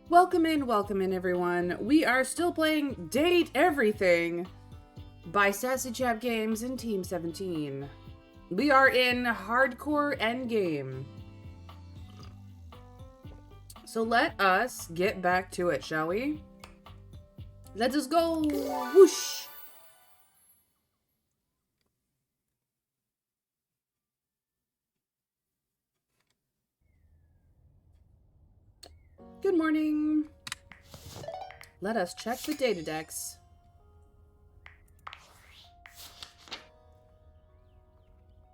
Welcome in, everyone. We are still playing Date Everything by Sassy Chap Games in Team 17. We are in Hardcore Endgame. So let us get back to it, shall we? Let us go! Whoosh! Good morning. Let us check the data decks.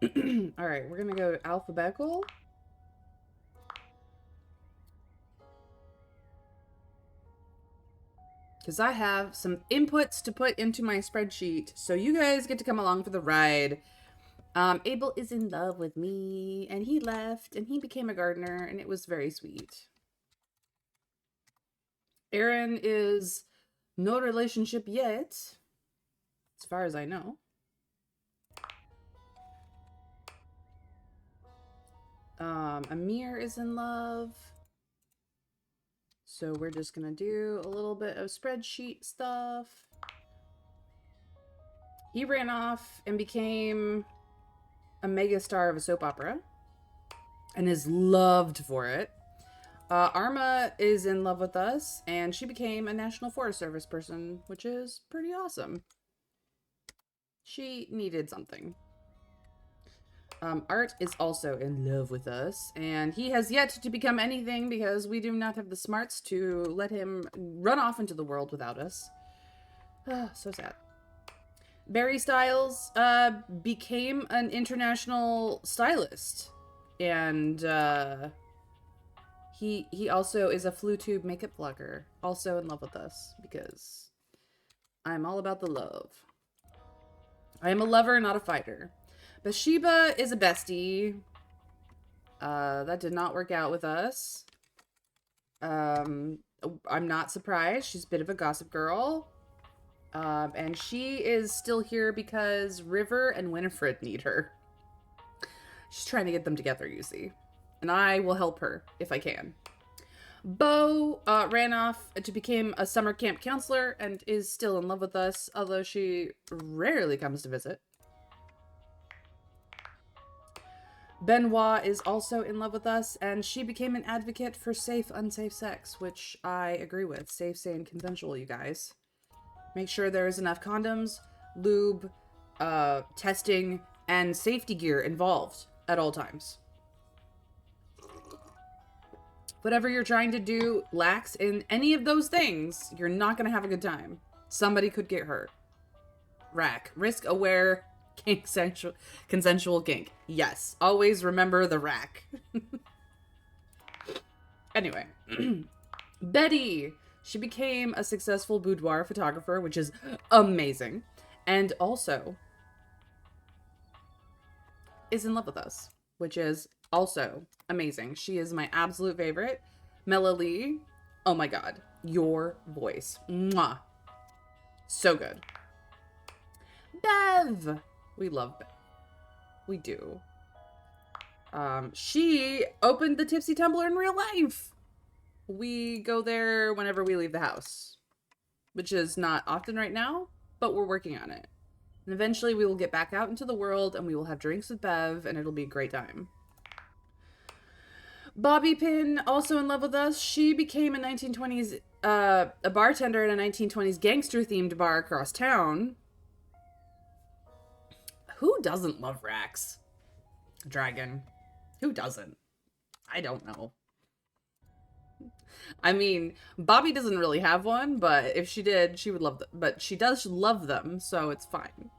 Alright, we're gonna go alphabetical. Because I have some inputs to put into my spreadsheet, so you guys get to come along for the ride. Abel is in love with me, and he left, and he became a gardener, and it was very sweet. Aaron is no relationship yet, as far as I know. Amir is in love. So we're just gonna do a little bit of spreadsheet stuff. He ran off and became a mega star of a soap opera and is loved for it. Arma is in love with us, and she became a National Forest Service person, which is pretty awesome. She needed something. Art is also in love with us, and he has yet to become anything because we do not have the smarts to let him run off into the world without us. So sad. Barry Styles became an international stylist, and he also is a FluTube makeup vlogger, also in love with us because I'm all about the love. I am a lover, not a fighter. Bathsheba is a bestie. That did not work out with us. I'm not surprised. She's a bit of a gossip girl. And she is still here because River and Winifred need her. She's trying to get them together, you see. And I will help her if I can. Bo ran off to become a summer camp counselor and is still in love with us, although she rarely comes to visit. Benoit is also in love with us, and she became an advocate for safe, unsafe sex, which I agree with. Safe, sane, consensual, you guys. Make sure there is enough condoms, lube, testing, and safety gear involved at all times. Whatever you're trying to do lacks in any of those things, you're not going to have a good time. Somebody could get hurt. Rack. Risk-aware, consensual kink. Yes. Always remember the rack. Anyway. Betty. She became a successful boudoir photographer, which is amazing. And also is in love with us, which is also amazing. She is my absolute favorite. Mela Lee. Oh my god. Your voice. Mwah. So good. Bev. We love Bev. We do. She opened the Tipsy Tumbler in real life. We go there whenever we leave the house, which is not often right now, but we're working on it. And eventually we will get back out into the world and we will have drinks with Bev and it'll be a great time. Bobby Pin, also in love with us. She became a 1920s, a bartender at a 1920s gangster-themed bar across town. Who doesn't love Rax? Dragon. Who doesn't? I don't know. I mean, Bobby doesn't really have one, but if she did, she would love them. But she does love them, so it's fine.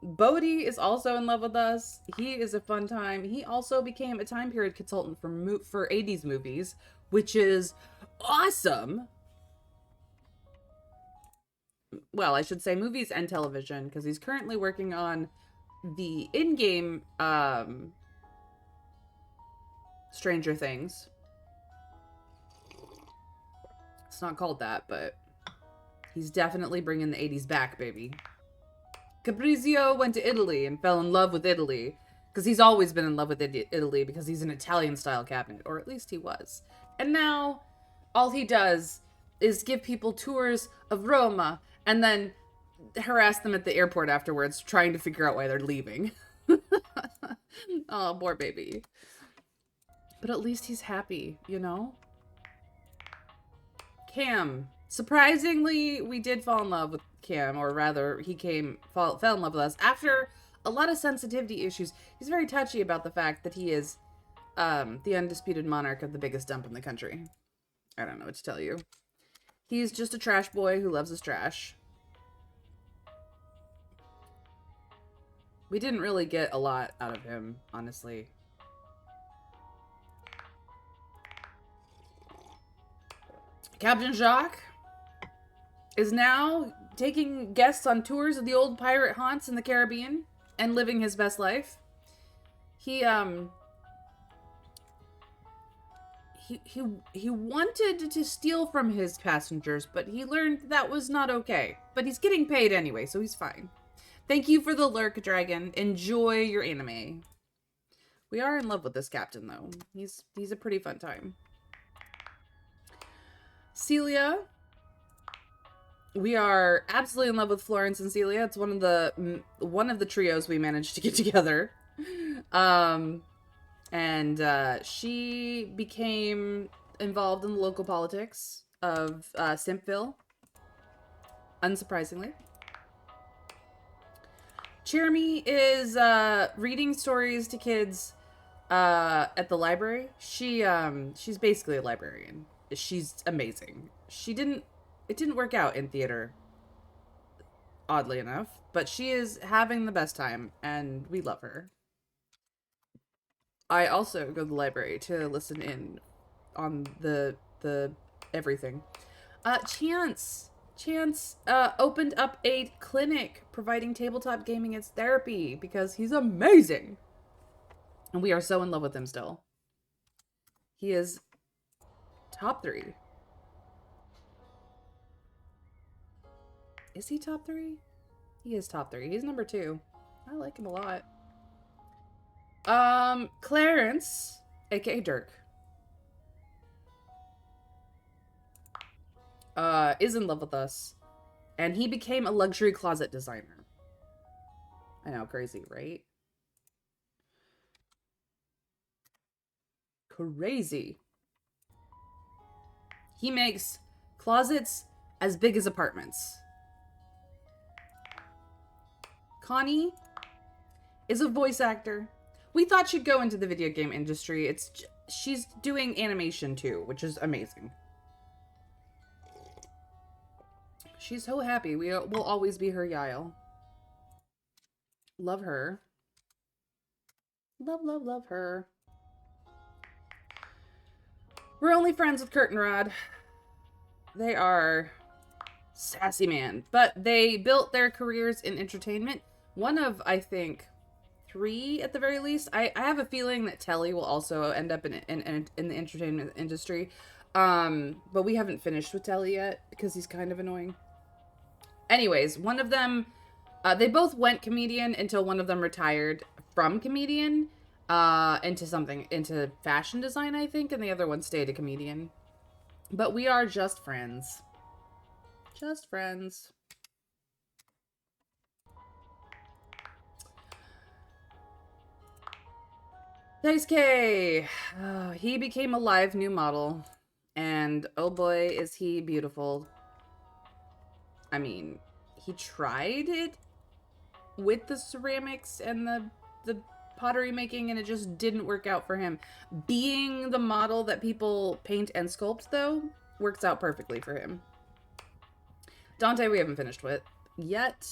Bodhi is also in love with us. He is a fun time. He also became a time period consultant for 80s movies, which is awesome. Well, I should say movies and television, because he's currently working on the in-game Stranger Things. It's not called that, but he's definitely bringing the 80s back, baby. Caprizio went to Italy and fell in love with Italy, Because he's always been in love with Italy because he's an Italian-style cabinet, or at least he was. And now, all he does is give people tours of Roma and then harass them at the airport afterwards, trying to figure out why they're leaving. Oh, poor baby. But at least he's happy, you know? Cam. Surprisingly, we did fall in love with Cam, or rather, he fell in love with us after a lot of sensitivity issues. He's very touchy about the fact that he is the undisputed monarch of the biggest dump in the country. I don't know what to tell you. He's just a trash boy who loves his trash. We didn't really get a lot out of him, honestly. Captain Jacques is now taking guests on tours of the old pirate haunts in the Caribbean and living his best life. He wanted to steal from his passengers, but he learned that was not okay. But he's getting paid anyway, so he's fine. Thank you for the lurk, dragon. Enjoy your anime. We are in love with this captain, though. He's a pretty fun time. Celia. We are absolutely in love with Florence and Celia. It's one of the trios we managed to get together. She became involved in the local politics of Simpville, unsurprisingly. Jeremy is reading stories to kids at the library. She's basically a librarian. She's amazing. It didn't work out in theater, oddly enough, but she is having the best time, and we love her. I also go to the library to listen in on the everything. Chance opened up a clinic providing tabletop gaming as therapy because he's amazing. And we are so in love with him still. He is top 3. Is he top 3? He is top 3. He's number 2. I like him a lot. Clarence, aka Dirk, is in love with us. And he became a luxury closet designer. I know, crazy, right? Crazy. He makes closets as big as apartments. Connie is a voice actor. We thought she'd go into the video game industry. She's doing animation too, which is amazing. She's so happy. We'll always be her Yael. Love her. Love, love, love her. We're only friends with Kurt and Rod. They are sassy man, but they built their careers in entertainment. One of, I think, 3 at the very least. I have a feeling that Telly will also end up in the entertainment industry. But we haven't finished with Telly yet because he's kind of annoying. Anyways, one of them, they both went comedian until one of them retired from comedian into fashion design, I think, and the other one stayed a comedian. But we are just friends. Just friends. Daisuke! He became a live new model. And oh boy, is he beautiful. I mean, he tried it with the ceramics and the pottery making, and it just didn't work out for him. Being the model that people paint and sculpt, though, works out perfectly for him. Dante, we haven't finished with yet.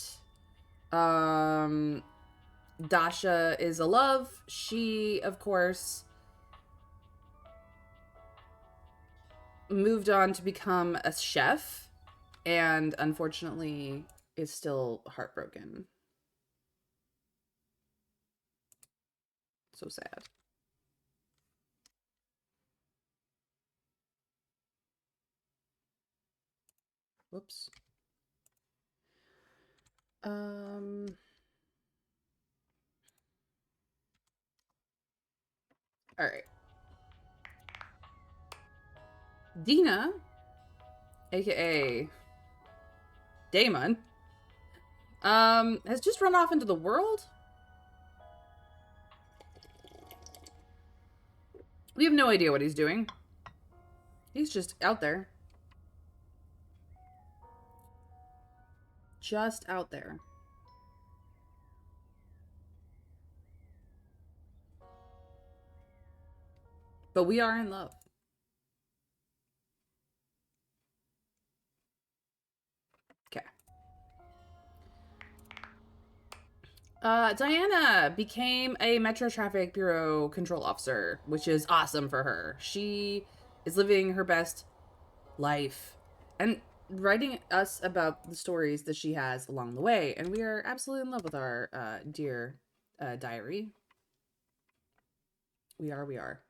Dasha is a love. She, of course, moved on to become a chef, and unfortunately is still heartbroken. So sad. Whoops. All right. Dina, aka Damon, has just run off into the world. We have no idea what he's doing. He's just out there. Just out there. But we are in love. Okay. Diana became a Metro Traffic Bureau control officer, which is awesome for her. She is living her best life and writing us about the stories that she has along the way. And we are absolutely in love with our dear diary. We are.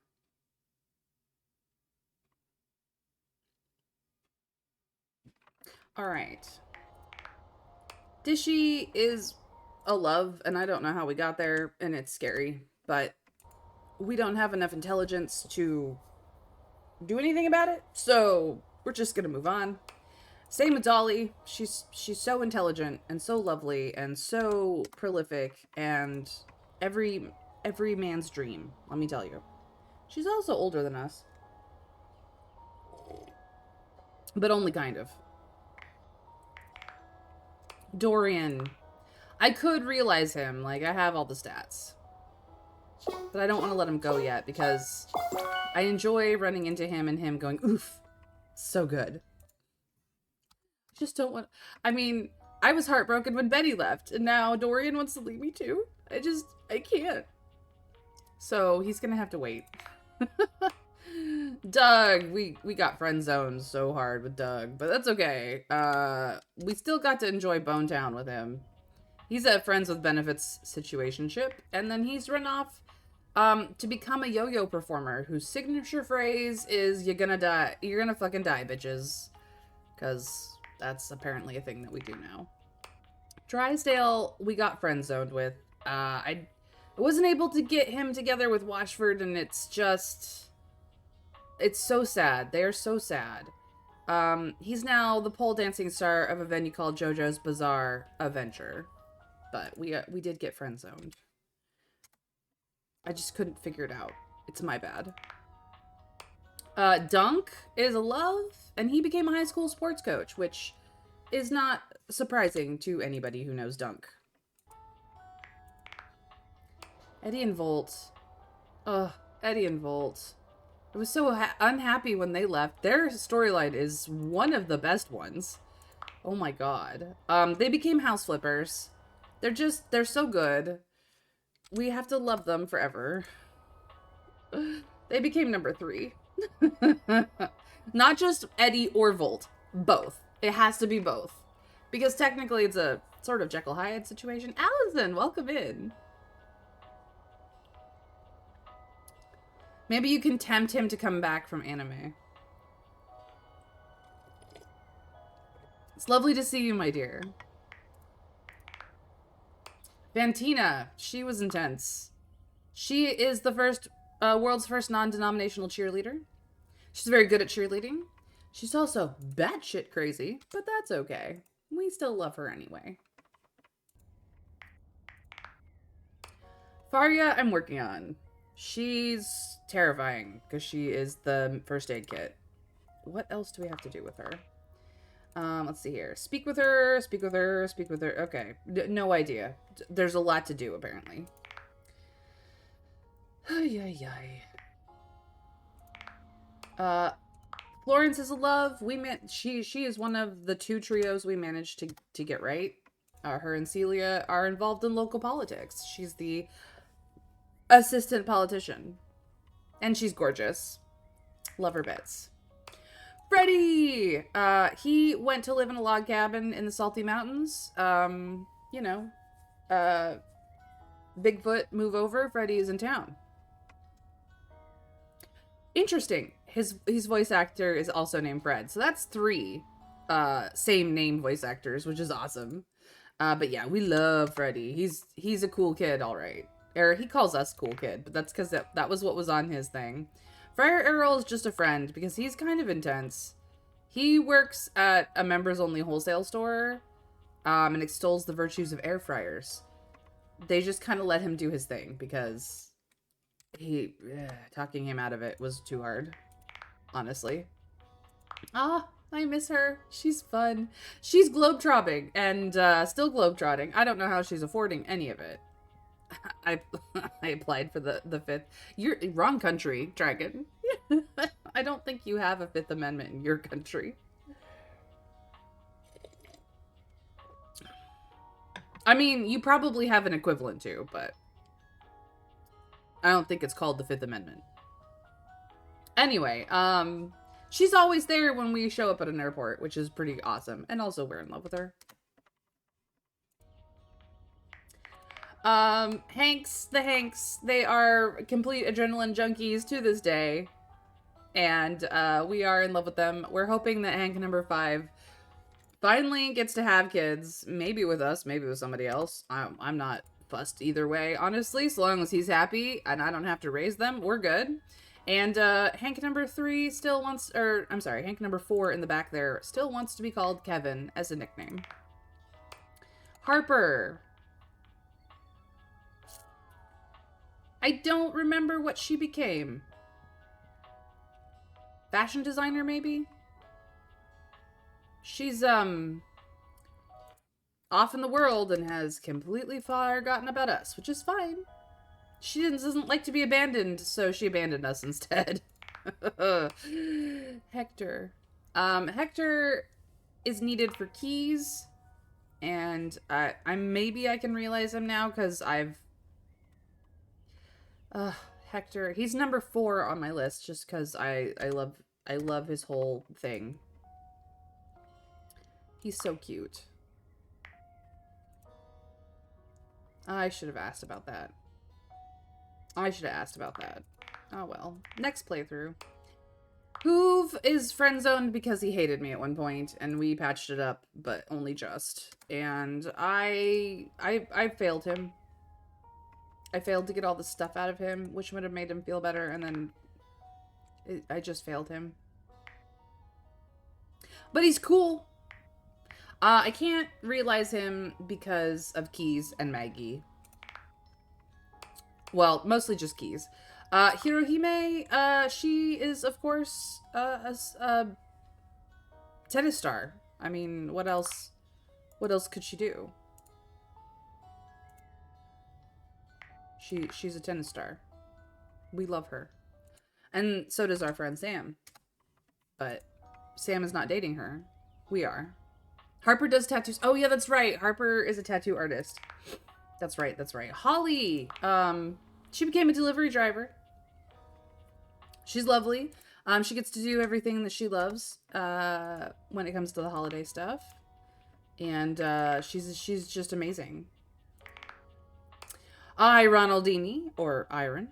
All right. Dishy is a love, and I don't know how we got there, and it's scary, but we don't have enough intelligence to do anything about it, so we're just gonna move on. Same with Dolly. She's so intelligent and so lovely and so prolific and every man's dream, let me tell you. She's also older than us. But only kind of. Dorian. I could realize him. Like, I have all the stats. But I don't want to let him go yet because I enjoy running into him and him going, oof, so good. Just don't want... I mean, I was heartbroken when Betty left, and now Dorian wants to leave me too. I can't. So he's gonna have to wait. Doug, we got friend zoned so hard with Doug, but that's okay. We still got to enjoy Bone Town with him. He's a friends with benefits situationship, and then he's run off to become a yo-yo performer whose signature phrase is "You're gonna die. You're gonna fucking die, bitches," because that's apparently a thing that we do now. Drysdale, we got friend zoned with. I wasn't able to get him together with Washford, and it's so sad. They are so sad. He's now the pole dancing star of a venue called JoJo's Bizarre Adventure. But we did get friend zoned. I just couldn't figure it out. It's my bad. Dunk is a love, and he became a high school sports coach, which is not surprising to anybody who knows Dunk. Eddie and Volt. Ugh, Eddie and Volt. I was so unhappy when they left. Their storyline is one of the best ones. Oh my god. They became house flippers. They're so good. We have to love them forever. They became number 3. Not just Eddie or Volt. Both. It has to be both. Because technically it's a sort of Jekyll Hyde situation. Allison, welcome in. Maybe you can tempt him to come back from anime. It's lovely to see you, my dear. Vantina, she was intense. She is the world's first non-denominational cheerleader. She's very good at cheerleading. She's also batshit crazy, but that's okay. We still love her anyway. Faria, I'm working on. She's terrifying because she is the first aid kit. What else do we have to do with her? Let's see here. Speak with her, speak with her, speak with her. Okay. No idea. There's a lot to do, apparently. Ay. Florence is a love. She is one of the 2 trios we managed to get right. Her and Celia are involved in local politics. She's the assistant politician. And she's gorgeous. Love her bits. Freddie! He went to live in a log cabin in the Salty Mountains. You know, Bigfoot move over. Freddie is in town. Interesting. His voice actor is also named Fred. So that's 3 same name voice actors, which is awesome. But yeah, we love Freddie. He's a cool kid, all right. Or he calls us cool kid, but that's because that was what was on his thing. Friar Errol is just a friend because he's kind of intense. He works at a members-only wholesale store and extols the virtues of air fryers. They just kind of let him do his thing because talking him out of it was too hard, honestly. Ah, I miss her. She's fun. She's globetrotting and still globetrotting. I don't know how she's affording any of it. I I applied for the fifth. You're wrong country, dragon. I don't think you have a Fifth Amendment in your country. I mean, you probably have an equivalent to, but I don't think it's called the Fifth Amendment. Anyway, she's always there when we show up at an airport, which is pretty awesome. And also, we're in love with her. Hanks, they are complete adrenaline junkies to this day. And we are in love with them. We're hoping that Hank number 5 finally gets to have kids. Maybe with us, maybe with somebody else. I'm not fussed either way, honestly. So long as he's happy and I don't have to raise them, we're good. And Hank number 3 still wants, or I'm sorry, Hank number 4 in the back there still wants to be called Kevin as a nickname. Harper. I don't remember what she became. Fashion designer, maybe? She's, off in the world and has completely forgotten about us, which is fine. She doesn't like to be abandoned, so she abandoned us instead. Hector. Hector is needed for keys, and maybe I can realize him now, because Hector, he's number 4 on my list, just because I love his whole thing. He's so cute. I should have asked about that. Oh well. Next playthrough. Hoove is friend-zoned because he hated me at one point, and we patched it up, but only just. And I failed him. I failed to get all the stuff out of him, which would have made him feel better, and then I just failed him. But he's cool. I can't realize him because of Keys and Maggie. Well, mostly just Keys. Hirohime, she is, of course, a tennis star. I mean, what else could she do? She's a tennis star. We love her. And so does our friend Sam. But Sam is not dating her. We are. Harper does tattoos. Oh, yeah, that's right. Harper is a tattoo artist. That's right. Holly, she became a delivery driver. She's lovely. She gets to do everything that she loves when it comes to the holiday stuff. And she's just amazing. Ronaldini, or Iron.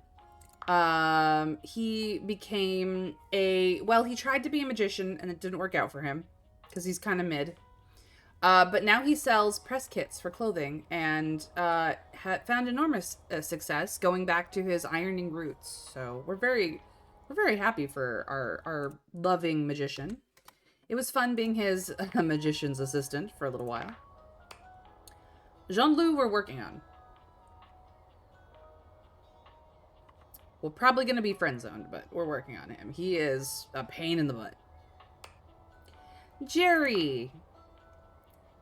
He became he tried to be a magician and it didn't work out for him because he's kind of mid. But now he sells press kits for clothing and found enormous success going back to his ironing roots. So we're very happy for our loving magician. It was fun being his magician's assistant for a little while. Jean-Loup we're working on. We're probably going to be friend-zoned, but we're working on him. He is a pain in the butt. Jerry!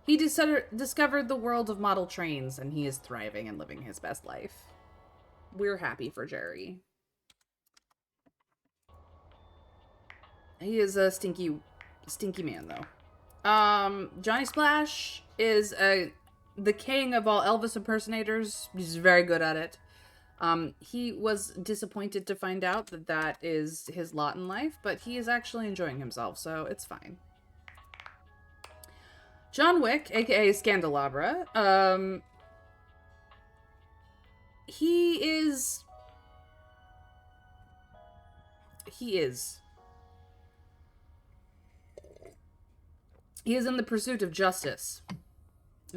He discovered the world of model trains, and he is thriving and living his best life. We're happy for Jerry. He is a stinky man, though. Johnny Splash is the king of all Elvis impersonators. He's very good at it. He was disappointed to find out that is his lot in life, but he is actually enjoying himself, so it's fine. John Wick, aka Scandelabra, he is in the pursuit of justice.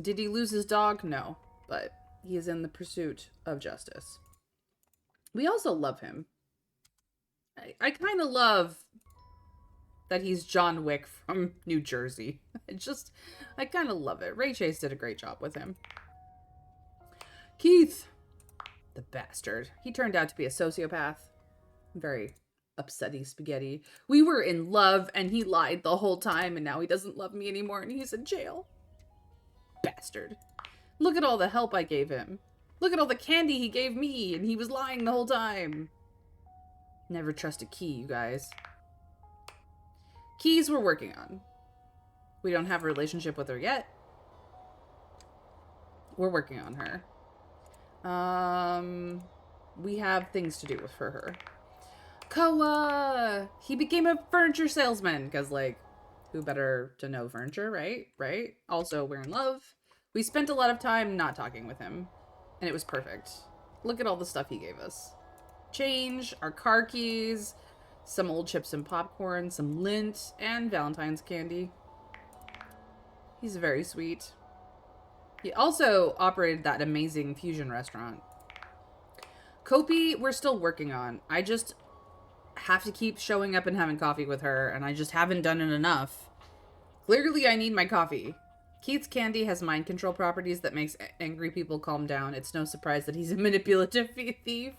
Did he lose his dog? No, but He is in the pursuit of justice. We also love him. I kind of love that he's John Wick from New Jersey. I kind of love it. Ray Chase did a great job with him. Keith. The bastard. He turned out to be a sociopath. Very upsetty spaghetti. We were in love and he lied the whole time and now he doesn't love me anymore and he's in jail. Bastard. Look at all the help I gave him. Look at all the candy he gave me and he was lying the whole time. Never trust a Key, you guys. Keys we're working on. We don't have a relationship with her yet. We're working on her. We have things to do for her. Koa! He became a furniture salesman, because, like, who better to know furniture, right? Right? Also, we're in love. We spent a lot of time not talking with him, and it was perfect. Look at all the stuff he gave us. Change, our car keys, some old chips and popcorn, some lint, and Valentine's candy. He's very sweet. He also operated that amazing fusion restaurant. Kopi, we're still working on. I just have to keep showing up and having coffee with her, and I just haven't done it enough. Clearly, I need my coffee. Keith's candy has mind control properties that makes angry people calm down. It's no surprise that he's a manipulative thief.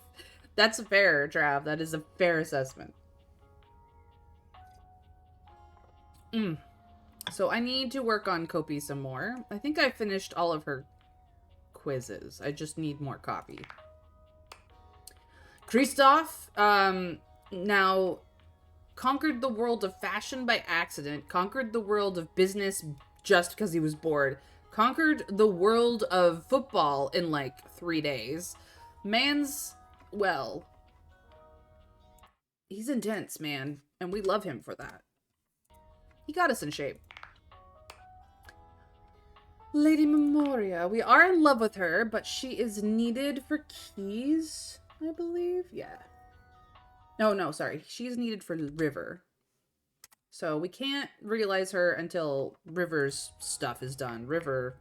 That's fair, Trav. That is a fair assessment. So I need to work on Kopi some more. I think I finished all of her quizzes. I just need more copy. Christoph, now conquered the world of fashion by accident, conquered the world of business just because he was bored, conquered the world of football in like 3 days. Man's, well, he's intense, man, and we love him for that. He got us in shape. Lady Memoria. We are in love with her, but she is needed for keys, I believe. Yeah. No, sorry. She's needed for River. So we can't realize her until River's stuff is done. River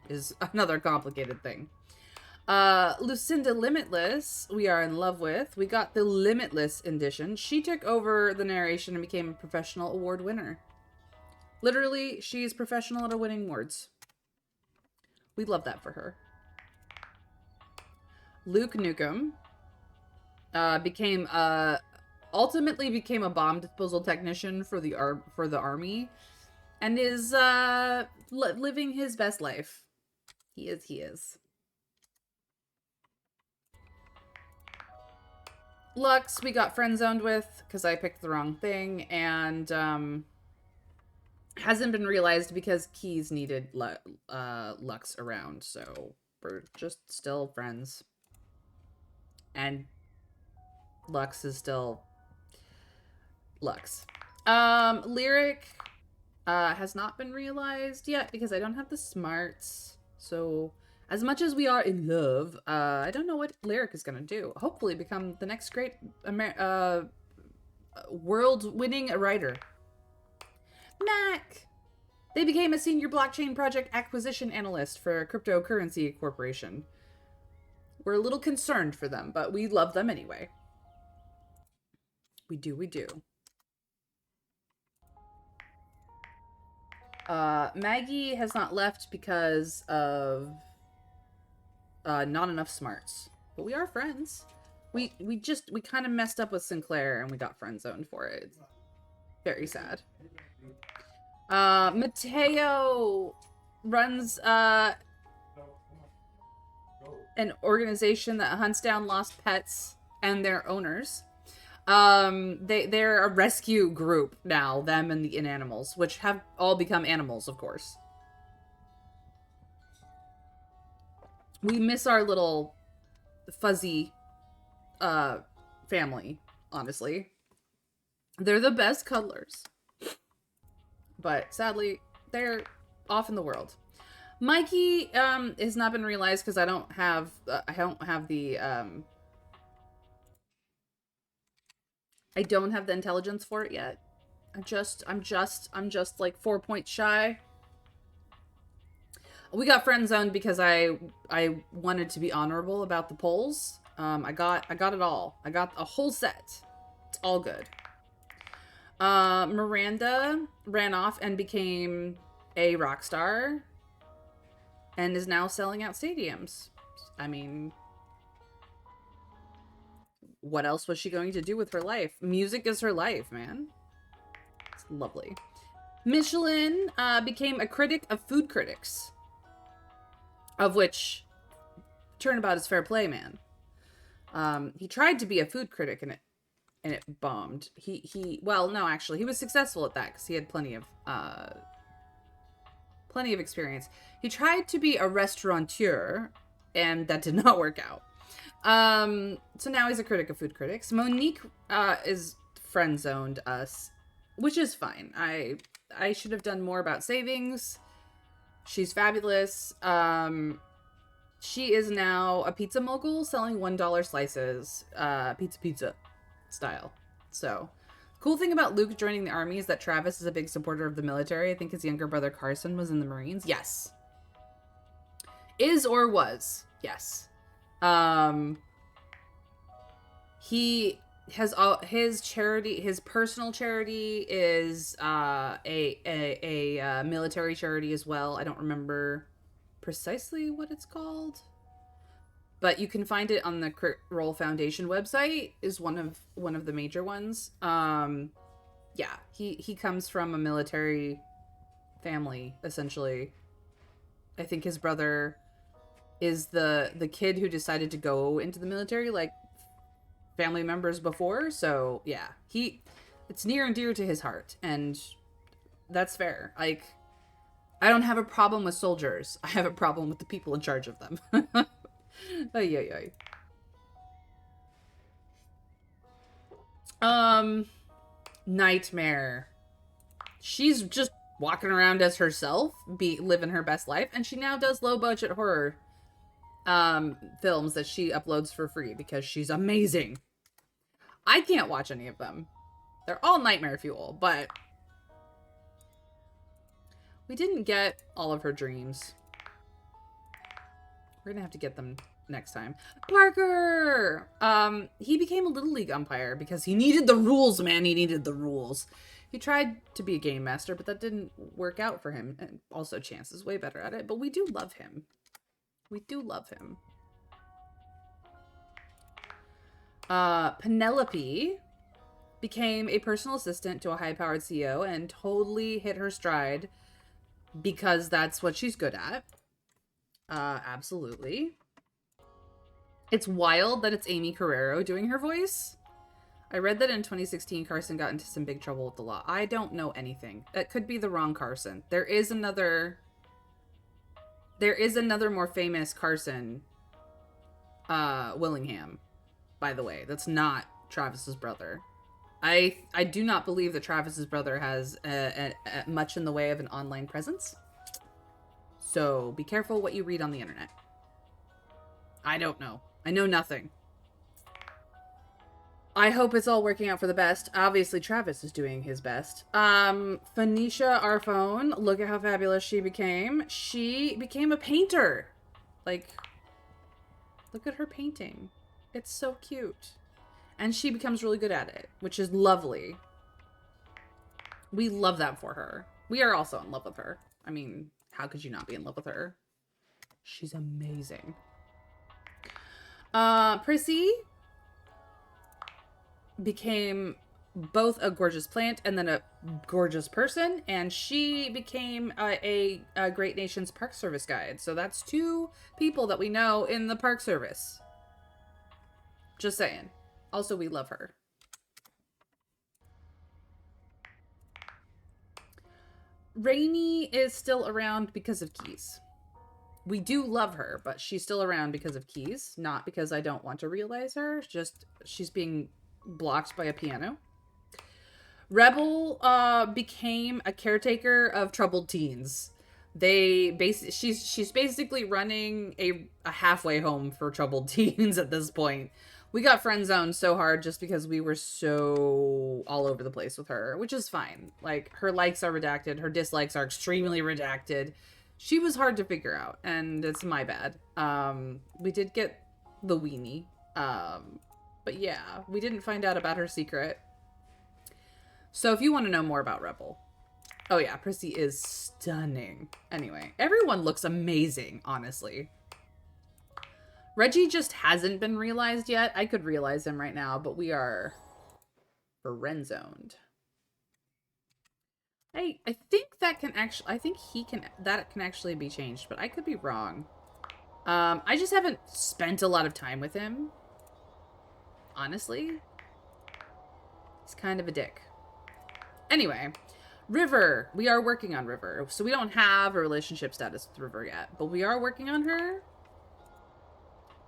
is another complicated thing. Lucinda Limitless, we are in love with. We got the Limitless edition. She took over the narration and became a professional award winner. Literally, she's professional at winning awards. We love that for her. Luke Nukem ultimately became a bomb disposal technician for the army, and is living his best life. He is. Lux, we got friend zoned with because I picked the wrong thing, and hasn't been realized because Keys needed Lux around, so we're just still friends. And Lux is still Lux. Lyric has not been realized yet because I don't have the smarts. So as much as we are in love, I don't know what Lyric is gonna do. Hopefully become the next great world-winning writer. Mac! They became a senior blockchain project acquisition analyst for Cryptocurrency Corporation. We're a little concerned for them, but we love them anyway. We do. Maggie has not left because of not enough smarts. But we are friends. We kind of messed up with Sinclair and we got friend zoned for it. It's very sad. Mateo runs an organization that hunts down lost pets and their owners. They're a rescue group now, them and the Inanimals, which have all become animals, of course. We miss our little fuzzy family, honestly. They're the best cuddlers. But sadly, they're off in the world. Mikey has not been realized because I don't have the I don't have the intelligence for it yet. I'm just like 4 points shy. We got friend zoned because I wanted to be honorable about the polls. I got it all. I got a whole set. It's all good. Miranda ran off and became a rock star and is now selling out stadiums. I mean, what else was she going to do with her life? Music is her life, man. It's lovely. Michelin became a critic of food critics, of which Turnabout is fair play, man. He tried to be a food critic and it bombed. Well, no, actually, he was successful at that because he had plenty of experience. He tried to be a restaurateur, and that did not work out. So now he's a critic of food critics. Monique is friend zoned us, which is fine. I should have done more about savings. She's fabulous. She is now a pizza mogul selling $1 slices, pizza style. So, cool thing about Luke joining the army is that Travis is a big supporter of the military. I think his younger brother Carson was in the Marines. Yes. Is or was. Yes. He has his charity, his personal charity is a military charity as well. I don't remember precisely what it's called, but you can find it on the Crit Roll Foundation website. Is one of the major ones. Yeah, he comes from a military family essentially. I think his brother is the kid who decided to go into the military like family members before. So yeah, it's near and dear to his heart, and that's fair. Like, I don't have a problem with soldiers. I have a problem with the people in charge of them. Ay, Nightmare. She's just walking around as herself, living her best life, and she now does low budget horror films that she uploads for free because she's amazing. I can't watch any of them. They're all nightmare fuel, but we didn't get all of her dreams. We're gonna have to get them next time. Parker! He became a Little League umpire because he needed the rules, man. He needed the rules. He tried to be a game master, but that didn't work out for him. And also Chance is way better at it, but we do love him. We do love him. Penelope became a personal assistant to a high-powered CEO and totally hit her stride because that's what she's good at. Absolutely. It's wild that it's Amy Carrero doing her voice. I read that in 2016, Carson got into some big trouble with the law. I don't know anything. That could be the wrong Carson. There is another more famous Carson, Willingham, by the way. That's not Travis's brother. I do not believe that Travis's brother has much in the way of an online presence. So be careful what you read on the internet. I don't know. I know nothing. I hope it's all working out for the best. Obviously, Travis is doing his best. Phoenicia, our phone. Look at how fabulous she became. She became a painter. Like, look at her painting. It's so cute. And she becomes really good at it, which is lovely. We love that for her. We are also in love with her. I mean, how could you not be in love with her? She's amazing. Prissy became both a gorgeous plant and then a gorgeous person, and she became a Great Nations Park Service guide. So that's two people that we know in the Park Service. Just saying. Also, we love her. Rainy is still around because of keys. We do love her, but she's still around because of keys, not because I don't want to realize her. Just she's being blocked by a piano. Rebel became a caretaker of troubled teens. She's basically running a halfway home for troubled teens at this point. We got friend zoned so hard just because we were so all over the place with her, which is fine. Like, her likes are redacted, her dislikes are extremely redacted. She was hard to figure out, and it's my bad. We did get the weenie. But yeah, we didn't find out about her secret. So if you want to know more about Rebel. Oh yeah, Prissy is stunning. Anyway, everyone looks amazing, honestly. Reggie just hasn't been realized yet. I could realize him right now, but we are friend-zoned. I think that can actually, that can actually be changed, but I could be wrong. I just haven't spent a lot of time with him. Honestly. He's kind of a dick. Anyway, River. We are working on River. So we don't have a relationship status with River yet, but we are working on her.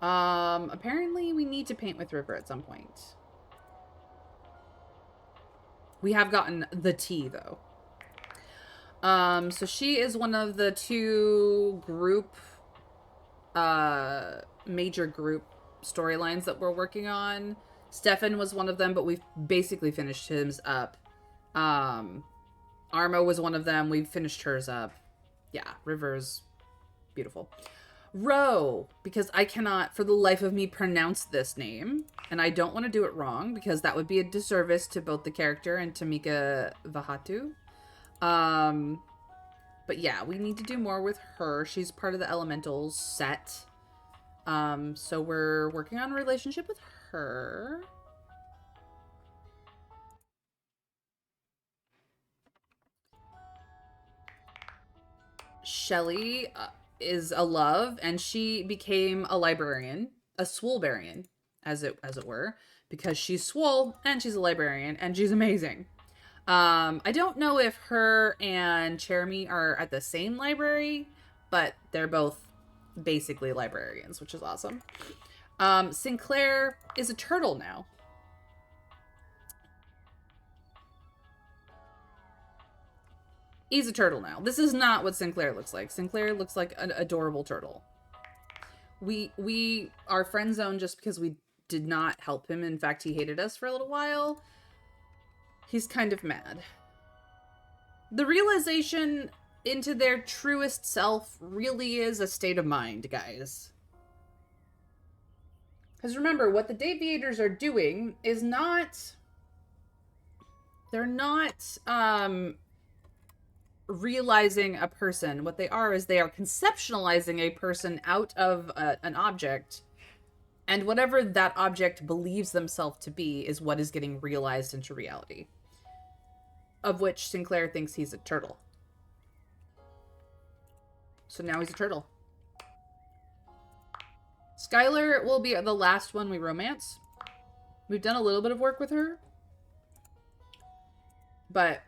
Apparently we need to paint with River at some point. We have gotten the tea, though. So she is one of the two major group storylines that we're working on. Stefan was one of them, but we've basically finished his up. Armo was one of them. We've finished hers up. Yeah, River's beautiful. Ro, because I cannot for the life of me pronounce this name, and I don't want to do it wrong because that would be a disservice to both the character and Tamika Vahatu. But yeah, we need to do more with her. She's part of the Elementals set. So we're working on a relationship with her. Shelly is a love, and she became a librarian, a swoolbarian, as it were, because she's swole and she's a librarian and she's amazing. I don't know if her and Cherami are at the same library, but they're both basically librarians, which is awesome. Sinclair is a turtle now. He's a turtle now. This is not what Sinclair looks like. Sinclair looks like an adorable turtle. We are friend zoned just because we did not help him. In fact, he hated us for a little while. He's kind of mad. The realization into their truest self really is a state of mind, guys. Because remember, what the Deviators are doing is not... They're not, realizing a person. What they are is they are conceptualizing a person out of an object, and whatever that object believes themselves to be is what is getting realized into reality, of which Sinclair thinks he's a turtle. So now he's a turtle. Skylar will be the last one we romance. We've done a little bit of work with her, but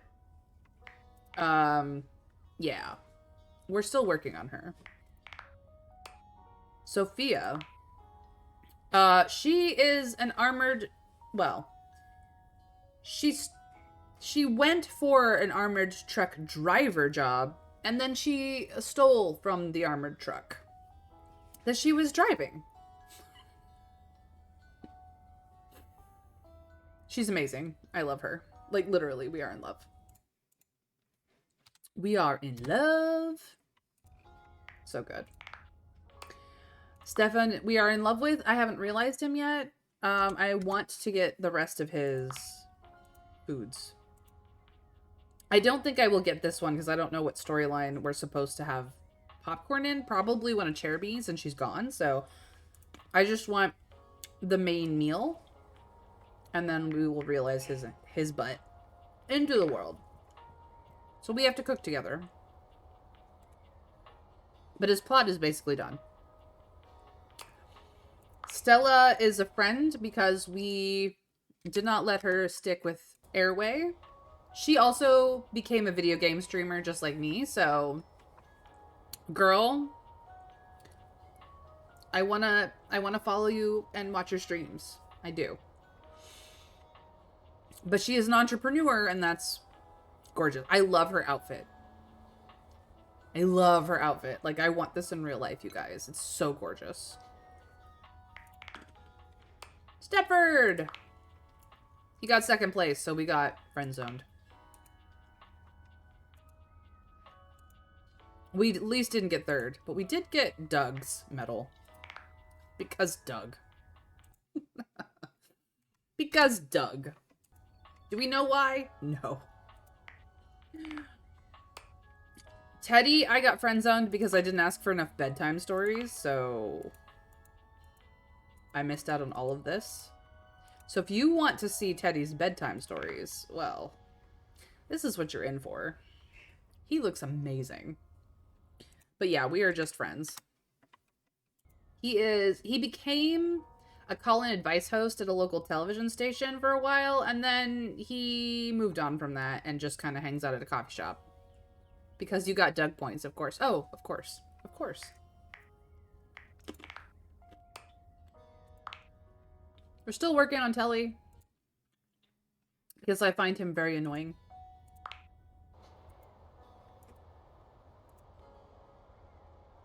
yeah, we're still working on her. Sophia, she is an armored, well, she went for an armored truck driver job, and then she stole from the armored truck that she was driving. She's amazing. I love her. Like, literally, we are in love. We are in love. So good. Stefan, we are in love with. I haven't realized him yet. I want to get the rest of his foods. I don't think I will get this one because I don't know what storyline we're supposed to have popcorn in. Probably one of Cherubi's and she's gone. So I just want the main meal. And then we will realize his butt into the world. So we have to cook together. But his plot is basically done. Stella is a friend because we did not let her stick with Airway. She also became a video game streamer just like me, so girl, I wanna follow you and watch your streams. I do. But she is an entrepreneur, and that's gorgeous. I love her outfit. I love her outfit. Like, I want this in real life, you guys. It's so gorgeous. Stepford! He got second place, so we got friend zoned. We at least didn't get third, but we did get Doug's medal. Because Doug. Because Doug. Do we know why? No. Teddy, I got friend-zoned because I didn't ask for enough bedtime stories, so I missed out on all of this. So if you want to see Teddy's bedtime stories, well, this is what you're in for. He looks amazing. But yeah, we are just friends. He became a call-in advice host at a local television station for a while, and then he moved on from that and just kind of hangs out at a coffee shop. Because you got Doug points, of course. Oh, of course. Of course. We're still working on Telly. Because I find him very annoying.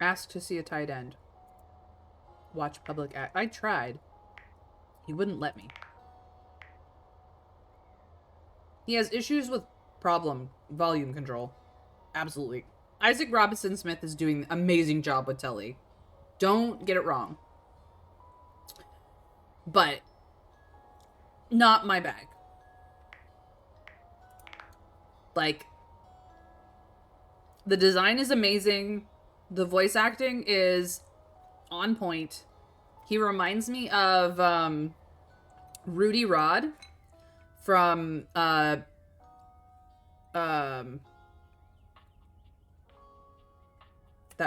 Ask to see a tight end. Watch public act. I tried. He wouldn't let me. He has issues with volume control. Absolutely. Isaac Robinson Smith is doing an amazing job with Telly. Don't get it wrong. But not my bag. Like, the design is amazing. The voice acting is on point. He reminds me of Rudy Rod from that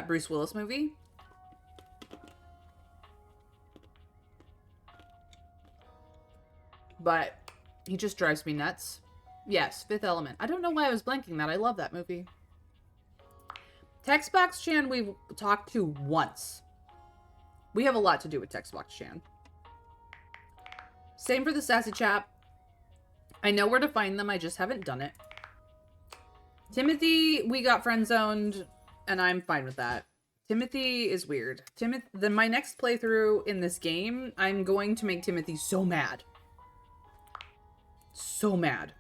Bruce Willis movie. But he just drives me nuts. Yes, Fifth Element. I don't know why I was blanking that. I love that movie. Textbox Chan we've talked to once. We have a lot to do with Textbox Chan. Same for the Sassy Chap. I know where to find them. I just haven't done it. Timothy, we got friend-zoned, and I'm fine with that. Timothy is weird. Then my next playthrough in this game, I'm going to make Timothy so mad. So mad.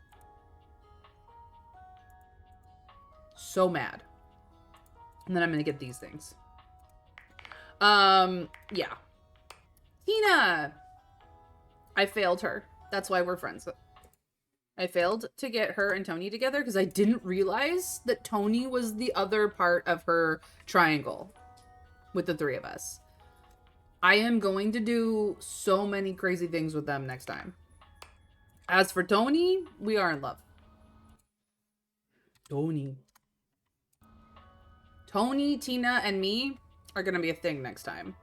So mad. And then I'm gonna get these things. Yeah. Tina! I failed her. That's why we're friends. I failed to get her and Tony together because I didn't realize that Tony was the other part of her triangle with the three of us. I am going to do so many crazy things with them next time. As for Tony, we are in love. Tony, Tina, and me are going to be a thing next time.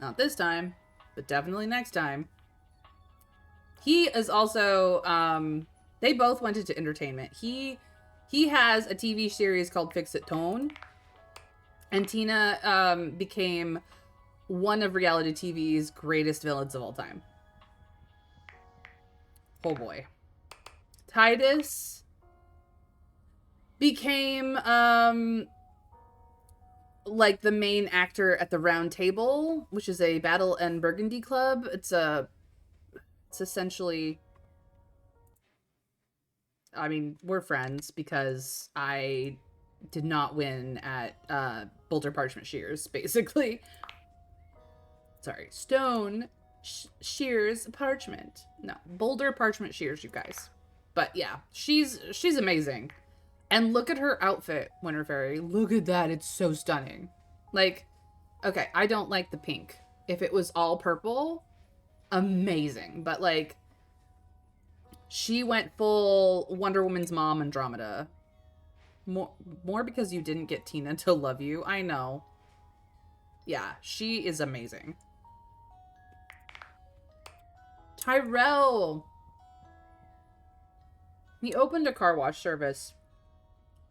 Not this time, but definitely next time. He is also, they both went into entertainment. He has a TV series called Fix It Tone. And Tina became one of reality TV's greatest villains of all time. Oh boy. Titus became like the main actor at the Round Table, which is a Battle and Burgundy club. It's essentially, I mean, we're friends because I did not win at Boulder Parchment Shears, basically. Sorry, Stone Shears Parchment. No, Boulder Parchment Shears, you guys. But yeah, she's amazing. And look at her outfit, Winter Fairy. Look at that. It's so stunning. Like, okay, I don't like the pink. If it was all purple, amazing. But, like, she went full Wonder Woman's mom Andromeda. More because you didn't get Tina to love you. I know. Yeah, she is amazing. Tyrell. He opened a car wash service.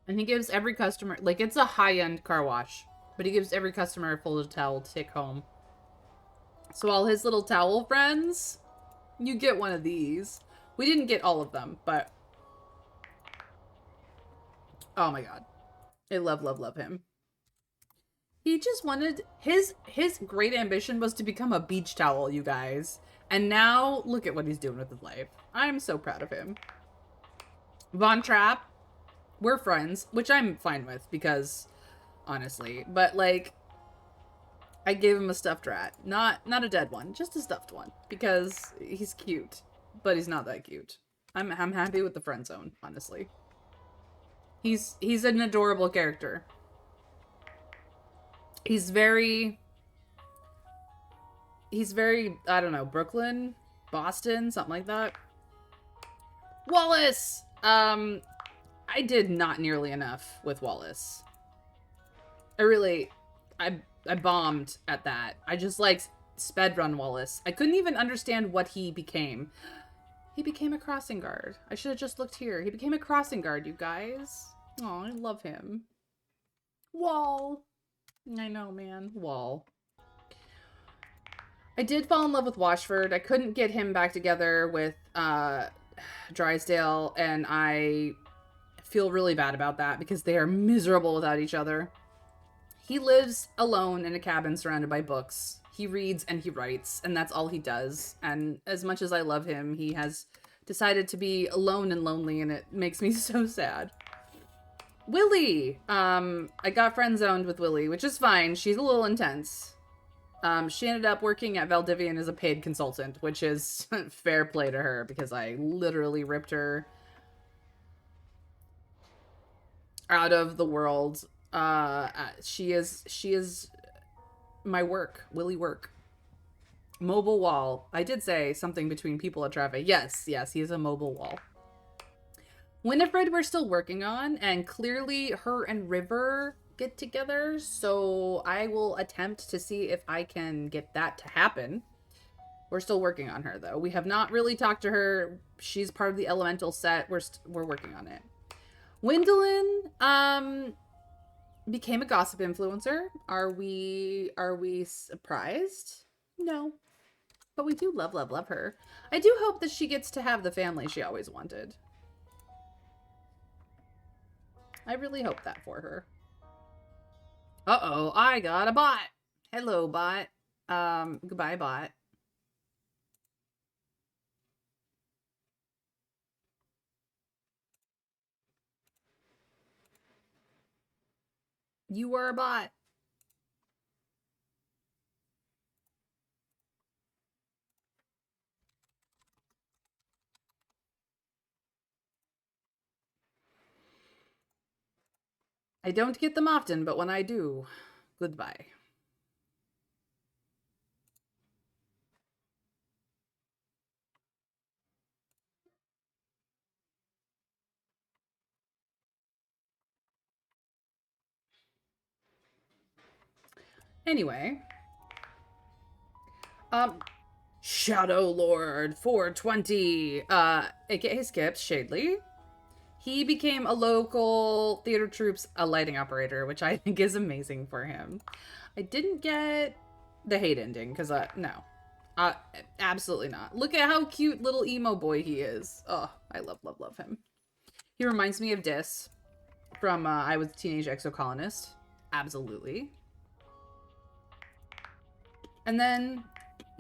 And he gives every customer, like, it's a high-end car wash, but he gives every customer a folded towel to take home. So all his little towel friends, you get one of these. We didn't get all of them, but oh my god. I love him. He just wanted, his great ambition was to become a beach towel, you guys. And now, look at what he's doing with his life. I'm so proud of him. Von Trapp. We're friends, which I'm fine with because honestly. But, like, I gave him a stuffed rat. Not a dead one, just a stuffed one. Because he's cute. But he's not that cute. I'm happy with the friend zone, honestly. He's an adorable character. He's very, I don't know, Brooklyn, Boston, something like that. Wallace! I did not nearly enough with Wallace. I bombed at that. I just, like, sped run Wallace. I couldn't even understand what he became. He became a crossing guard. I should have just looked here. He became a crossing guard, you guys. Oh, I love him. Wall. I know, man. Wall. I did fall in love with Washford. I couldn't get him back together with Drysdale, and I feel really bad about that because they are miserable without each other. He lives alone in a cabin surrounded by books. He reads and he writes, and that's all he does. And as much as I love him, he has decided to be alone and lonely, and it makes me so sad. Willie! I got friend-zoned with Willie, which is fine. She's a little intense. She ended up working at Valdivian as a paid consultant, which is fair play to her, because I literally ripped her out of the world. She is my work, Willie work. Mobile wall. I did say something between people at Traffic. Yes, he is a mobile wall. Winifred we're still working on, and clearly her and River get together, so I will attempt to see if I can get that to happen. We're still working on her, though. We have not really talked to her. She's part of the Elemental set. We're working on it. Wyndlin, became a gossip influencer. Are we surprised? No. But we do love her. I do hope that she gets to have the family she always wanted. I really hope that for her. Uh-oh, I got a bot. Hello, bot. Goodbye, bot. You were a bot. I don't get them often, but when I do, goodbye. Anyway. Shadow Lord 420, aka Skips, Shadley. He became a local theater troupe's lighting operator, which I think is amazing for him. I didn't get the hate ending, because, no. Absolutely not. Look at how cute little emo boy he is. Oh, I love him. He reminds me of Dis from I Was a Teenage Exocolonist. Absolutely. And then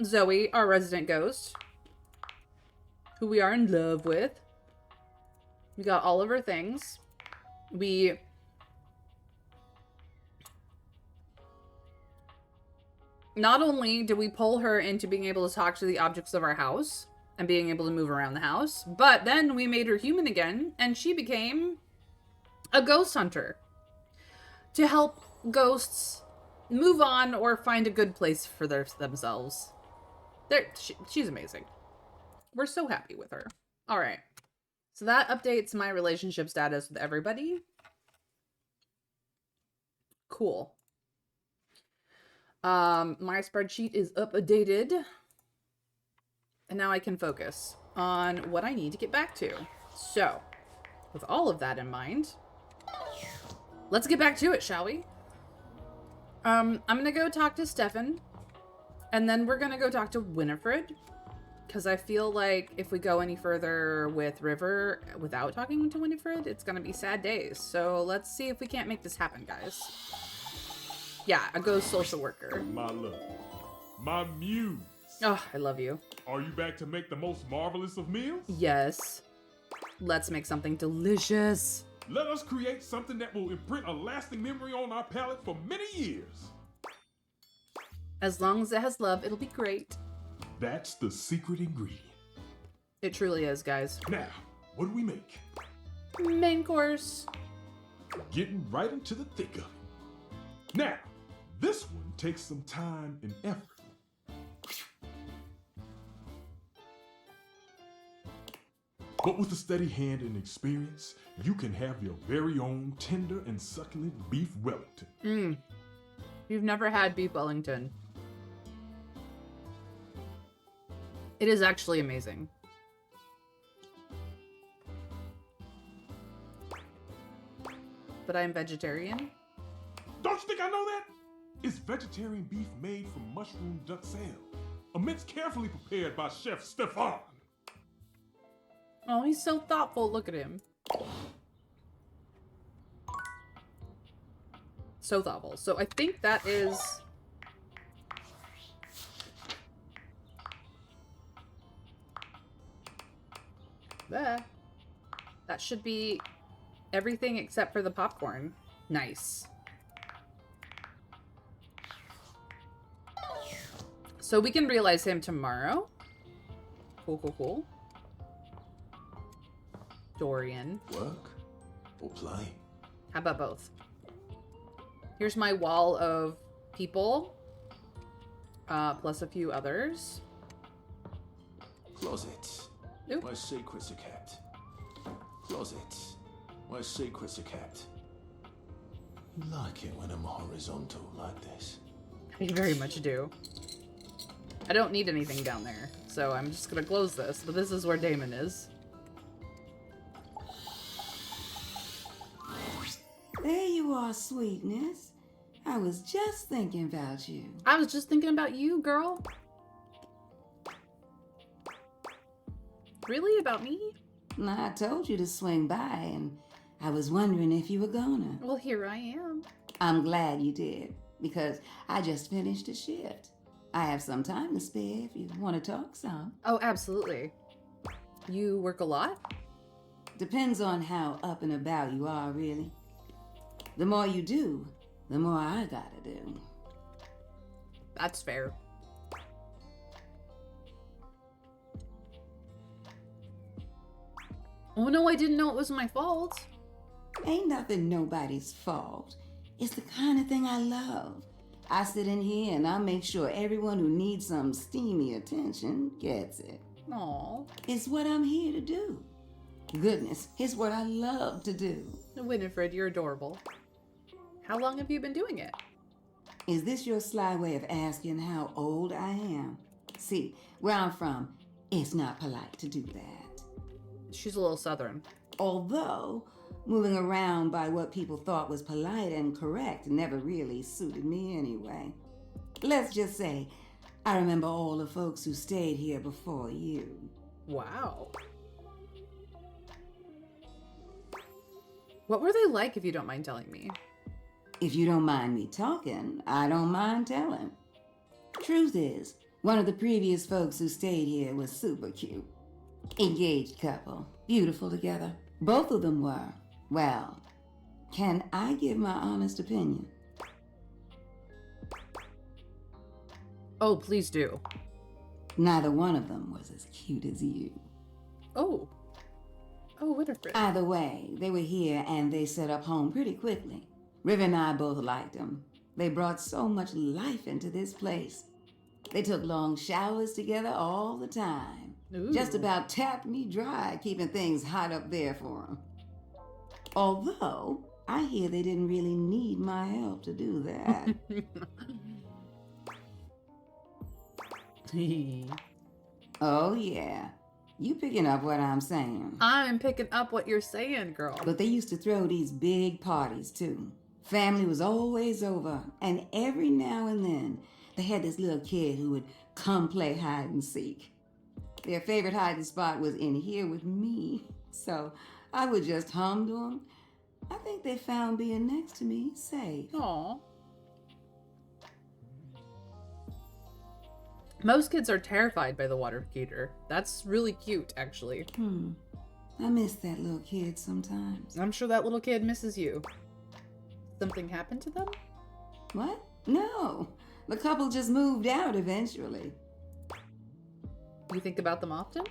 Zoe, our resident ghost, who we are in love with. We got all of her things. Not only did we pull her into being able to talk to the objects of our house and being able to move around the house, but then we made her human again, and she became a ghost hunter to help ghosts move on or find a good place for themselves. She's amazing. We're so happy with her. All right. So that updates my relationship status with everybody. Cool. My spreadsheet is updated. And now I can focus on what I need to get back to. So, with all of that in mind, let's get back to it, shall we? I'm gonna go talk to Stefan. And then we're gonna go talk to Winifred. Because I feel like if we go any further with River without talking to Winifred, it's going to be sad days. So let's see if we can't make this happen, guys. Yeah, a ghost social worker. My love. My muse. Oh, I love you. Are you back to make the most marvelous of meals? Yes. Let's make something delicious. Let us create something that will imprint a lasting memory on our palate for many years. As long as it has love, it'll be great. That's the secret ingredient. It truly is, guys. Now, what do we make? Main course. Getting right into the thick of it. Now, this one takes some time and effort. But with a steady hand and experience, you can have your very own tender and succulent beef Wellington. You've never had beef Wellington. It is actually amazing. But I'm vegetarian. Don't you think I know that? It's vegetarian beef made from mushroom duxelle, a mince carefully prepared by Chef Stefan. Oh, he's so thoughtful. Look at him. So thoughtful. So I think that is... That should be everything except for the popcorn. Nice. So we can realize him tomorrow. Cool, cool, cool. Dorian. Work or play? How about both? Here's my wall of people. Plus a few others. Closets. Oop. Where secrets are kept. Closets. Where secrets are kept. You like it when I'm horizontal like this? I very much do. I don't need anything down there, so I'm just gonna close this. But this is where Damon is. There you are, sweetness. I was just thinking about you. I was just thinking about you, girl. Really? About me? I told you to swing by, and I was wondering if you were gonna. Well, here I am. I'm glad you did, because I just finished a shift. I have some time to spare if you want to talk some. Oh, absolutely. You work a lot? Depends on how up and about you are, really. The more you do, the more I gotta do. That's fair. Oh no, I didn't know it was my fault. Ain't nothing nobody's fault. It's the kind of thing I love. I sit in here and I make sure everyone who needs some steamy attention gets it. Aw. It's what I'm here to do. Goodness, it's what I love to do. Winifred, you're adorable. How long have you been doing it? Is this your sly way of asking how old I am? See, where I'm from, it's not polite to do that. She's a little southern. Although, moving around by what people thought was polite and correct never really suited me anyway. Let's just say, I remember all the folks who stayed here before you. Wow. What were they like, if you don't mind telling me? If you don't mind me talking, I don't mind telling. Truth is, one of the previous folks who stayed here was super cute. Engaged couple, beautiful together. Both of them were. Well, can I give my honest opinion? Oh, please do. Neither one of them was as cute as you. Oh. Oh, Winifred. Either way, they were here and they set up home pretty quickly. River and I both liked them. They brought so much life into this place. They took long showers together all the time. Ooh. Just about tapped me dry, keeping things hot up there for them. Although, I hear they didn't really need my help to do that. Oh yeah, you picking up what I'm saying. I'm picking up what you're saying, girl. But they used to throw these big parties too. Family was always over, and every now and then, they had this little kid who would come play hide and seek. Their favorite hiding spot was in here with me, so I would just hum to them. I think they found being next to me safe. Aw. Most kids are terrified by the water heater. That's really cute, actually. I miss that little kid sometimes. I'm sure that little kid misses you. Something happened to them? What? No. The couple just moved out eventually. You think about them often?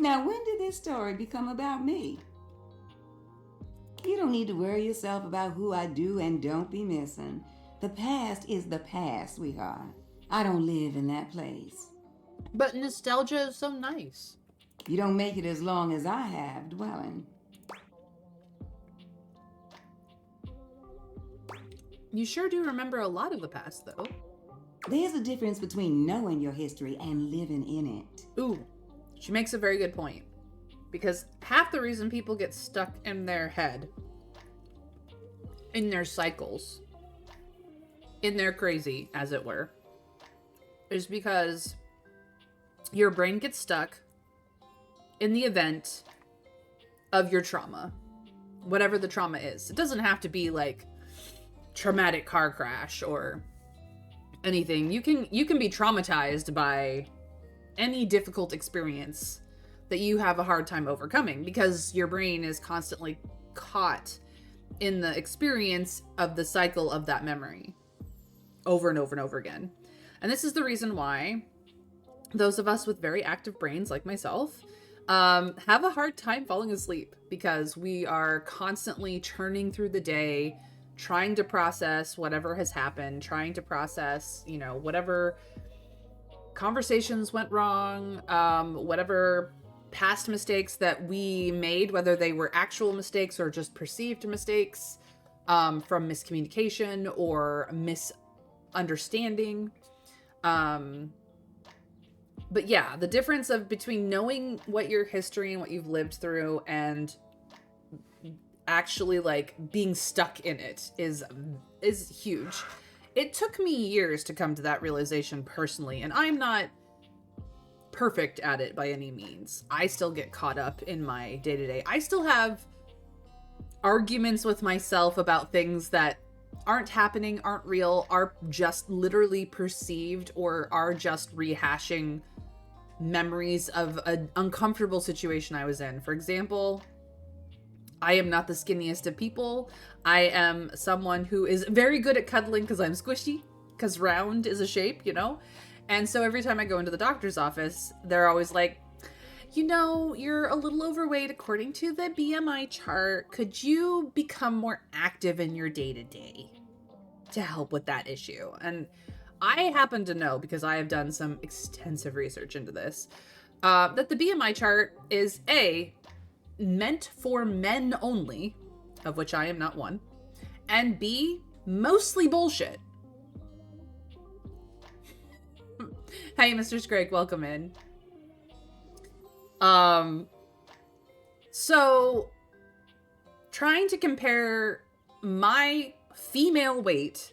Now, when did this story become about me? You don't need to worry yourself about who I do and don't be missing. The past is the past, sweetheart. I don't live in that place. But nostalgia is so nice. You don't make it as long as I have dwelling. You sure do remember a lot of the past, though. There's a difference between knowing your history and living in it. Ooh, she makes a very good point. Because half the reason people get stuck in their head, in their cycles, in their crazy, as it were, is because your brain gets stuck in the event of your trauma. Whatever the trauma is. It doesn't have to be like traumatic car crash or anything. You can be traumatized by any difficult experience that you have a hard time overcoming because your brain is constantly caught in the experience of the cycle of that memory over and over and over again. And this is the reason why those of us with very active brains like myself have a hard time falling asleep, because we are constantly churning through the day, trying to process whatever has happened, trying to process, whatever conversations went wrong, whatever past mistakes that we made, whether they were actual mistakes or just perceived mistakes from miscommunication or misunderstanding. But yeah, the difference between knowing what your history and what you've lived through and actually like being stuck in it is huge. It took me years to come to that realization personally, and I'm not perfect at it by any means. I still get caught up in my day-to-day. I still have arguments with myself about things that aren't happening, aren't real, are just literally perceived, or are just rehashing memories of an uncomfortable situation I was in. For example, I am not the skinniest of people. I am someone who is very good at cuddling because I'm squishy, because round is a shape, And so every time I go into the doctor's office, they're always like, you're a little overweight according to the BMI chart. Could you become more active in your day-to-day to help with that issue? And I happen to know, because I have done some extensive research into this, that the BMI chart is meant for men only, of which I am not one, and B, mostly bullshit. Hey, Mr. Scrake, welcome in. So trying to compare my female weight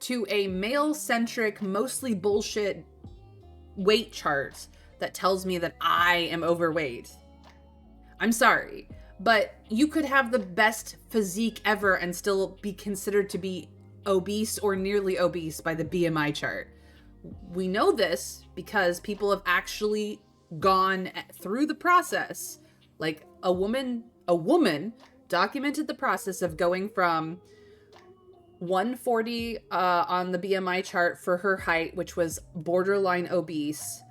to a male-centric, mostly bullshit weight chart that tells me that I am overweight. I'm sorry, but you could have the best physique ever and still be considered to be obese or nearly obese by the BMI chart. We know this because people have actually gone through the process. Like a woman documented the process of going from 140 on the BMI chart for her height, which was borderline obese,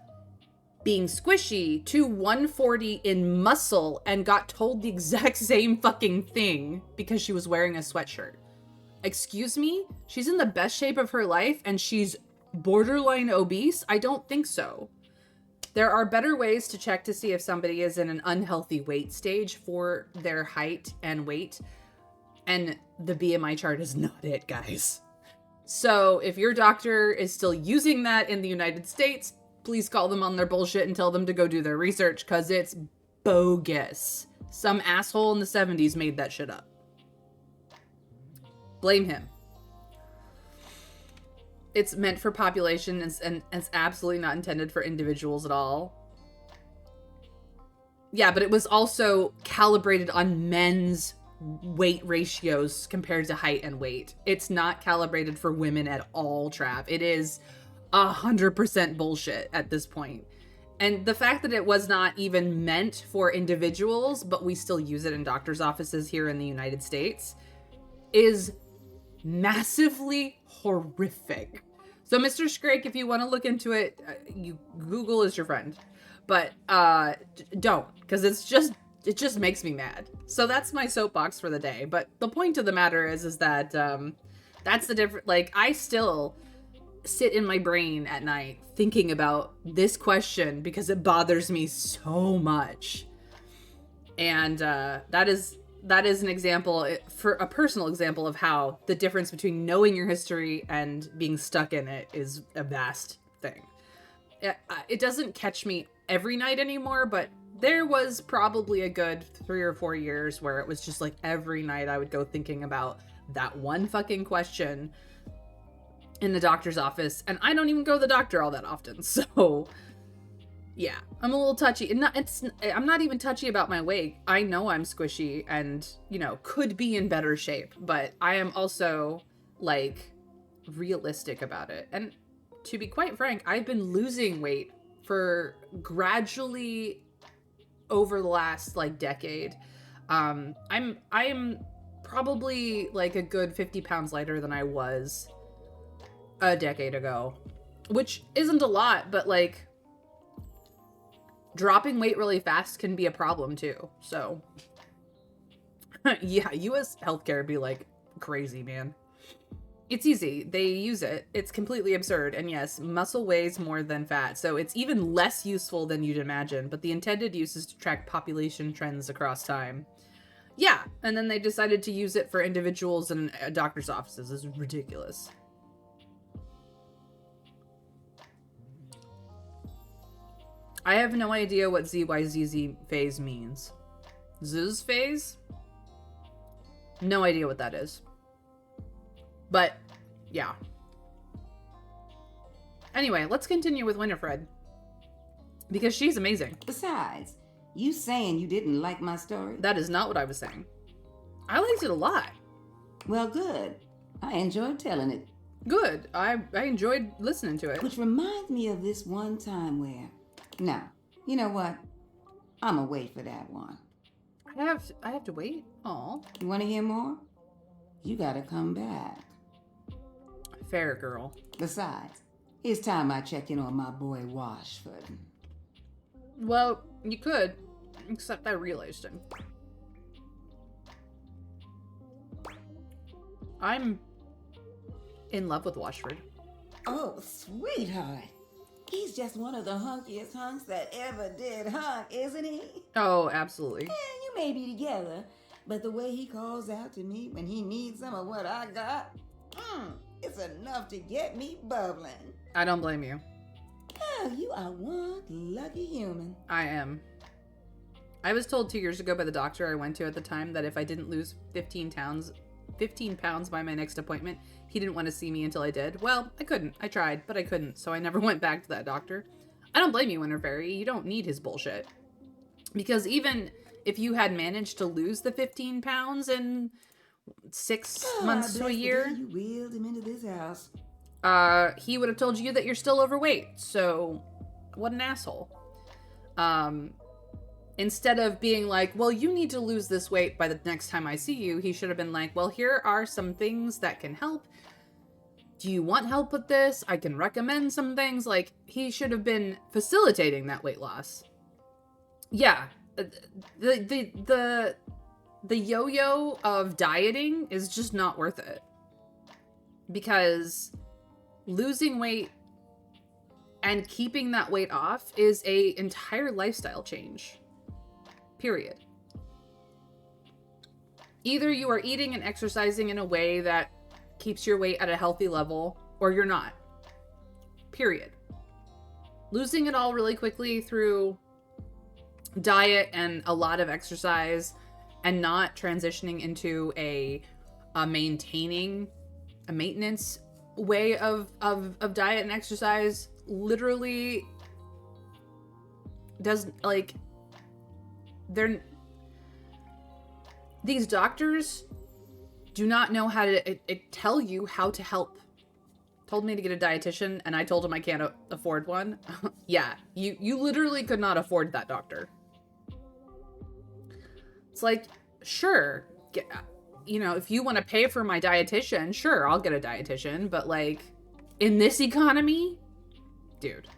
being squishy, to 140 in muscle, and got told the exact same fucking thing because she was wearing a sweatshirt. Excuse me? She's in the best shape of her life and she's borderline obese? I don't think so. There are better ways to check to see if somebody is in an unhealthy weight stage for their height and weight. And the BMI chart is not it, guys. So if your doctor is still using that in the United States, please call them on their bullshit and tell them to go do their research, because it's bogus. Some asshole in the 70s made that shit up. Blame him. It's meant for population and it's absolutely not intended for individuals at all. Yeah, but it was also calibrated on men's weight ratios compared to height and weight. It's not calibrated for women at all, Trav. It is 100% bullshit at this point. And the fact that it was not even meant for individuals, but we still use it in doctor's offices here in the United States, is massively horrific. So Mr. Scrake, if you want to look into it, Google is your friend. But don't, because it just makes me mad. So that's my soapbox for the day. But the point of the matter is that that's the difference. Like, I still sit in my brain at night thinking about this question because it bothers me so much. And that is an example, for a personal example, of how the difference between knowing your history and being stuck in it is a vast thing. It doesn't catch me every night anymore, but there was probably a good 3 or 4 years where it was just like every night I would go thinking about that one fucking question in the doctor's office, and I don't even go to the doctor all that often, so yeah, I'm a little touchy. I'm not even touchy about my weight. I know I'm squishy and, could be in better shape, but I am also, like, realistic about it. And to be quite frank, I've been losing weight for gradually over the last, like, decade. I'm probably, like, a good 50 pounds lighter than I was a decade ago, which isn't a lot, but, like, dropping weight really fast can be a problem too. So yeah, US healthcare be like crazy, man. It's easy. They use it. It's completely absurd. And yes, muscle weighs more than fat, so it's even less useful than you'd imagine, but the intended use is to track population trends across time. Yeah, and then they decided to use it for individuals in doctor's offices. It's ridiculous. I have no idea what ZYZZ phase means. Zzz phase? No idea what that is. But, yeah. Anyway, let's continue with Winifred. Because she's amazing. Besides, you saying you didn't like my story? That is not what I was saying. I liked it a lot. Well, good. I enjoyed telling it. Good. I enjoyed listening to it. Which reminds me of this one time where... Now, you know what? I'ma wait for that one. I have to wait? Aw. You want to hear more? You gotta come back. Fair, girl. Besides, it's time I check in on my boy Washford. Well, you could, except I realized it. I'm in love with Washford. Oh, sweetheart. He's just one of the hunkiest hunks that ever did hunk, isn't he? Oh, absolutely. And you may be together, but the way he calls out to me when he needs some of what I got, it's enough to get me bubbling. I don't blame you. Oh, you are one lucky human. I am. I was told 2 years ago by the doctor I went to at the time that if I didn't lose 15 pounds by my next appointment, he didn't want to see me until I did. Well, I couldn't. I tried, but I couldn't, so I never went back to that doctor. I don't blame you, Winter Fairy. You don't need his bullshit. Because even if you had managed to lose the 15 pounds in 6 months to a year, you wheeled him into this house. he would have told you that you're still overweight. So, what an asshole. Instead of being like, well, you need to lose this weight by the next time I see you, he should have been like, well, here are some things that can help. Do you want help with this? I can recommend some things. Like, he should have been facilitating that weight loss. Yeah. The yo-yo of dieting is just not worth it. Because losing weight and keeping that weight off is an entire lifestyle change. Period. Either you are eating and exercising in a way that keeps your weight at a healthy level, or you're not. Period. Losing it all really quickly through diet and a lot of exercise and not transitioning into a maintenance way of diet and exercise literally does, like, these doctors do not know how to tell you how to help. told me to get a dietitian, and I told him I can't afford one. Yeah, you literally could not afford that doctor. It's like, sure, if you want to pay for my dietitian, sure, I'll get a dietitian. But like, in this economy, dude.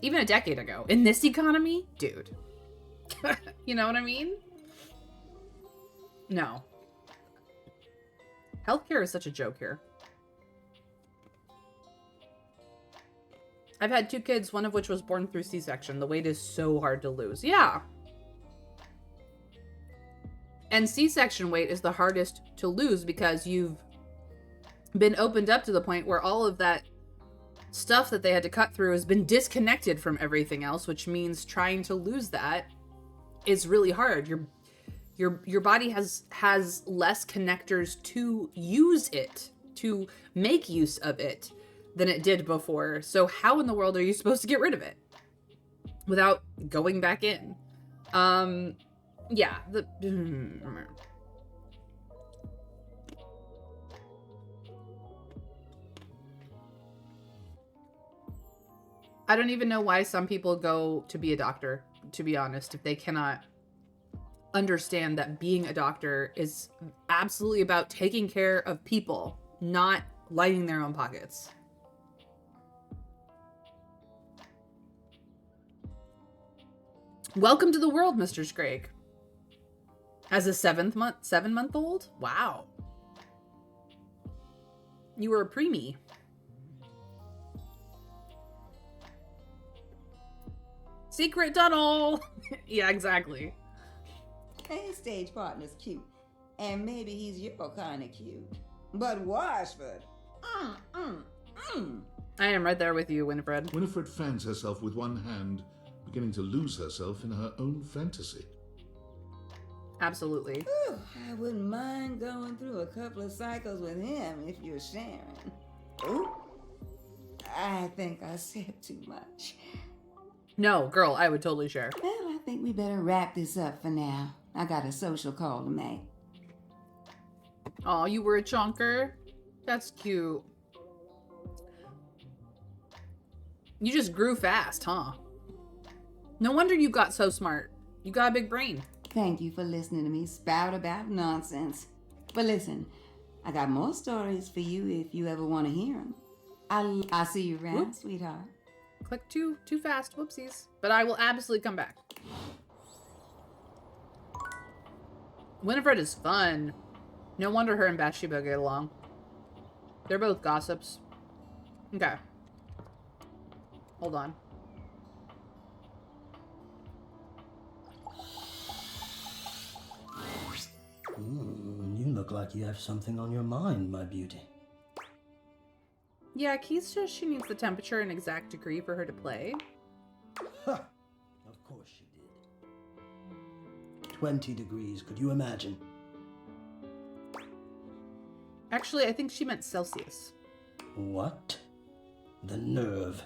Even a decade ago, in this economy, dude. You know what I mean? No. Healthcare is such a joke here. I've had 2 kids, one of which was born through C-section. The weight is so hard to lose. Yeah. And C-section weight is the hardest to lose because you've been opened up to the point where all of that stuff that they had to cut through has been disconnected from everything else, which means trying to lose that is really hard. Your body has less connectors to use it, to make use of it, than it did before. So how in the world are you supposed to get rid of it without going back in? Yeah. I don't even know why some people go to be a doctor, to be honest, if they cannot understand that being a doctor is absolutely about taking care of people, not lining their own pockets. Welcome to the world, Mr. Scrake. As a 7-month-old? Wow. You were a preemie. Secret tunnel. Yeah, exactly. Hey, stage partner's cute. And maybe he's your kind of cute. But Washford. I am right there with you, Winifred. Winifred fans herself with one hand, beginning to lose herself in her own fantasy. Absolutely. Ooh, I wouldn't mind going through a couple of cycles with him if you're sharing. Ooh, I think I said too much. No, girl, I would totally share. Well, I think we better wrap this up for now. I got a social call to make. Oh, you were a chonker? That's cute. You just grew fast, huh? No wonder you got so smart. You got a big brain. Thank you for listening to me spout about nonsense. But listen, I got more stories for you if you ever want to hear them. I'll see you around, Whoop. sweetheart. Click too fast. Whoopsies. But I will absolutely come back. Winifred is fun. No wonder her and Bathsheba get along. They're both gossips. Okay. Hold on. You look like you have something on your mind, my beauty. Yeah, Keith says she needs the temperature and exact degree for her to play. Ha! Of course she did. 20 degrees, could you imagine? Actually, I think she meant Celsius. What? The nerve.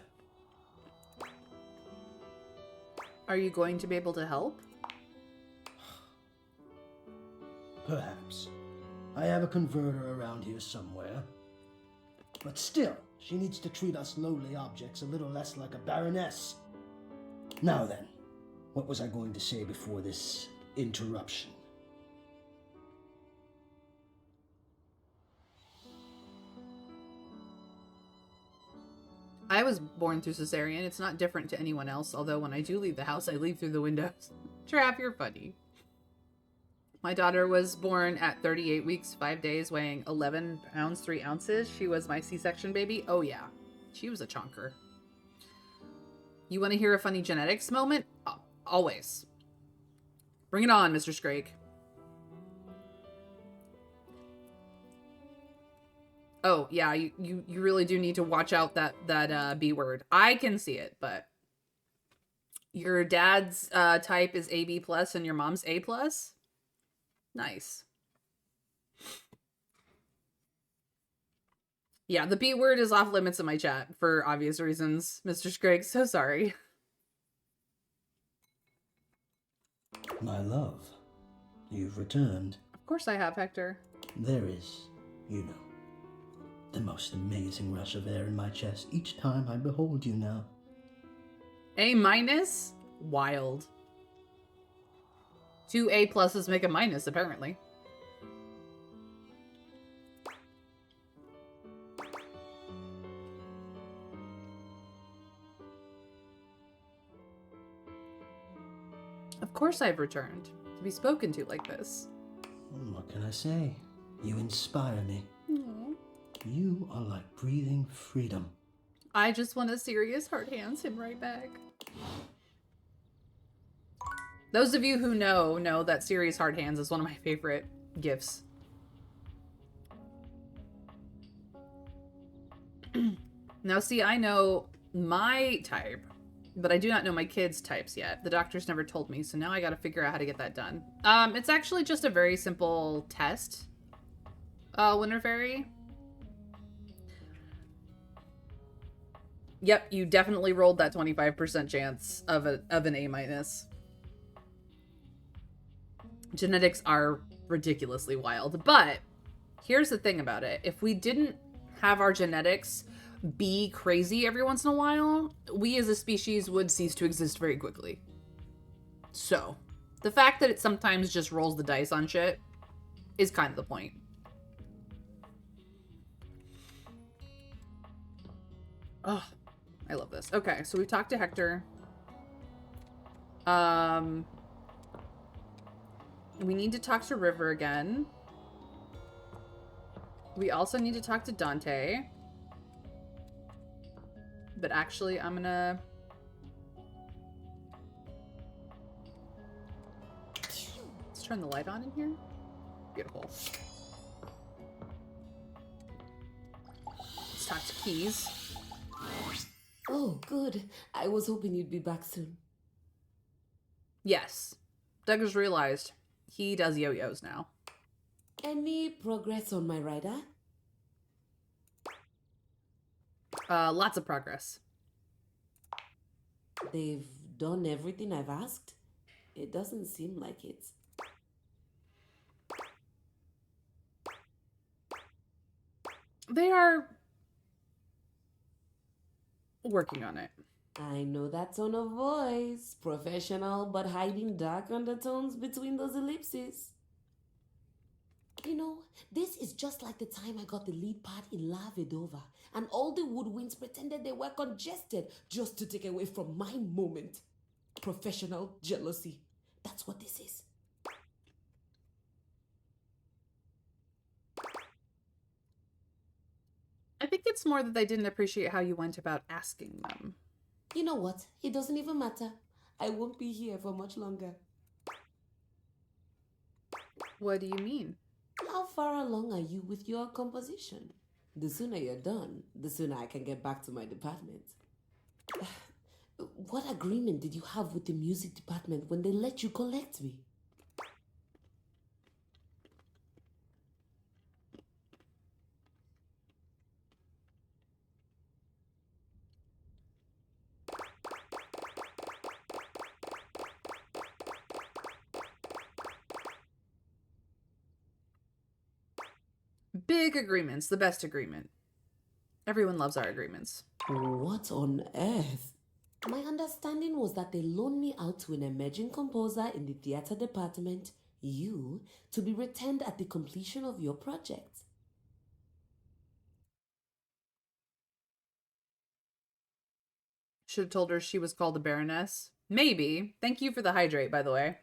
Are you going to be able to help? Perhaps. I have a converter around here somewhere. But still, she needs to treat us lowly objects a little less like a baroness. Now then, what was I going to say before this interruption? I was born through cesarean. It's not different to anyone else, although when I do leave the house, I leave through the windows. Trap, you're funny. My daughter was born at 38 weeks, 5 days, weighing 11 pounds, 3 ounces. She was my C-section baby. Oh, yeah. She was a chonker. You want to hear a funny genetics moment? Always. Bring it on, Mr. Scrake. Oh, yeah, you really do need to watch out that B word. I can see it, but your dad's type is AB plus and your mom's A plus? Nice. Yeah, the B word is off limits in my chat for obvious reasons, Mr. Scrake. So sorry. My love, you've returned. Of course I have, Hector. There is, you know, the most amazing rush of air in my chest each time I behold you now. A minus? Wild. 2 A pluses make a minus, apparently. Of course I've returned. To be spoken to like this. What can I say? You inspire me. Aww. You are like breathing freedom. I just want a serious hard hands him right back. Those of you who know that serious hard hands is one of my favorite gifts. Now see, I know my type, but I do not know my kids' types yet. The doctor's never told me, so now I gotta figure out how to get that done. It's actually just a very simple test, Winter Fairy. Yep, you definitely rolled that 25% chance of an A minus. Genetics are ridiculously wild, but here's the thing about it. If we didn't have our genetics be crazy every once in a while, we as a species would cease to exist very quickly. So, the fact that it sometimes just rolls the dice on shit is kind of the point. Oh, I love this. Okay, so we've talked to Hector. We need to talk to River again. We also need to talk to Dante. But actually, I'm gonna... Let's turn the light on in here. Beautiful. Let's talk to Keys. Oh, good. I was hoping you'd be back soon. Yes. Doug has realized he does yo-yos now. Any progress on my rider? Lots of progress. They've done everything I've asked? It doesn't seem like it. They are working on it. I know that tone of voice. Professional, but hiding dark undertones between those ellipses. You know, this is just like the time I got the lead part in La Vedova, and all the woodwinds pretended they were congested just to take away from my moment. Professional jealousy. That's what this is. I think it's more that they didn't appreciate how you went about asking them. You know what? It doesn't even matter. I won't be here for much longer. What do you mean? How far along are you with your composition? The sooner you're done, the sooner I can get back to my department. What agreement did you have with the music department when they let you collect me? Big agreements, the best agreement. Everyone loves our agreements. What on earth? My understanding was that they loaned me out to an emerging composer in the theater department, you, to be returned at the completion of your project. Should have told her she was called a Baroness. Maybe. Thank you for the hydrate, by the way.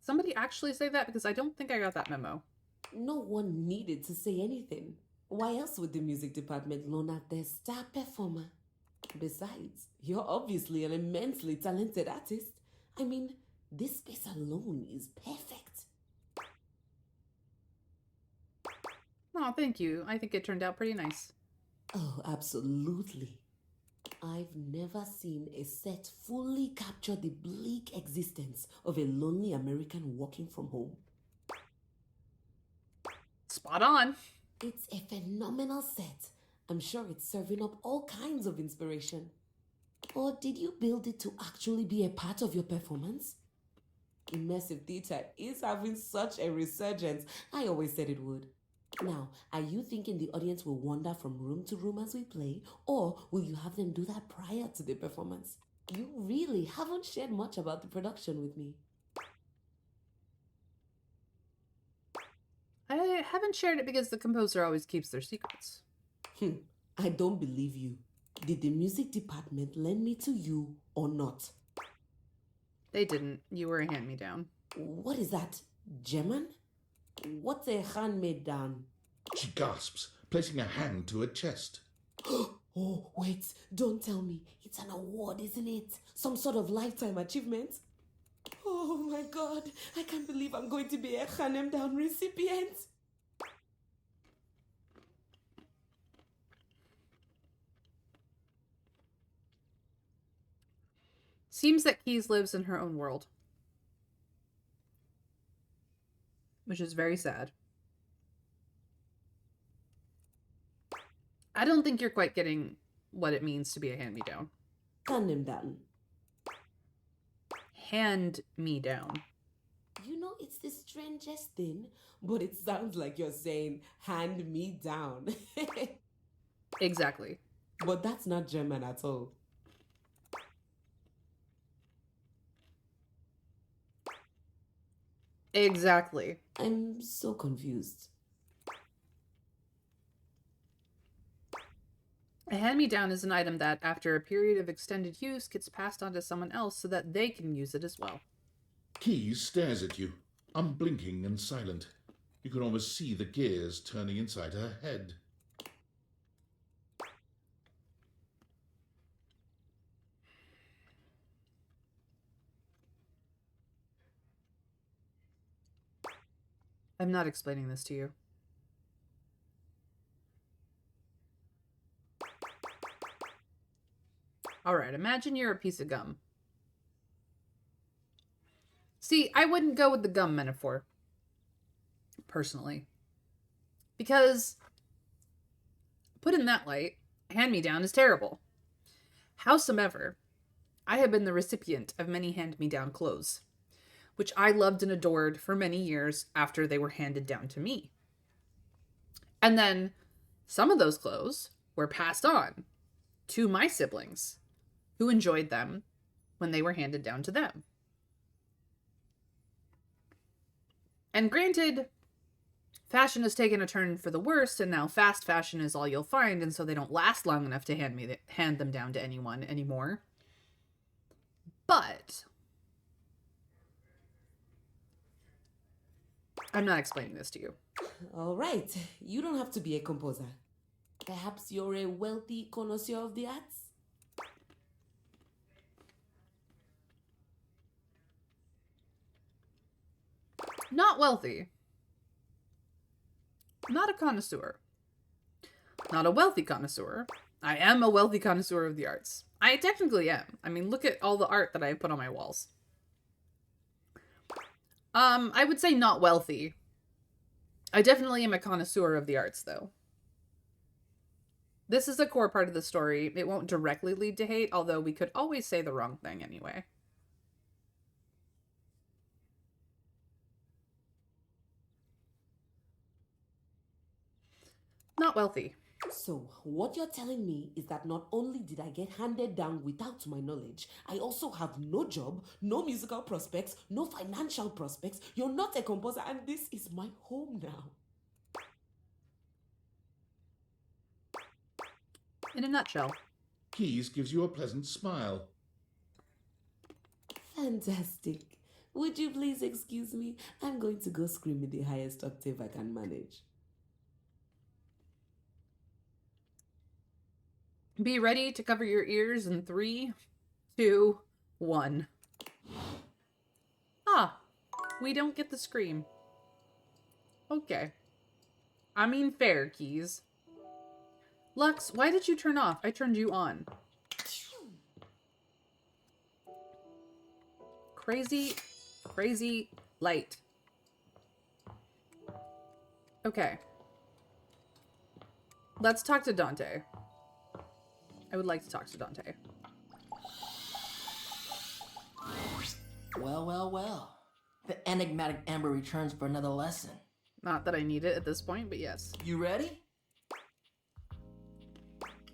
Somebody actually say that? Because I don't think I got that memo. No one needed to say anything. Why else would the music department loan out their star performer? Besides, you're obviously an immensely talented artist. I mean, this space alone is perfect. Oh, thank you. I think it turned out pretty nice. Oh, absolutely. I've never seen a set fully capture the bleak existence of a lonely American working from home. Spot on. It's a phenomenal set. I'm sure it's serving up all kinds of inspiration. Or did you build it to actually be a part of your performance? Immersive theater is having such a resurgence. I always said it would. Now, are you thinking the audience will wander from room to room as we play, or will you have them do that prior to the performance? You really haven't shared much about the production with me. I haven't shared it because the composer always keeps their secrets. I don't believe you. Did the music department lend me to you or not? They didn't. You were a hand-me-down. What is that? German? What's a hand-me-down? She gasps, placing a hand to her chest. Oh, wait, don't tell me. It's an award, isn't it? Some sort of lifetime achievement? Oh my god, I can't believe I'm going to be a Hanem Down recipient. Seems that Keys lives in her own world. Which is very sad. I don't think you're quite getting what it means to be a hand-me-down. Hanem Down. Hand-me-down. You know, it's the strangest thing, but it sounds like you're saying, hand me down. Exactly. But that's not German at all. Exactly. I'm so confused. A hand-me-down is an item that, after a period of extended use, gets passed on to someone else so that they can use it as well. Keys stares at you, unblinking and silent. You can almost see the gears turning inside her head. I'm not explaining this to you. Alright, imagine you're a piece of gum. See, I wouldn't go with the gum metaphor. Personally. Because, put in that light, hand-me-down is terrible. Howsoever, I have been the recipient of many hand-me-down clothes, which I loved and adored for many years after they were handed down to me. And then, some of those clothes were passed on to my siblings, who enjoyed them when they were handed down to them. And granted, fashion has taken a turn for the worst, and now fast fashion is all you'll find, and so they don't last long enough to hand them down to anyone anymore. But I'm not explaining this to you. All right, you don't have to be a composer. Perhaps you're a wealthy connoisseur of the arts? Not wealthy. Not a connoisseur. Not a wealthy connoisseur. I am a wealthy connoisseur of the arts. I technically am. I mean, look at all the art that I put on my walls. I would say not wealthy. I definitely am a connoisseur of the arts, though. This is a core part of the story. It won't directly lead to hate, although we could always say the wrong thing anyway. Not wealthy. So, what you're telling me is that not only did I get handed down without my knowledge, I also have no job, no musical prospects, no financial prospects. You're not a composer, and this is my home now. In a nutshell. Keys gives you a pleasant smile. Fantastic. Would you please excuse me? I'm going to go scream in the highest octave I can manage. Be ready to cover your ears in 3, 2, 1. Ah, we don't get the scream. Okay. I mean fair, Keys. Lux, why did you turn off? I turned you on. Crazy, crazy light. Okay. Let's talk to Dante. I would like to talk to Dante. Well, well, well. The enigmatic Ember returns for another lesson. Not that I need it at this point, but yes. You ready?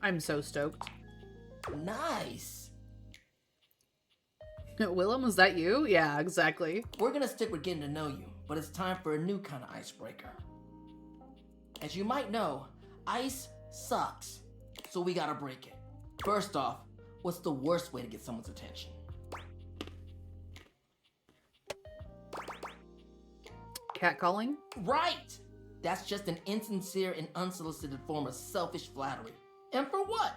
I'm so stoked. Nice. Willem, was that you? Yeah, exactly. We're gonna stick with getting to know you, but it's time for a new kind of icebreaker. As you might know, ice sucks, so we gotta break it. First off, what's the worst way to get someone's attention? Catcalling? Right! That's just an insincere and unsolicited form of selfish flattery. And for what?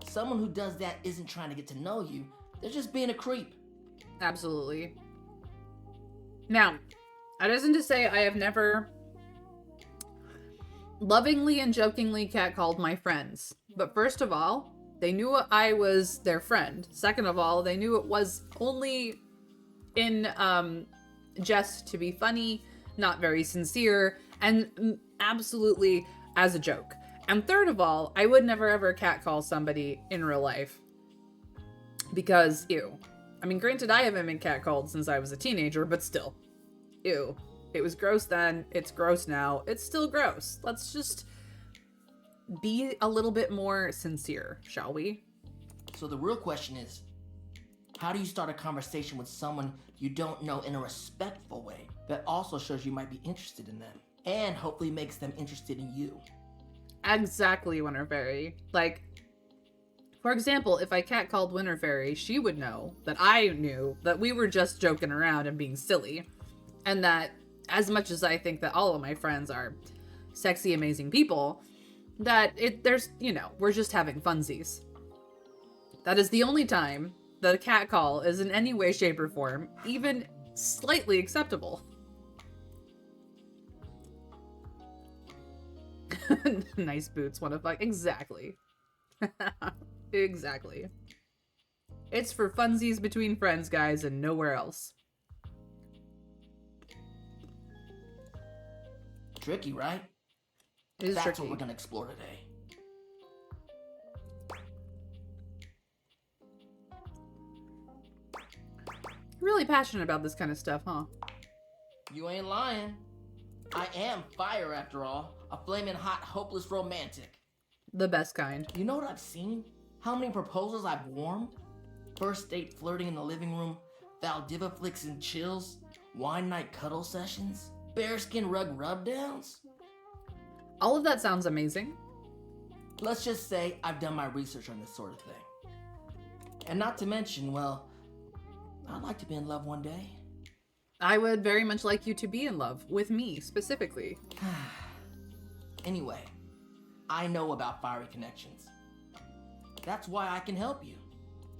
Someone who does that isn't trying to get to know you, they're just being a creep. Absolutely. Now, that isn't to say I have never lovingly and jokingly catcalled my friends. But first of all, they knew I was their friend. Second of all, they knew it was only in jest to be funny, not very sincere, and absolutely as a joke. And third of all, I would never ever catcall somebody in real life. Because, ew. I mean, granted, I haven't been catcalled since I was a teenager, but still. Ew. It was gross then, it's gross now, it's still gross. Let's just be a little bit more sincere, shall we? So the real question is, how do you start a conversation with someone you don't know in a respectful way that also shows you might be interested in them and hopefully makes them interested in you? Exactly, Winter Fairy. Like, for example, if I catcalled Winter Fairy, she would know that I knew that we were just joking around and being silly. And that as much as I think that all of my friends are sexy, amazing people, that we're just having funsies. That is the only time that a catcall is in any way, shape, or form even slightly acceptable. Nice boots, what a fuck. Exactly. Exactly. It's for funsies between friends, guys, and nowhere else. Tricky, right? It is That's tricky. what we're gonna explore today. Really passionate about this kind of stuff, huh? You ain't lying. I am fire after all. A flaming hot, hopeless romantic. The best kind. You know what I've seen? How many proposals I've warmed? First date flirting in the living room, Valdiva flicks and chills, wine night cuddle sessions, bearskin rug rubdowns. All of that sounds amazing. Let's just say I've done my research on this sort of thing. And not to mention, well, I'd like to be in love one day. I would very much like you to be in love with me, specifically. Anyway, I know about fiery connections. That's why I can help you.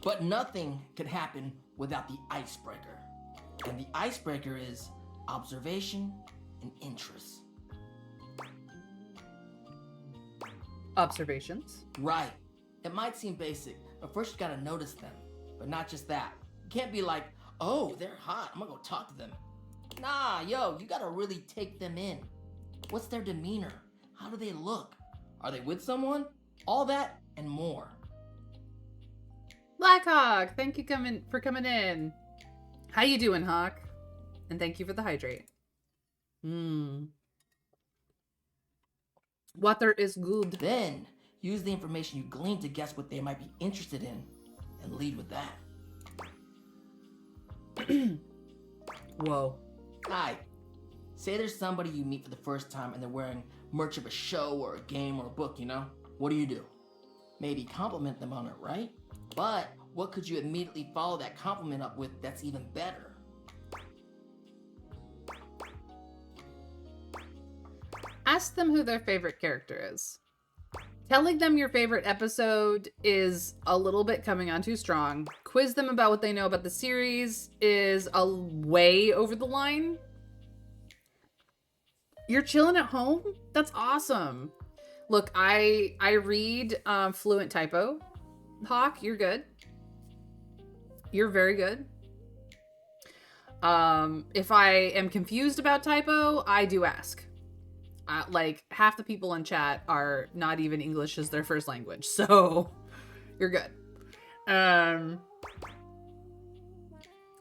But nothing can happen without the icebreaker. And the icebreaker is observation and interest. Observations. Right. It might seem basic, but first you gotta notice them. But not just that. You can't be like, oh, they're hot, I'm gonna go talk to them. Nah, yo, you gotta really take them in. What's their demeanor? How do they look? Are they with someone? All that and more. Blackhawk, thank you for coming in. How you doing, Hawk? And thank you for the hydrate. Water is good. Then, use the information you glean to guess what they might be interested in, and lead with that. Whoa. Alright, say there's somebody you meet for the first time and they're wearing merch of a show or a game or a book, you know? What do? Maybe compliment them on it, right? But what could you immediately follow that compliment up with that's even better? Ask them who their favorite character is. Telling them your favorite episode is a little bit coming on too strong. Quiz them about what they know about the series is a way over the line. You're chilling at home? That's awesome. Look, I read fluent typo. Hawk, you're good. You're very good. If I am confused about typo, I do ask. Like, half the people in chat are not even English as their first language, so you're good.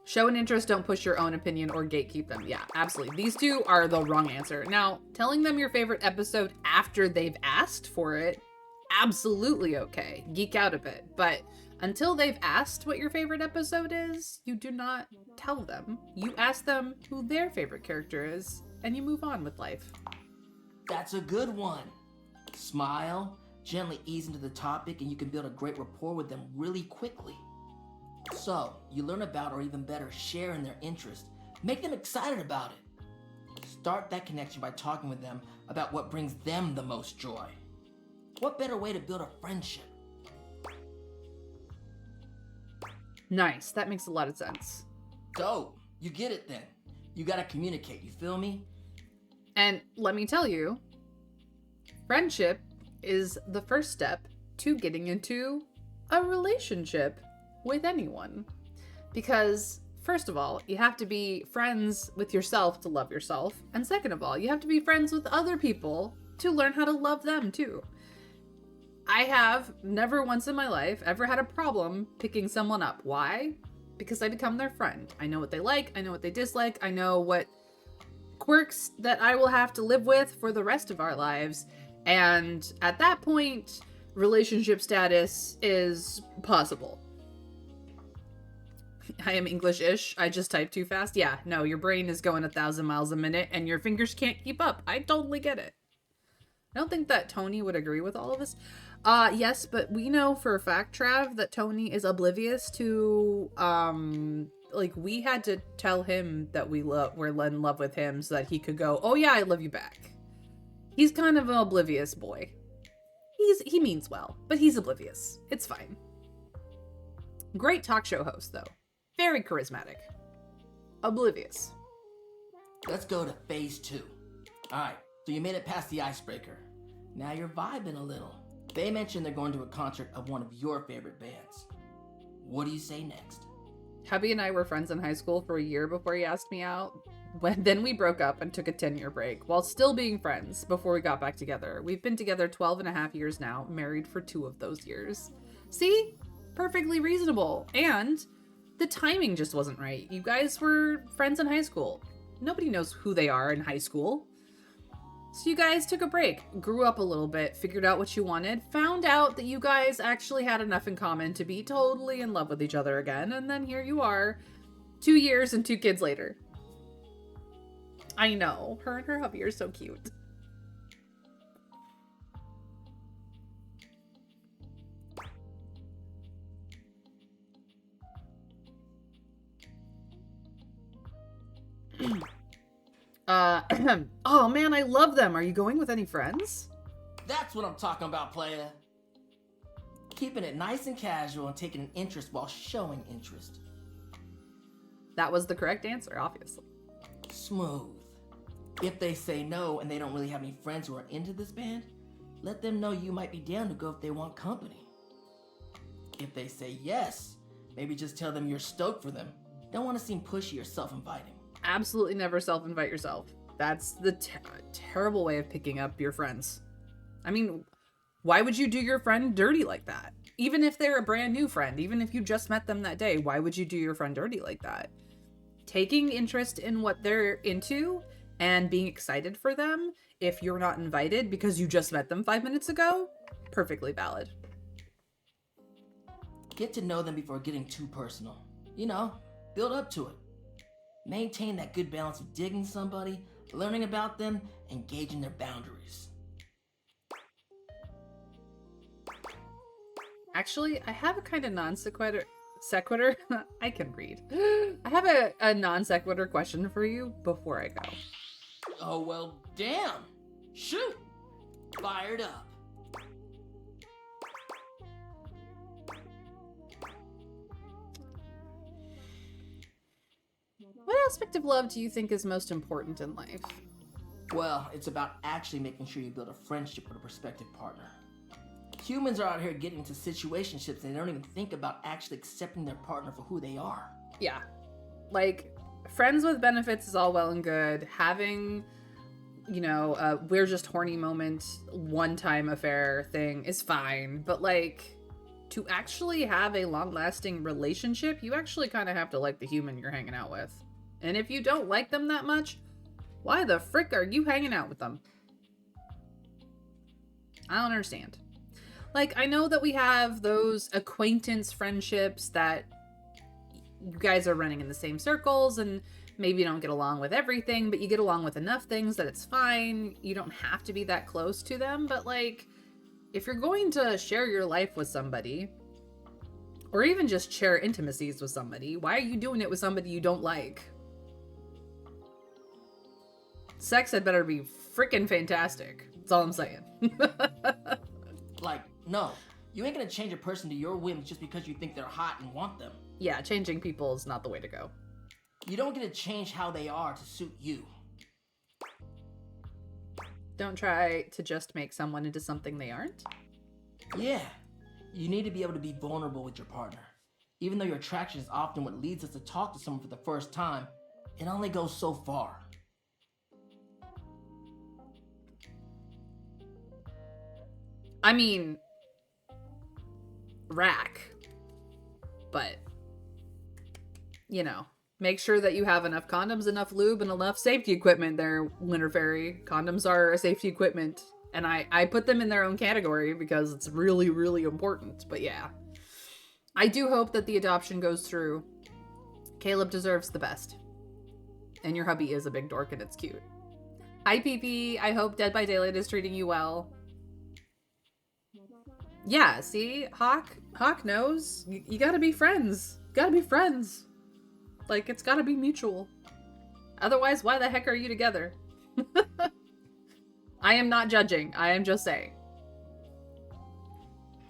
Show an interest, don't push your own opinion or gatekeep them. Yeah, absolutely. These two are the wrong answer. Now, telling them your favorite episode after they've asked for it, absolutely okay. Geek out a bit. But until they've asked what your favorite episode is, you do not tell them. You ask them who their favorite character is, and you move on with life. That's a good one. Smile, gently ease into the topic, and you can build a great rapport with them really quickly. So, you learn about, or even better, share in their interest. Make them excited about it. Start that connection by talking with them about what brings them the most joy. What better way to build a friendship? Nice. That makes a lot of sense. Dope. You get it then. You gotta communicate, you feel me? And let me tell you, friendship is the first step to getting into a relationship with anyone. Because, first of all, you have to be friends with yourself to love yourself. And second of all, you have to be friends with other people to learn how to love them too. I have never once in my life ever had a problem picking someone up. Why? Because I become their friend. I know what they like, I know what they dislike, I know what quirks that I will have to live with for the rest of our lives. And at that point, relationship status is possible. I am English-ish. I just type too fast. Yeah, no, your brain is going 1,000 miles a minute and your fingers can't keep up. I totally get it. I don't think that Tony would agree with all of this. Yes, but we know for a fact, Trav, that Tony is oblivious to, like, we had to tell him that we're in love with him so that he could go, oh yeah, I love you back. He's kind of an oblivious boy. He means well, but he's oblivious. It's fine. Great talk show host, though. Very charismatic. Oblivious. Let's go to phase 2. Alright, so you made it past the icebreaker. Now you're vibing a little. They mentioned they're going to a concert of one of your favorite bands. What do you say next? Hubby and I were friends in high school for a year before he asked me out. Then we broke up and took a 10-year break, while still being friends before we got back together. We've been together 12 and a half years now, married for 2 of those years. See? Perfectly reasonable. And the timing just wasn't right. You guys were friends in high school. Nobody knows who they are in high school. So you guys took a break, grew up a little bit, figured out what you wanted, found out that you guys actually had enough in common to be totally in love with each other again, and then here you are, 2 years and 2 kids later. I know, her and her hubby are so cute. Oh man, I love them. Are you going with any friends? That's what I'm talking about, playa. Keeping it nice and casual and taking an interest while showing interest. That was the correct answer, obviously. Smooth. If they say no and they don't really have any friends who are into this band, let them know you might be down to go if they want company. If they say yes, maybe just tell them you're stoked for them. Don't want to seem pushy or self-inviting. Absolutely never self-invite yourself. That's the terrible way of picking up your friends. I mean, why would you do your friend dirty like that? Even if they're a brand new friend, even if you just met them that day, why would you do your friend dirty like that? Taking interest in what they're into and being excited for them if you're not invited because you just met them 5 minutes ago, perfectly valid. Get to know them before getting too personal. You know, build up to it. Maintain that good balance of digging somebody, learning about them, and gauging their boundaries. Actually, I have a kind of non-sequitur. I can read. I have a non-sequitur question for you before I go. Oh, well, damn. Shoot. Fired up. What aspect of love do you think is most important in life? Well, it's about actually making sure you build a friendship with a prospective partner. Humans are out here getting into situationships and they don't even think about actually accepting their partner for who they are. Yeah. Like, friends with benefits is all well and good. Having, you know, we're just horny moment, one-time affair thing is fine. But, like, to actually have a long-lasting relationship, you actually kind of have to like the human you're hanging out with. And if you don't like them that much, why the frick are you hanging out with them? I don't understand. Like, I know that we have those acquaintance friendships that you guys are running in the same circles and maybe you don't get along with everything, but you get along with enough things that it's fine. You don't have to be that close to them, but like, if you're going to share your life with somebody, or even just share intimacies with somebody, why are you doing it with somebody you don't like? Sex had better be freaking fantastic. That's all I'm saying. Like, no. You ain't gonna change a person to your whims just because you think they're hot and want them. Yeah, changing people is not the way to go. You don't get to change how they are to suit you. Don't try to just make someone into something they aren't. Yeah. You need to be able to be vulnerable with your partner. Even though your attraction is often what leads us to talk to someone for the first time, it only goes so far. I mean, rack. But, you know, make sure that you have enough condoms, enough lube, and enough safety equipment there, Winter Fairy. Condoms are a safety equipment. And I put them in their own category because it's really, really important. But yeah. I do hope that the adoption goes through. Caleb deserves the best. And your hubby is a big dork and it's cute. Hi, PP. I hope Dead by Daylight is treating you well. Yeah, see? Hawk knows. You gotta be friends. Gotta be friends. Like, it's gotta be mutual. Otherwise, why the heck are you together? I am not judging. I am just saying.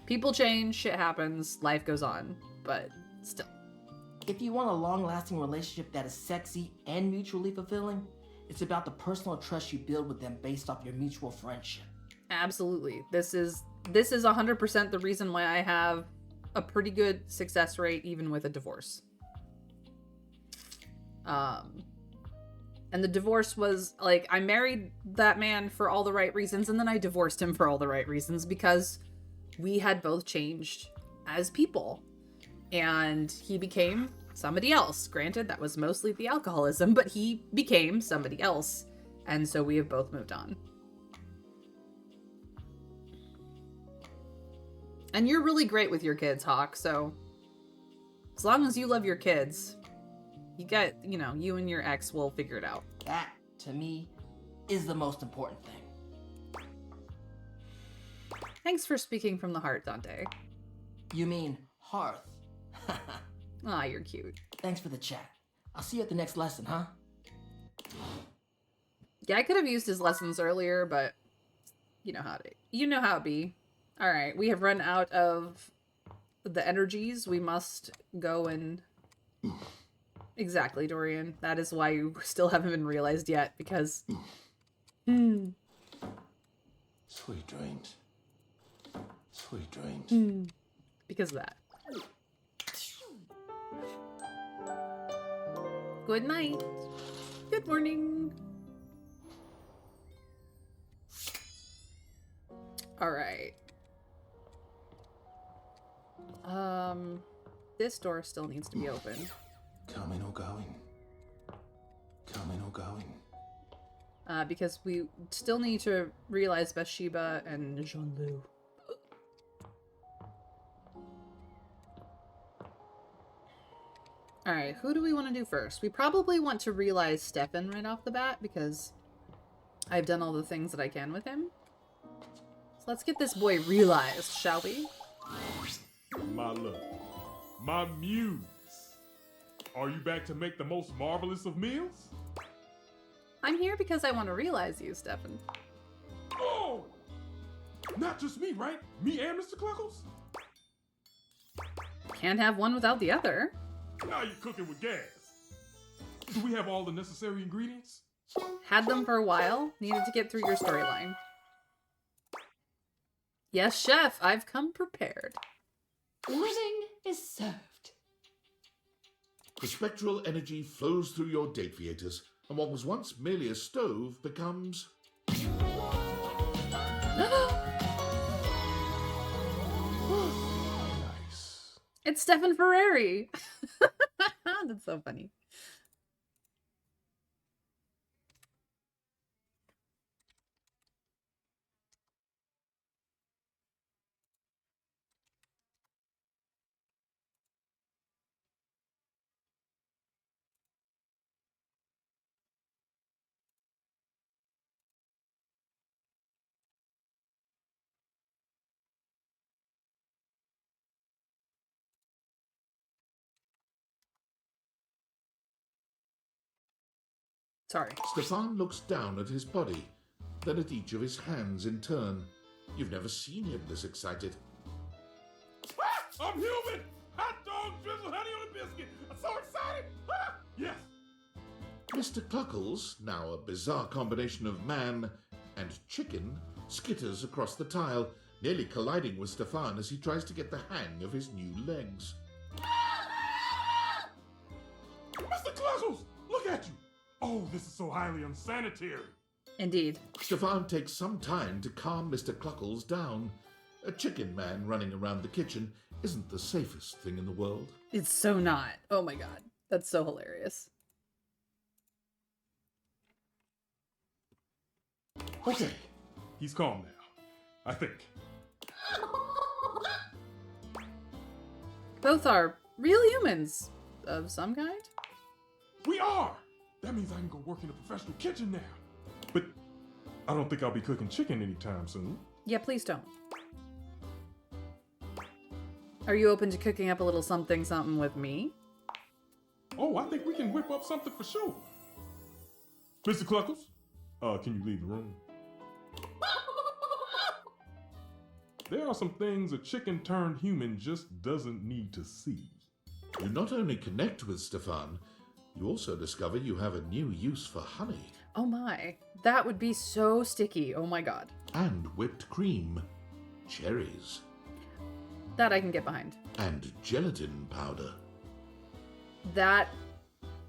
People change, shit happens, life goes on. But still. If you want a long-lasting relationship that is sexy and mutually fulfilling, it's about the personal trust you build with them based off your mutual friendship. Absolutely. This is 100% the reason why I have a pretty good success rate even with a divorce. And the divorce was like, I married that man for all the right reasons and then I divorced him for all the right reasons because we had both changed as people. And he became somebody else. Granted, that was mostly the alcoholism, but he became somebody else. And so we have both moved on. And you're really great with your kids, Hawk, so as long as you love your kids, you and your ex will figure it out. That, to me, is the most important thing. Thanks for speaking from the heart, Dante. You mean hearth? Aw, you're cute. Thanks for the chat. I'll see you at the next lesson, huh? Yeah, I could have used his lessons earlier, but you know how it be. Alright, we have run out of the energies. We must go and... Exactly, Dorian. That is why you still haven't been realized yet, because... Sweet dreams. Sweet dreams. Because of that. Good night. Good morning. Alright. This door still needs to be open. Coming or going? Coming or going? Because we still need to realize Bathsheba and Jean-Loup. Alright, who do we want to do first? We probably want to realize Stefan right off the bat, because I've done all the things that I can with him. So let's get this boy realized, shall we? My love, my muse. Are you back to make the most marvelous of meals? I'm here because I want to realize you, Stefan. Oh! Not just me, right? Me and Mr. Cluckles? Can't have one without the other. Now you're cooking with gas. Do we have all the necessary ingredients? Had them for a while. Needed to get through your storyline. Yes, chef, I've come prepared. Pudding is served. The spectral energy flows through your date theaters, and what was once merely a stove becomes... It's Stefan Ferrari. That's so funny. Sorry. Stefan looks down at his body, then at each of his hands in turn. You've never seen him this excited. I'm human! Hot dog, drizzle, honey on a biscuit! I'm so excited! Ah! Yes! Mr. Cluckles, now a bizarre combination of man and chicken, skitters across the tile, nearly colliding with Stefan as he tries to get the hang of his new legs. Mr. Cluckles, look at you! Oh, this is so highly unsanitary. Indeed. Stefan takes some time to calm Mr. Cluckles down. A chicken man running around the kitchen isn't the safest thing in the world. It's so not. Oh my god. That's so hilarious. Okay, he's calm now. I think. Both are real humans of some kind. We are! That means I can go work in a professional kitchen now. But I don't think I'll be cooking chicken anytime soon. Yeah, please don't. Are you open to cooking up a little something with me? Oh, I think we can whip up something for sure. Mr. Cluckles, can you leave the room? There are some things a chicken turned human just doesn't need to see. You not only connect with Stefan, you also discover you have a new use for honey. Oh my. That would be so sticky. Oh my god. And whipped cream, cherries, That I can get behind. and gelatin powder. That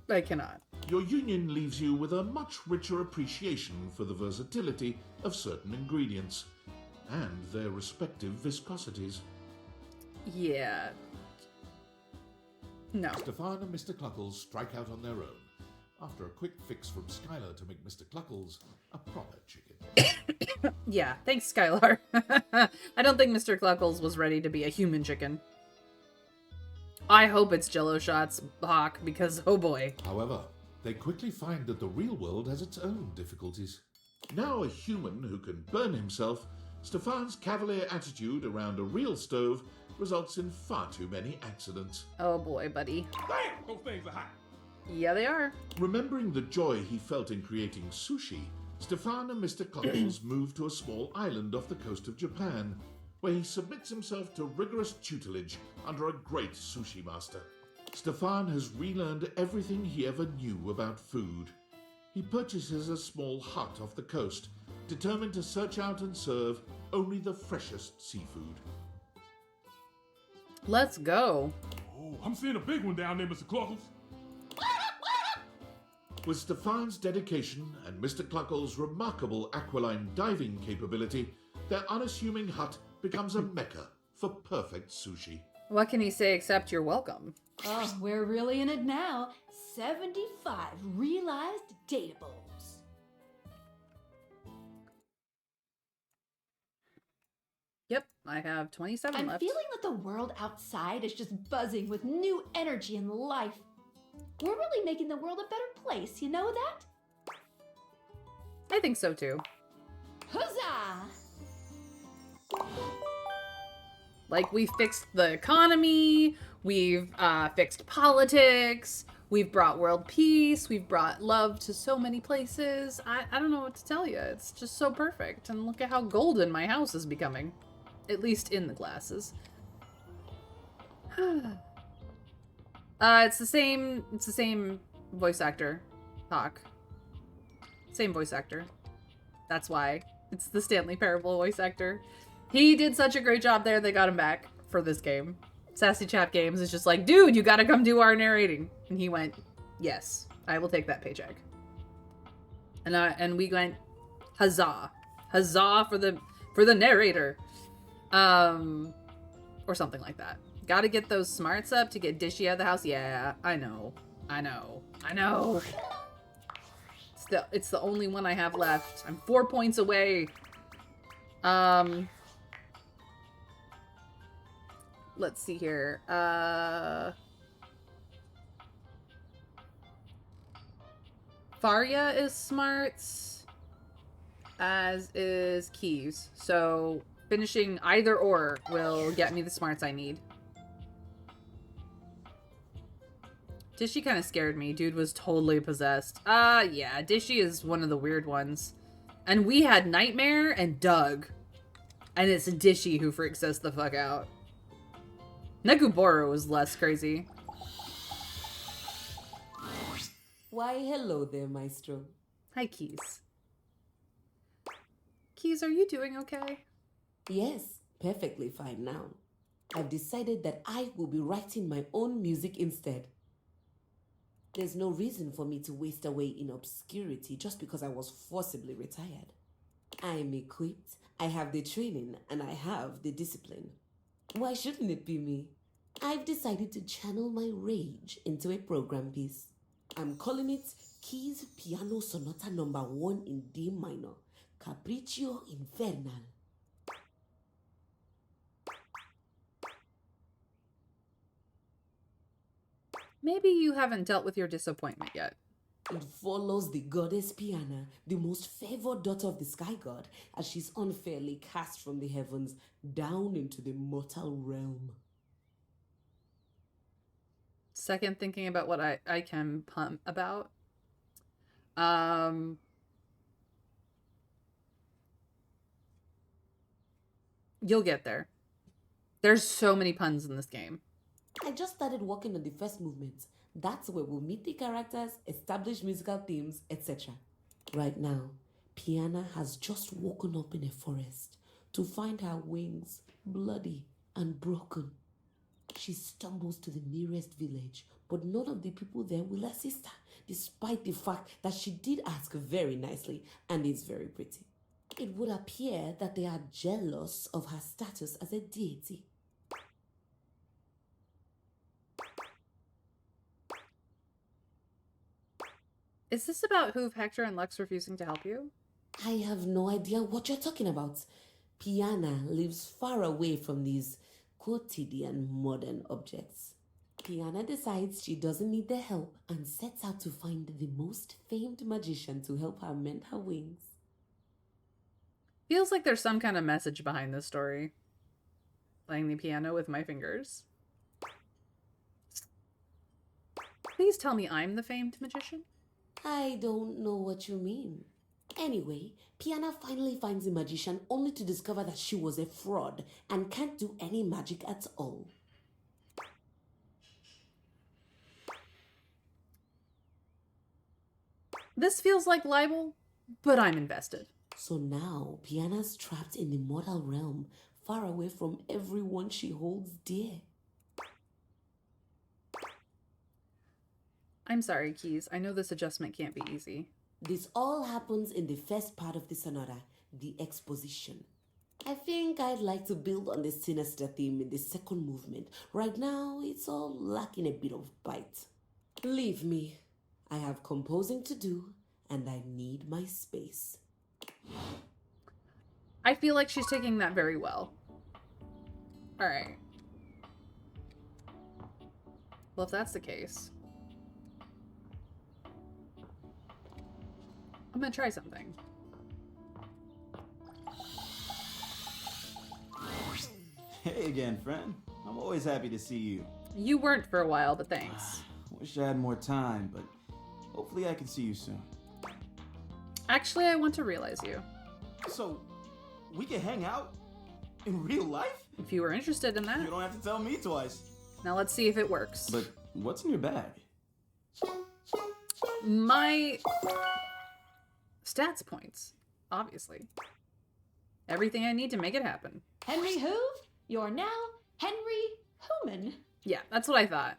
I cannot. Your union leaves you with a much richer appreciation for the versatility of certain ingredients and their respective viscosities. Yeah. No. Stefan and Mr. Cluckles strike out on their own, after a quick fix from Skylar to make Mr. Cluckles a proper chicken. Yeah, thanks, Skylar. I don't think Mr. Cluckles was ready to be a human chicken. I hope it's Jello shots, Hawk, because oh boy. However, they quickly find that the real world has its own difficulties. Now a human who can burn himself, Stefan's cavalier attitude around a real stove results in far too many accidents. Oh boy, buddy. Damn, those things are hot. Yeah, they are. Remembering the joy he felt in creating sushi, Stefan and Mr. Cluckles move to a small island off the coast of Japan, where he submits himself to rigorous tutelage under a great sushi master. Stefan has relearned everything he ever knew about food. He purchases a small hut off the coast, determined to search out and serve only the freshest seafood. Let's go. Oh, I'm seeing a big one down there, Mr. Cluckles. With Stefan's dedication and Mr. Cluckles' remarkable aquiline diving capability, their unassuming hut becomes a mecca for perfect sushi. What can he say except you're welcome? Oh, we're really in it now. 75 realized datables. Yep, I have 27 I'm left. feeling that the world outside is just buzzing with new energy and life. We're really making the world a better place, you know that? I think so too. Huzzah! Like, we fixed the economy, we've fixed politics, we've brought world peace, we've brought love to so many places. I don't know what to tell you. It's just so perfect. And look at how golden my house is becoming. At least in the glasses. It's the same voice actor, Hawk. Same voice actor. That's why. It's the Stanley Parable voice actor. He did such a great job there, they got him back for this game. Sassy Chap Games is just like, dude, you gotta come do our narrating. And he went, yes, I will take that paycheck. And we went, huzzah. Huzzah for the narrator. Or something like that. Gotta get those smarts up to get Dishy out of the house. Yeah, I know. I know. I know. It's the only one I have left. I'm 4 points away. Let's see here. Faria is smarts, as is Keys. So finishing either or will get me the smarts I need. Dishy kind of scared me. Dude was totally possessed. Yeah, Dishy is one of the weird ones. And we had Nightmare and Doug. And it's Dishy who freaks us the fuck out. Nekuboro was less crazy. Why, hello there, Maestro. Hi, Keys. Keys, are you doing okay? Yes, perfectly fine now. I've decided that I will be writing my own music instead. There's no reason for me to waste away in obscurity just because I was forcibly retired. I'm equipped, I have the training, and I have the discipline. Why shouldn't it be me? I've decided to channel my rage into a program piece. I'm calling it Keys Piano Sonata No. 1 in D minor, Capriccio Infernal. Maybe you haven't dealt with your disappointment yet. It follows the goddess Piana, the most favored daughter of the sky god, as she's unfairly cast from the heavens down into the mortal realm. Second, thinking about what I can pump about. You'll get there. There's so many puns in this game. I just started working on the first movement. That's where we'll meet the characters, establish musical themes, etc. Right now, Piana has just woken up in a forest to find her wings bloody and broken. She stumbles to the nearest village, but none of the people there will assist her, despite the fact that she did ask very nicely and is very pretty. It would appear that they are jealous of her status as a deity. Is this about Hoove, Hector, and Lux refusing to help you? I have no idea what you're talking about. Piana lives far away from these quotidian modern objects. Piana decides she doesn't need their help and sets out to find the most famed magician to help her mend her wings. Feels like there's some kind of message behind this story. Playing the piano with my fingers. Please tell me I'm the famed magician. I don't know what you mean. Anyway, Piana finally finds a magician only to discover that she was a fraud and can't do any magic at all. This feels like libel, but I'm invested. So now, Piana's trapped in the mortal realm, far away from everyone she holds dear. I'm sorry, Keys. I know this adjustment can't be easy. This all happens in the first part of the sonata, the exposition. I think I'd like to build on the sinister theme in the second movement. Right now, it's all lacking a bit of bite. Leave me. I have composing to do, and I need my space. I feel like she's taking that very well. Alright. Well, if that's the case, I'm gonna try something. Hey again, friend. I'm always happy to see you. You weren't for a while, but thanks. Wish I had more time, but hopefully I can see you soon. Actually, I want to realize you. So, we can hang out? In real life? If you were interested in You that. don't have to tell me twice. Now let's see if it works. But what's in your bag? My stats points, obviously. Everything I need to make it happen. Henry Hoove, you're now Henry Hooman. Yeah, that's what I thought.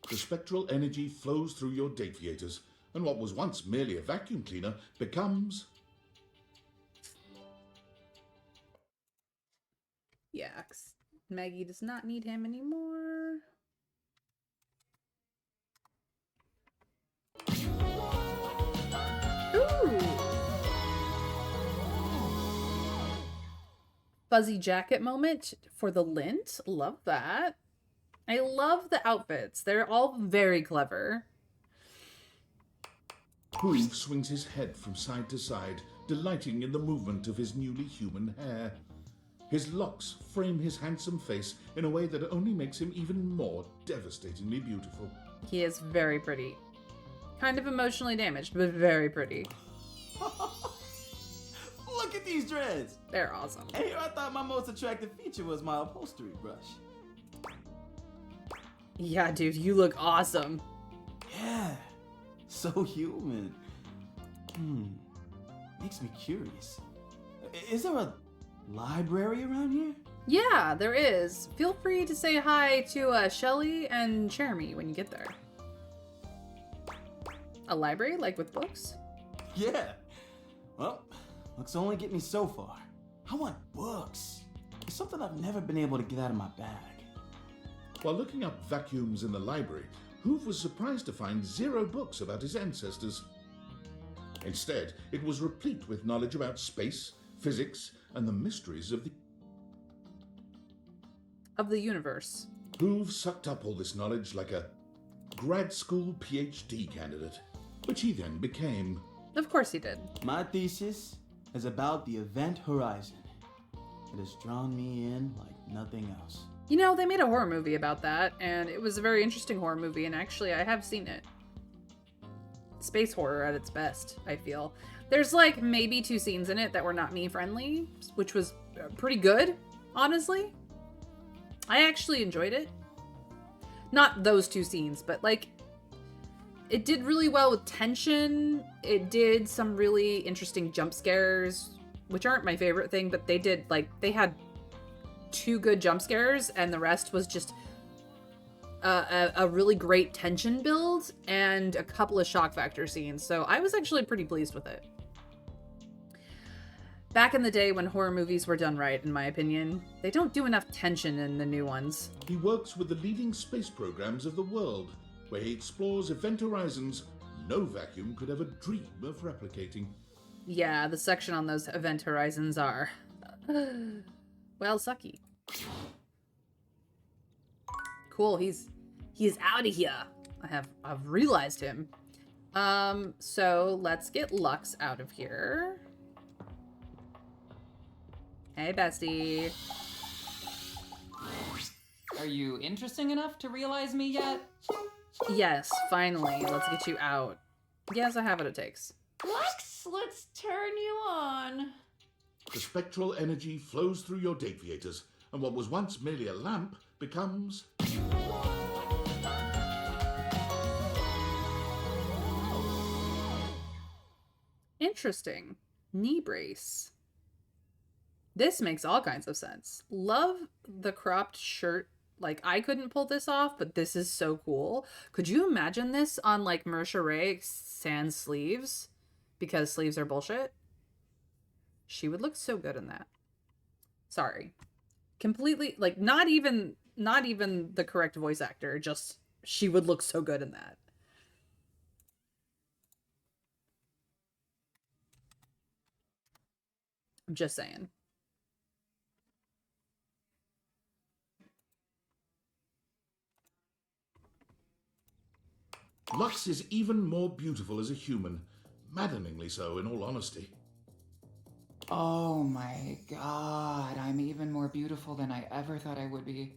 The spectral energy flows through your deviators, and what was once merely a vacuum cleaner becomes... Yaks. Maggie does not need him anymore. Ooh. Fuzzy jacket moment for the lint. Love that. I love the outfits. They're all very clever. Groove swings his head from side to side, delighting in the movement of his newly human hair. His locks frame his handsome face in a way that only makes him even more devastatingly beautiful. He is very pretty. Kind of emotionally damaged, but very pretty. Look at these dreads. They're awesome. Hey, I thought my most attractive feature was my upholstery brush. Yeah, dude, you look awesome. Yeah, so human. Makes me curious. Is there a library around here? Yeah, there is. Feel free to say hi to Shelly and Jeremy when you get there. A library, like with books? Yeah. Well, looks only get me so far. I want books. It's something I've never been able to get out of my bag. While looking up vacuums in the library, Hoove was surprised to find 0 books about his ancestors. Instead, it was replete with knowledge about space, physics, and the mysteries of the universe. Hoove sucked up all this knowledge like a grad school PhD candidate, which he then became. Of course he did. My thesis is about the event horizon. It has drawn me in like nothing else. You know, they made a horror movie about that, and it was a very interesting horror movie, and actually I have seen it. Space horror at its best, I feel. There's like maybe 2 scenes in it that were not me friendly, which was pretty good, honestly. I actually enjoyed it. Not those 2 scenes, but like it did really well with tension. It did some really interesting jump scares, which aren't my favorite thing, but they did, like, they had 2 good jump scares, and the rest was just a really great tension build and a couple of shock factor scenes. So I was actually pretty pleased with it. Back in the day when horror movies were done right, in my opinion, they don't do enough tension in the new ones. He works with the leading space programs of the world, where he explores event horizons no vacuum could ever dream of replicating. Yeah, the section on those event horizons are well, sucky. Cool, he's out of here. I've realized him. So let's get Lux out of here. Hey, bestie. Are you interesting enough to realize me yet? Yes, finally. Let's get you out. Yes, I have what it takes. Lux, let's turn you on. The spectral energy flows through your deviators, and what was once merely a lamp becomes... Interesting. Knee brace. This makes all kinds of sense. Love the cropped shirt. Like, I couldn't pull this off, but this is so cool. Could you imagine this on, like, Merceray sans sleeves? Because sleeves are bullshit. She would look so good in that. Sorry. Completely, like, not even the correct voice actor. Just, she would look so good in that. I'm just saying. Lux is even more beautiful as a human. Maddeningly so, in all honesty. Oh my god, I'm even more beautiful than I ever thought I would be.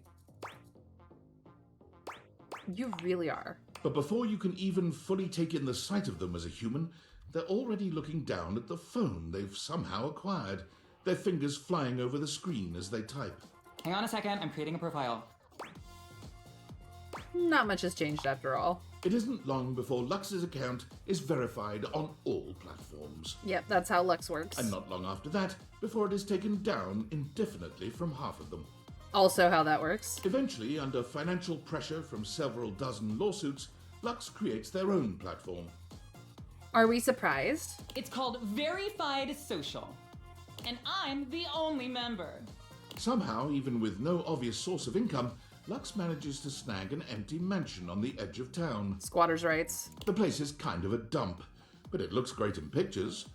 You really are. But before you can even fully take in the sight of them as a human, they're already looking down at the phone they've somehow acquired, their fingers flying over the screen as they type. Hang on a second, I'm creating a profile. Not much has changed after all. It isn't long before Lux's account is verified on all platforms. Yep, that's how Lux works. And not long after that, before it is taken down indefinitely from half of them. Also how that works. Eventually, under financial pressure from several dozen lawsuits, Lux creates their own platform. Are we surprised? It's called Verified Social. And I'm the only member. Somehow, even with no obvious source of income, Lux manages to snag an empty mansion on the edge of town. Squatters' rights. The place is kind of a dump, but it looks great in pictures,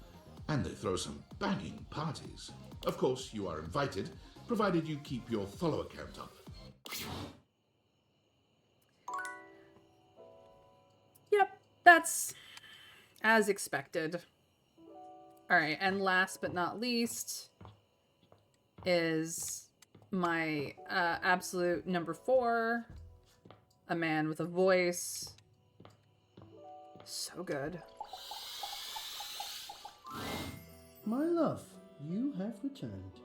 and they throw some banging parties. Of course, you are invited, provided you keep your follower count up. Yep, that's as expected. All right, and last but not least is my absolute number 4, a man with a voice. So good. My love, you have returned.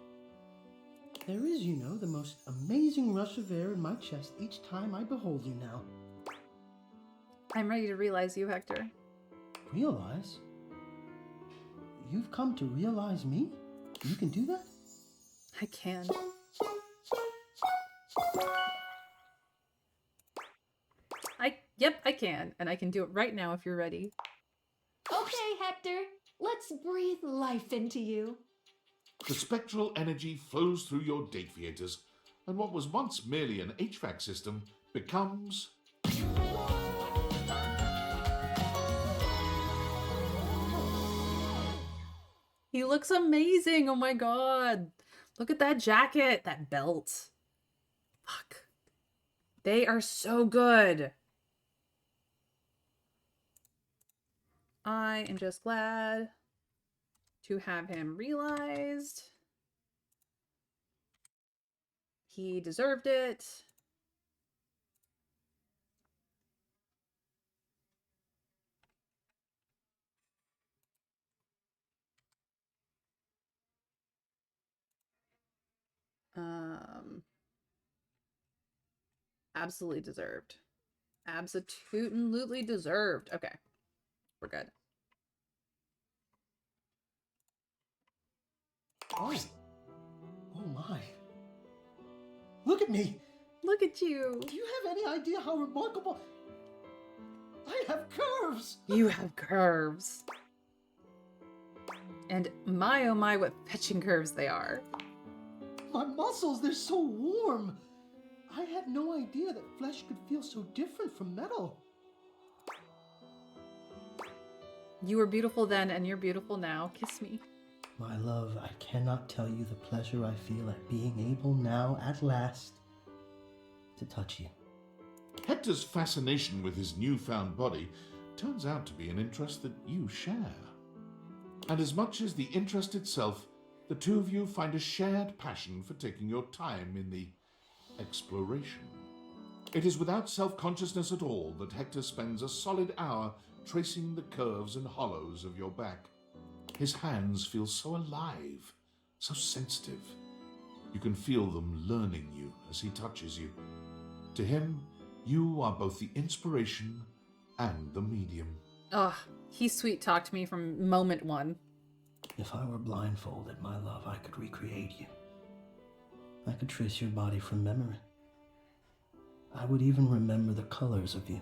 There is, you know, the most amazing rush of air in my chest each time I behold you now. I'm ready to realize you, Hector. Realize? You've come to realize me? You can do that? I can. Yep, I can. And I can do it right now if you're ready. Okay, Hector, let's breathe life into you. The spectral energy flows through your date theaters, and what was once merely an HVAC system becomes... He looks amazing. Oh my god. Look at that jacket, that belt. Fuck. They are so good. I am just glad to have him realized he deserved it. Absolutely deserved. Absolutely deserved. Okay. We're good. Oh. Oh my. Look at me. Look at you. Do you have any idea how remarkable... I have curves. You have curves. And my oh my, what fetching curves they are. My muscles, they're so warm. I had no idea that flesh could feel so different from metal. You were beautiful then, and you're beautiful now. Kiss me. My love, I cannot tell you the pleasure I feel at being able now, at last, to touch you. Hector's fascination with his newfound body turns out to be an interest that you share. And as much as the interest itself, the two of you find a shared passion for taking your time in the exploration. It is without self-consciousness at all that Hector spends a solid hour tracing the curves and hollows of your back. His hands feel so alive, so sensitive. You can feel them learning you as he touches you. To him, you are both the inspiration and the medium. Ugh, he sweet-talked me from moment 1. If I were blindfolded, my love, I could recreate you. I could trace your body from memory. I would even remember the colors of you.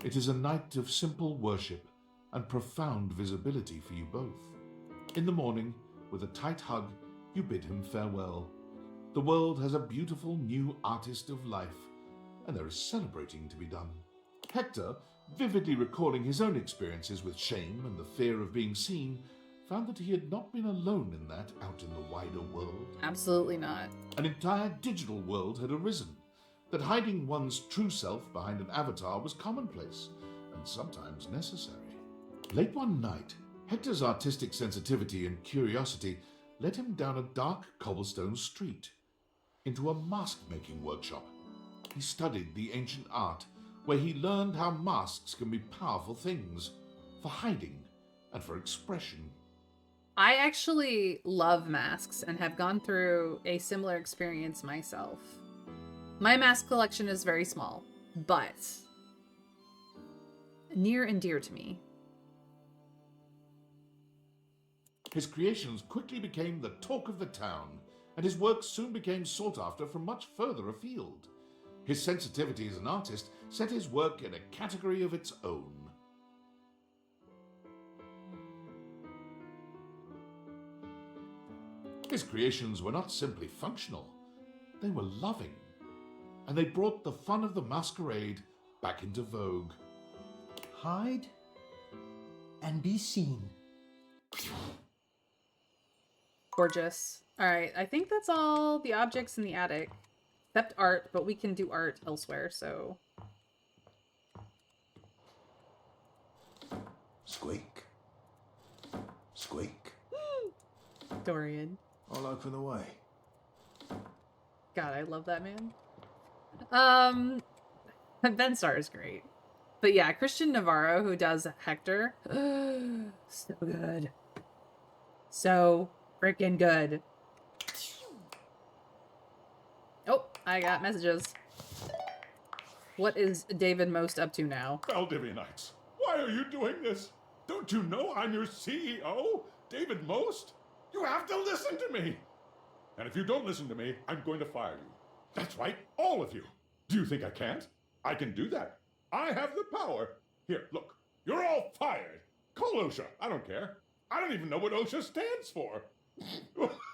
It is a night of simple worship and profound visibility for you both. In the morning, with a tight hug, you bid him farewell. The world has a beautiful new artist of life, and there is celebrating to be done. Hector, vividly recalling his own experiences with shame and the fear of being seen, found that he had not been alone in that out in the wider world. Absolutely not. An entire digital world had arisen, that hiding one's true self behind an avatar was commonplace and sometimes necessary. Late one night, Hector's artistic sensitivity and curiosity led him down a dark cobblestone street into a mask-making workshop. He studied the ancient art, where he learned how masks can be powerful things for hiding and for expression. I actually love masks and have gone through a similar experience myself. My mask collection is very small, but near and dear to me. His creations quickly became the talk of the town, and his work soon became sought after from much further afield. His sensitivity as an artist set his work in a category of its own. His creations were not simply functional, They were loving. And they brought the fun of the masquerade back into vogue. Hide and be seen. Gorgeous. All right, I think that's all the objects in the attic. Except art, but we can do art elsewhere, so... Squeak. Squeak. Dorian. All open the way. God, I love that man. Ben Starr is great. But yeah, Christian Navarro, who does Hector. So good. So freaking good. Oh, I got messages. What is David Most up to now? Valdivianites, why are you doing this? Don't you know I'm your CEO, David Most? You have to listen to me. And if you don't listen to me, I'm going to fire you. That's right, all of you. Do you think I can't? I can do that. I have the power. Here, look. You're all fired. Call OSHA. I don't care. I don't even know what OSHA stands for.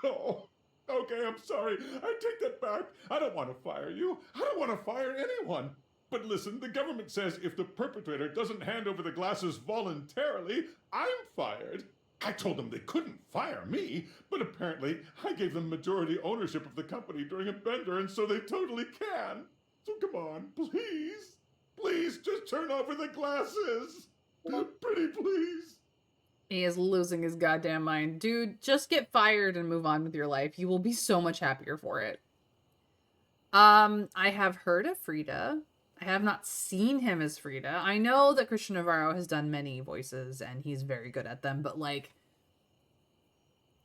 Oh, okay, I'm sorry. I take that back. I don't want to fire you. I don't want to fire anyone. But listen, the government says if the perpetrator doesn't hand over the glasses voluntarily, I'm fired. I told them they couldn't fire me, but apparently I gave them majority ownership of the company during a bender, and so they totally can. So come on, please. Please, just turn over the glasses. Pretty please. He is losing his goddamn mind. Dude, just get fired and move on with your life. You will be so much happier for it. I have heard of Frida. I have not seen him as Frida. I know that Christian Navarro has done many voices and he's very good at them, but like,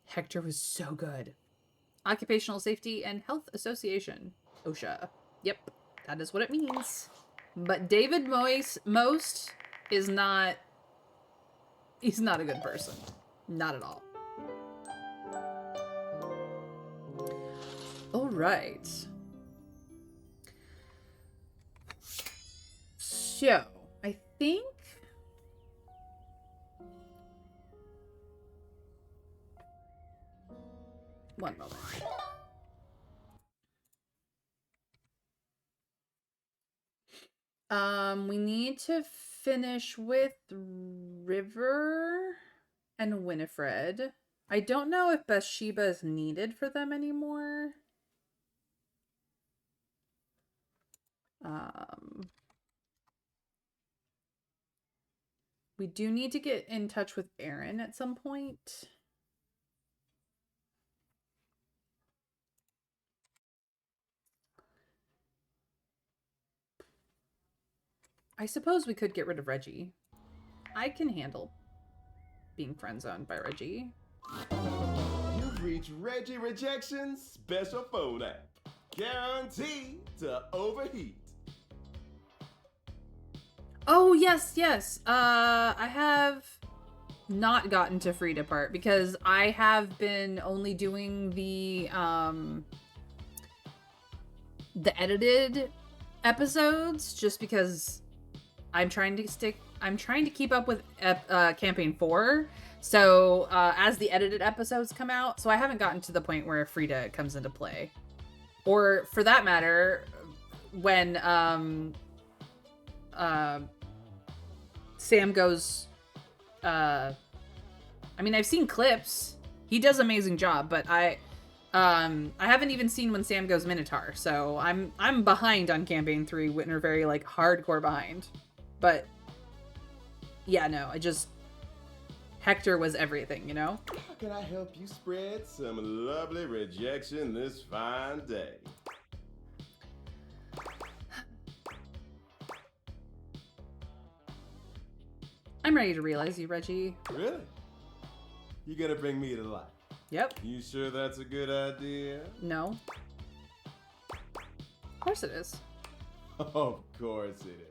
Hector was so good. Occupational Safety and Health Association, OSHA. Yep, that is what it means. But David Most is not... He's not a good person. Not at all. All right. So, I think... One moment. We need to finish with River and Winifred. I don't know if Bathsheba is needed for them anymore. We do need to get in touch with Aaron at some point. I suppose we could get rid of Reggie. I can handle being friend-zoned by Reggie. You've reached Reggie Rejection's special phone app. Guaranteed to overheat. Oh, yes, yes. I have not gotten to Frida part because I have been only doing the edited episodes just because I'm trying to keep up with campaign 4. So as the edited episodes come out, so I haven't gotten to the point where Frida comes into play. Or for that matter, when Sam goes I mean, I've seen clips. He does an amazing job, but I haven't even seen when Sam goes Minotaur. So I'm behind on campaign 3, Whitner, very like hardcore behind. But yeah, no, Hector was everything, you know? How can I help you spread some lovely rejection this fine day? I'm ready to realize you, Reggie. Really? You gonna bring me to life? Yep. You sure that's a good idea? No. Of course it is. Of course it is.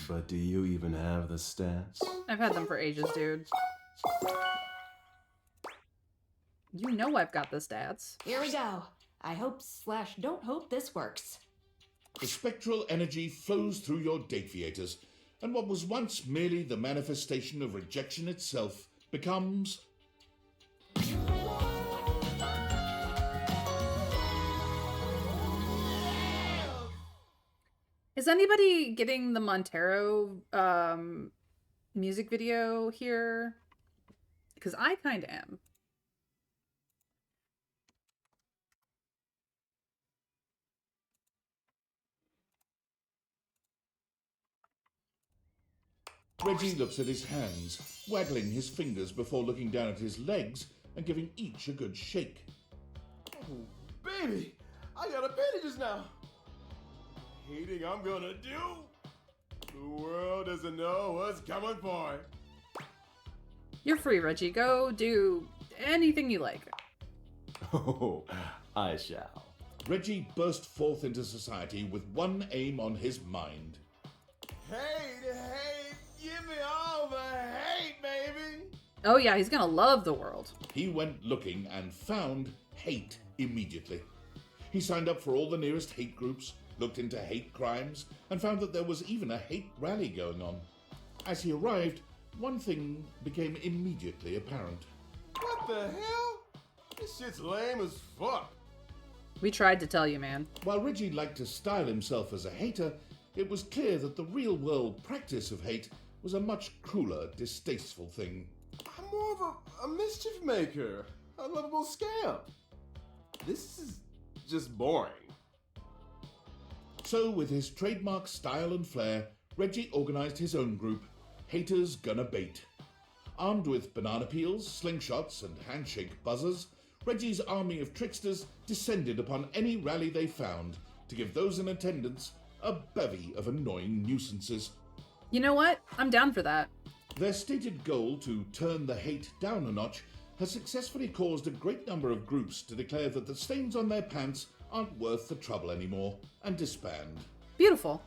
But do you even have the stats? I've had them for ages, dude. You know I've got the stats. Here we go. I hope/don't hope this works. The spectral energy flows through your Dateviators, and what was once merely the manifestation of rejection itself becomes... Is anybody getting the Montero music video here? Because I kind of am. Reggie looks at his hands, waggling his fingers before looking down at his legs and giving each a good shake. Oh, baby, I got appendages now. Hating I'm gonna do. The world doesn't know what's coming for it. You're free, Reggie. Go do anything you like. Oh, I shall. Reggie burst forth into society with one aim on his mind. Hate, give me all the hate, baby. Oh yeah, he's gonna love the world. He went looking and found hate immediately. He signed up for all the nearest hate groups, looked into hate crimes, and found that there was even a hate rally going on. As he arrived, one thing became immediately apparent. What the hell? This shit's lame as fuck. We tried to tell you, man. While Reggie liked to style himself as a hater, it was clear that the real-world practice of hate was a much crueler, distasteful thing. I'm more of a mischief maker, a lovable scamp. This is just boring. So, with his trademark style and flair, Reggie organized his own group, Haters Gonna Bait. Armed with banana peels, slingshots, and handshake buzzers, Reggie's army of tricksters descended upon any rally they found to give those in attendance a bevy of annoying nuisances. You know what? I'm down for that. Their stated goal to turn the hate down a notch has successfully caused a great number of groups to declare that the stains on their pants aren't worth the trouble anymore and disband. Beautiful.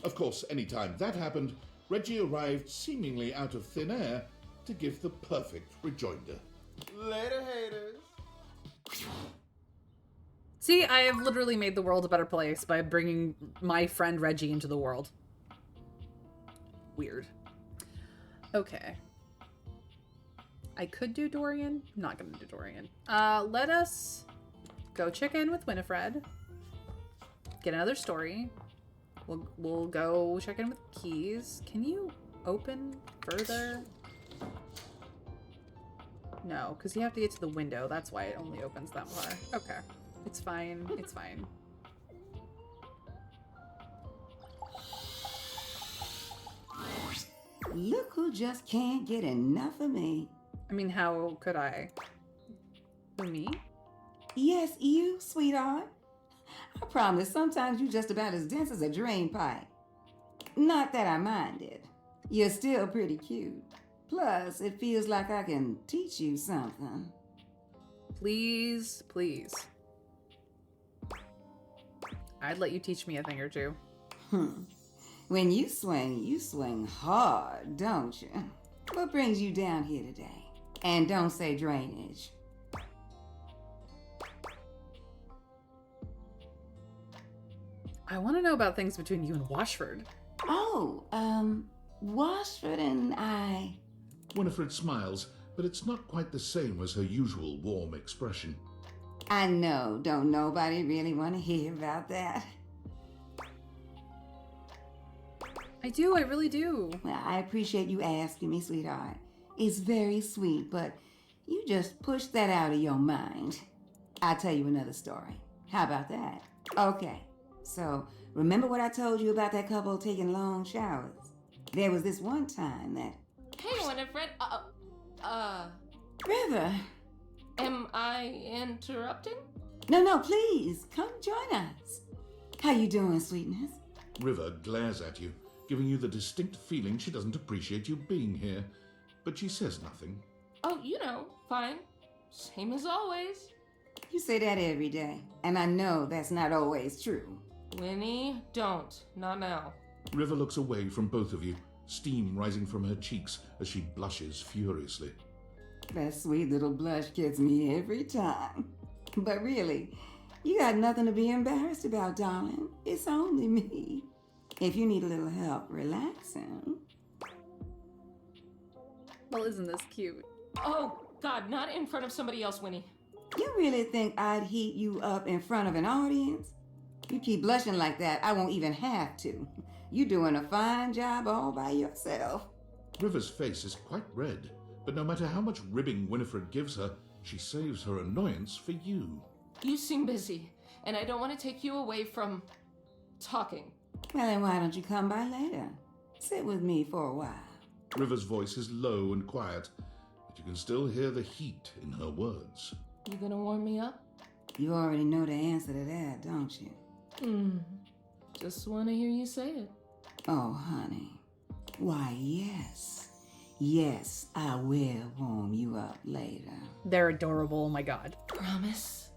Of course, anytime that happened, Reggie arrived seemingly out of thin air to give the perfect rejoinder. Later, haters. See, I have literally made the world a better place by bringing my friend Reggie into the world. Weird. Okay. I could do Dorian. I'm not gonna do Dorian. Let us go check in with Winifred. Get another story. We'll go check in with Keys. Can you open further? No, because you have to get to the window. That's why it only opens that far. Okay. It's fine. It's fine. Look who just can't get enough of me. I mean, how could I? Who, me? Yes, you, sweetheart. I promise sometimes you're just about as dense as a drain pipe. Not that I minded. You're still pretty cute. Plus, it feels like I can teach you something. Please, please. I'd let you teach me a thing or two. When you swing hard, don't you? What brings you down here today? And don't say drainage. I want to know about things between you and Washford. Oh, Washford and I... Winifred smiles, but it's not quite the same as her usual warm expression. I know, don't nobody really want to hear about that. I do, I really do. Well, I appreciate you asking me, sweetheart. It's very sweet, but you just push that out of your mind. I'll tell you another story. How about that? Okay, so remember what I told you about that couple taking long showers? There was this one time that... Hey, Winifred. River! Am I interrupting? No, please, come join us. How you doing, sweetness? River glares at you, giving you the distinct feeling she doesn't appreciate you being here, but she says nothing. Oh, you know, fine. Same as always. You say that every day, and I know that's not always true. Winnie, don't. Not now. River looks away from both of you, steam rising from her cheeks as she blushes furiously. That sweet little blush gets me every time. But really, you got nothing to be embarrassed about, darling. It's only me. If you need a little help relaxing. Well, isn't this cute? Oh, God, not in front of somebody else, Winnie. You really think I'd heat you up in front of an audience? You keep blushing like that, I won't even have to. You're doing a fine job all by yourself. River's face is quite red, but no matter how much ribbing Winifred gives her, she saves her annoyance for you. You seem busy, and I don't want to take you away from talking. Well, then why don't you come by later? Sit with me for a while. River's voice is low and quiet, but you can still hear the heat in her words. You gonna warm me up? You already know the answer to that, don't you? Just want to hear you say it. Oh, honey. Why, yes. Yes, I will warm you up later. They're adorable, oh my god. Promise?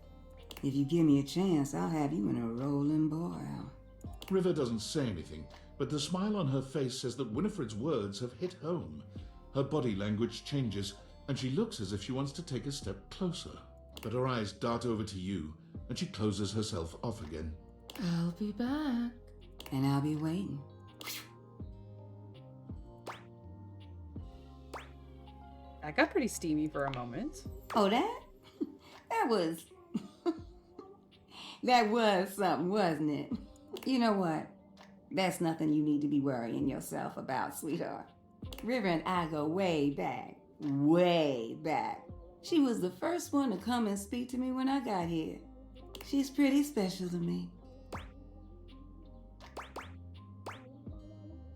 If you give me a chance, I'll have you in a rolling boil. River doesn't say anything, but the smile on her face says that Winifred's words have hit home. Her body language changes, and she looks as if she wants to take a step closer. But her eyes dart over to you, and she closes herself off again. I'll be back. And I'll be waiting. That got pretty steamy for a moment. Oh, that? That was... that was something, wasn't it? You know what? That's nothing you need to be worrying yourself about, sweetheart. River and I go way back. Way back. She was the first one to come and speak to me when I got here. She's pretty special to me.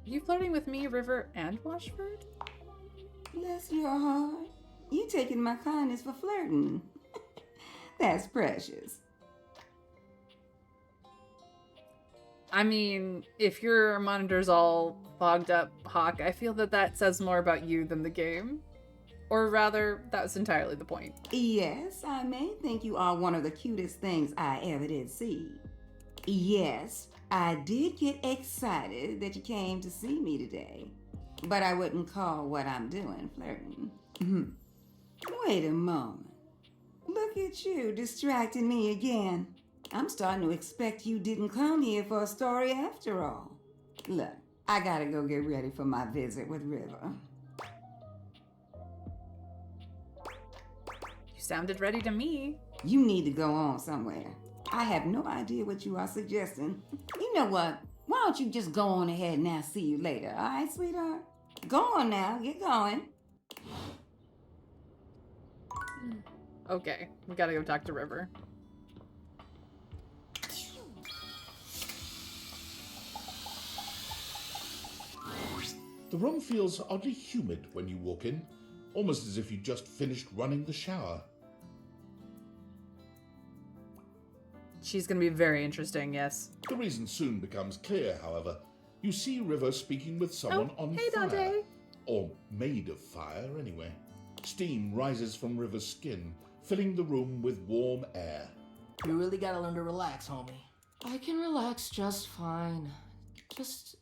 You flirting with me, River, and Washford? Bless your heart. You taking my kindness for flirting. That's precious. I mean, if your monitor's all fogged up, Hawk, I feel that that says more about you than the game. Or rather, that was entirely the point. Yes, I may think you are one of the cutest things I ever did see. Yes, I did get excited that you came to see me today. But I wouldn't call what I'm doing flirting. Wait a moment. Look at you distracting me again. I'm starting to expect you didn't come here for a story after all. Look, I gotta go get ready for my visit with River. You sounded ready to me. You need to go on somewhere. I have no idea what you are suggesting. You know what? Why don't you just go on ahead and I'll see you later, all right, sweetheart? Go on now, get going. Okay, we gotta go talk to River. The room feels oddly humid when you walk in, almost as if you just finished running the shower. She's gonna be very interesting, yes. The reason soon becomes clear, however. You see River speaking with someone on hey, fire. Dante. Or made of fire, anyway. Steam rises from River's skin, filling the room with warm air. You really gotta learn to relax, homie. I can relax just fine. Just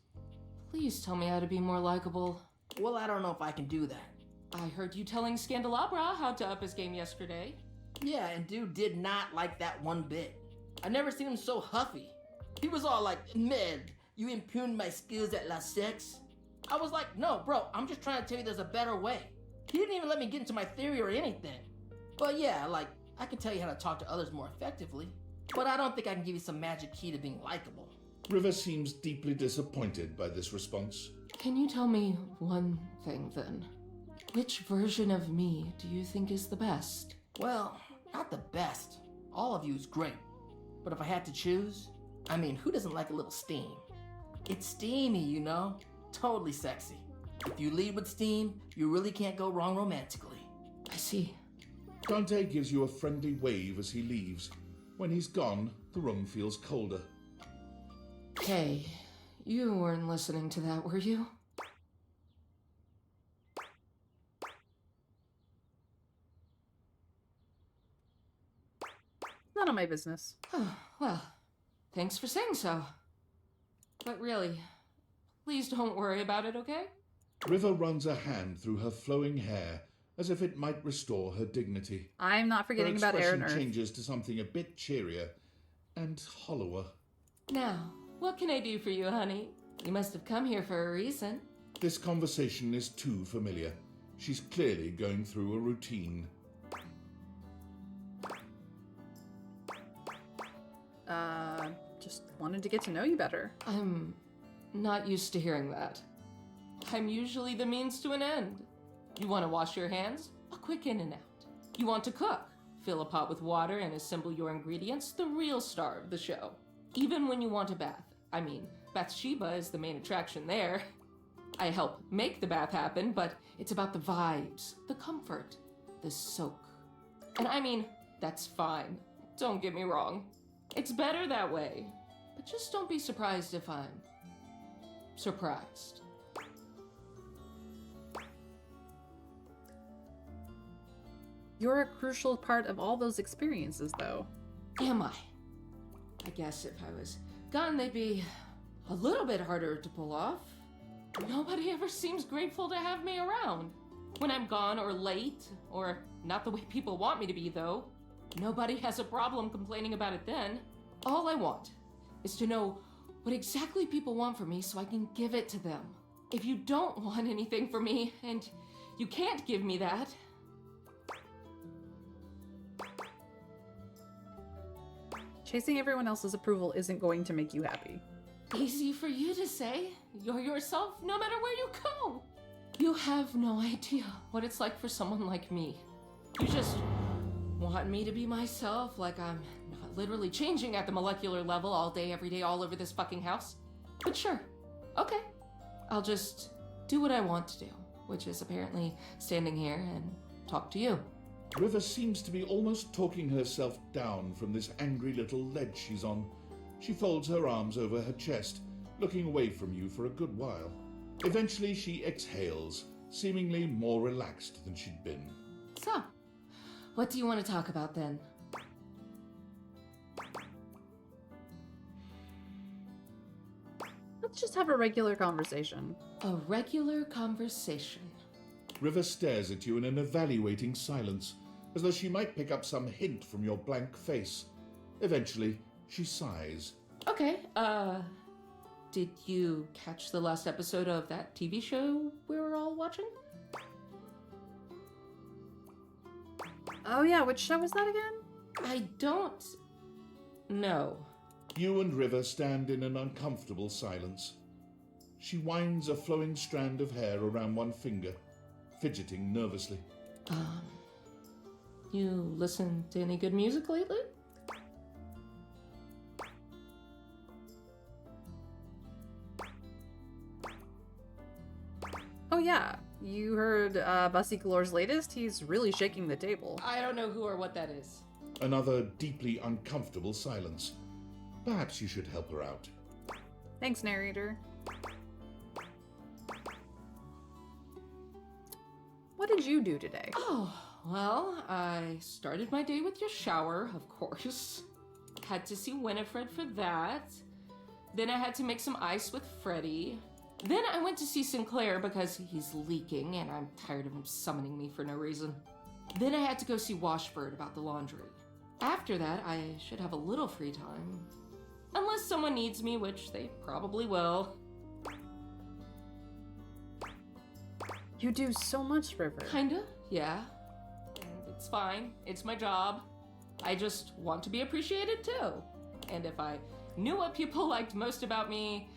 please tell me how to be more likable. Well, I don't know if I can do that. I heard you telling Scandelabra how to up his game yesterday. Yeah, and dude did not like that one bit. I never seen him so huffy. He was all like, "Man, you impugned my skills at La Sex?" I was like, "No, bro, I'm just trying to tell you there's a better way." He didn't even let me get into my theory or anything. But yeah, like, I can tell you how to talk to others more effectively. But I don't think I can give you some magic key to being likable. River seems deeply disappointed by this response. Can you tell me one thing then? Which version of me do you think is the best? Well, not the best. All of you is great. But if I had to choose, I mean, who doesn't like a little steam? It's steamy, you know? Totally sexy. If you lead with steam, you really can't go wrong romantically. I see. Dante gives you a friendly wave as he leaves. When he's gone, the room feels colder. Hey, you weren't listening to that, were you? None of my business. Oh, well, thanks for saying so. But really, please don't worry about it, okay? River runs a hand through her flowing hair, as if it might restore her dignity. I'm not forgetting about air and Her earth. expression changes to something a bit cheerier and hollower. Now, what can I do for you, honey? You must have come here for a reason. This conversation is too familiar. She's clearly going through a routine. Just wanted to get to know you better. I'm not used to hearing that. I'm usually the means to an end. You want to wash your hands? A quick in and out. You want to cook? Fill a pot with water and assemble your ingredients, the real star of the show. Even when you want a bath. I mean, Bathsheba is the main attraction there. I help make the bath happen, but it's about the vibes, the comfort, the soak. And I mean, that's fine. Don't get me wrong. It's better that way. But just don't be surprised if I'm surprised. You're a crucial part of all those experiences, though. Am I? I guess if I was gone, they'd be a little bit harder to pull off. Nobody ever seems grateful to have me around. When I'm gone or late, or not the way people want me to be, though, nobody has a problem complaining about it then. All I want is to know what exactly people want from me so I can give it to them. If you don't want anything from me, and you can't give me that, chasing everyone else's approval isn't going to make you happy. easy for you to say. You're yourself no matter where you go. You have no idea what it's like for someone like me. You just want me to be myself, like I'm not literally changing at the molecular level all day, every day, all over this fucking house. But sure, okay. I'll just do what I want to do, which is apparently standing here and talk to you. River seems to be almost talking herself down from this angry little ledge she's on. She folds her arms over her chest, looking away from you for a good while. Eventually she exhales, seemingly more relaxed than she'd been. So, what do you want to talk about then? Let's just have a regular conversation. A regular conversation. River stares at you in an evaluating silence, as though she might pick up some hint from your blank face. Eventually, she sighs. Okay, did you catch the last episode of that TV show we were all watching? Oh yeah, which show was that again? I don't know. You and River stand in an uncomfortable silence. She winds a flowing strand of hair around one finger, fidgeting nervously. You listen to any good music lately? Oh yeah, you heard Bussy Galore's latest? He's really shaking the table. I don't know who or what that is. Another deeply uncomfortable silence. Perhaps you should help her out. Thanks, narrator. What did you do today? Oh, well, I started my day with your shower, of course. Had to see Winifred for that. Then I had to make some ice with Freddie. Then I went to see Sinclair because he's leaking and I'm tired of him summoning me for no reason. Then I had to go see Washbird about the laundry. After that, I should have a little free time. Unless someone needs me, which they probably will. You do so much, River. Kinda, yeah. And it's fine. It's my job. I just want to be appreciated too. And if I knew what people liked most about me,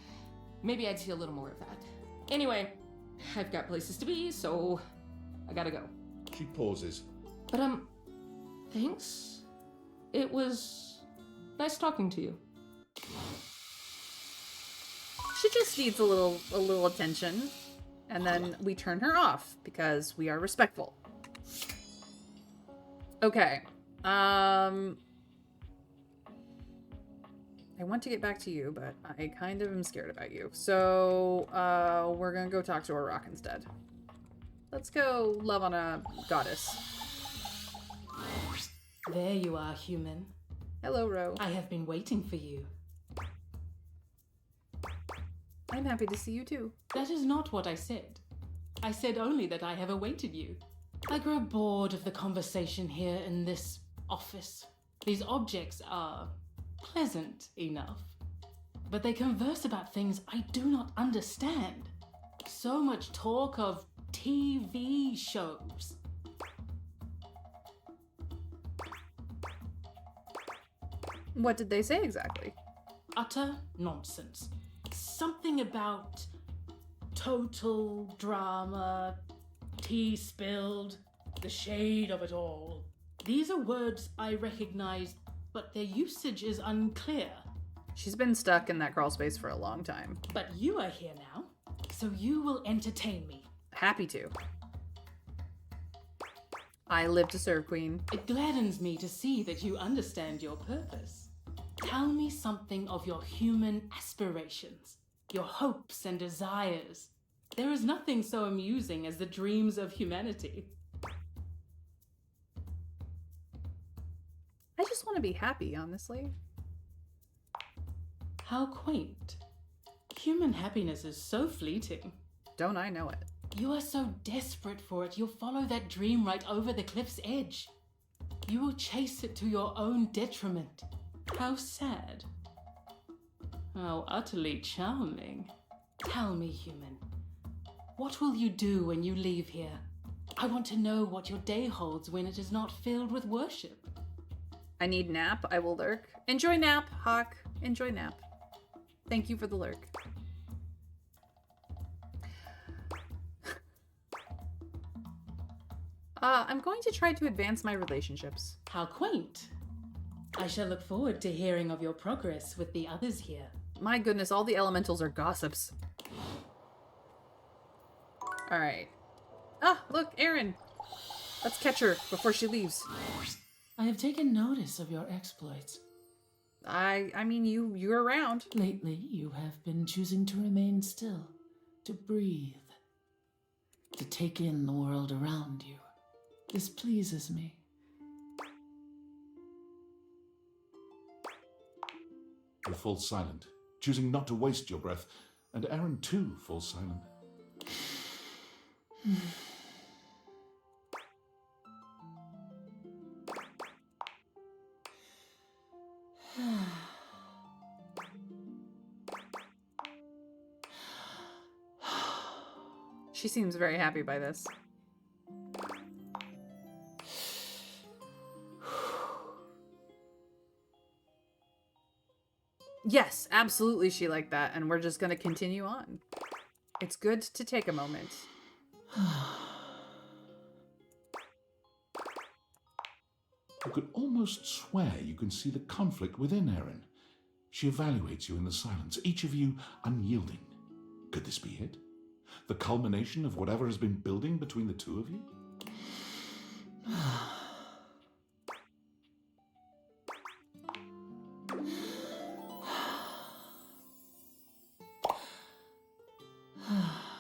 maybe I'd see a little more of that. Anyway, I've got places to be, so I gotta go. She pauses. But thanks. It was nice talking to you. She just needs a little attention, and then we turn her off because we are respectful. Okay. I want to get back to you, but I kind of am scared about you. So, we're gonna go talk to a rock instead. Let's go love on a goddess. There you are, human. Hello, Ro. I have been waiting for you. I'm happy to see you too. That is not what I said. I said only that I have awaited you. I grow bored of the conversation here in this office. These objects are pleasant enough, but they converse about things I do not understand. So much talk of TV shows. What did they say exactly? utter nonsense. Something about total drama, tea spilled, the shade of it all. These are words I recognize, but their usage is unclear. She's been stuck in that crawl space for a long time. But you are here now, so you will entertain me. Happy to. I live to serve, Queen. It gladdens me to see that you understand your purpose. Tell me something of your human aspirations, your hopes and desires. There is nothing so amusing as the dreams of humanity. I just want to be happy, honestly. How quaint. Human happiness is so fleeting. Don't I know it? You are so desperate for it, you'll follow that dream right over the cliff's edge. You will chase it to your own detriment. How sad. How utterly charming. Tell me, human, what will you do when you leave here? I want to know what your day holds when it is not filled with worship. I need nap. I will lurk. Enjoy nap, Hawk. Enjoy nap. Thank you for the lurk. I'm going to try to advance my relationships. How quaint. I shall look forward to hearing of your progress with the others here. My goodness, all the elementals are gossips. All right. Ah, look, Erin. Let's catch her before she leaves. I have taken notice of your exploits. I mean, you're around. Lately, you have been choosing to remain still, to breathe, to take in the world around you. This pleases me. You fall silent, choosing not to waste your breath, and Aaron too falls silent. She seems very happy by this. Yes, absolutely she liked that, and we're just going to continue on. It's good to take a moment. You could almost swear you can see the conflict within Erin. She evaluates you in the silence, each of you unyielding. Could this be it? The culmination of whatever has been building between the two of you?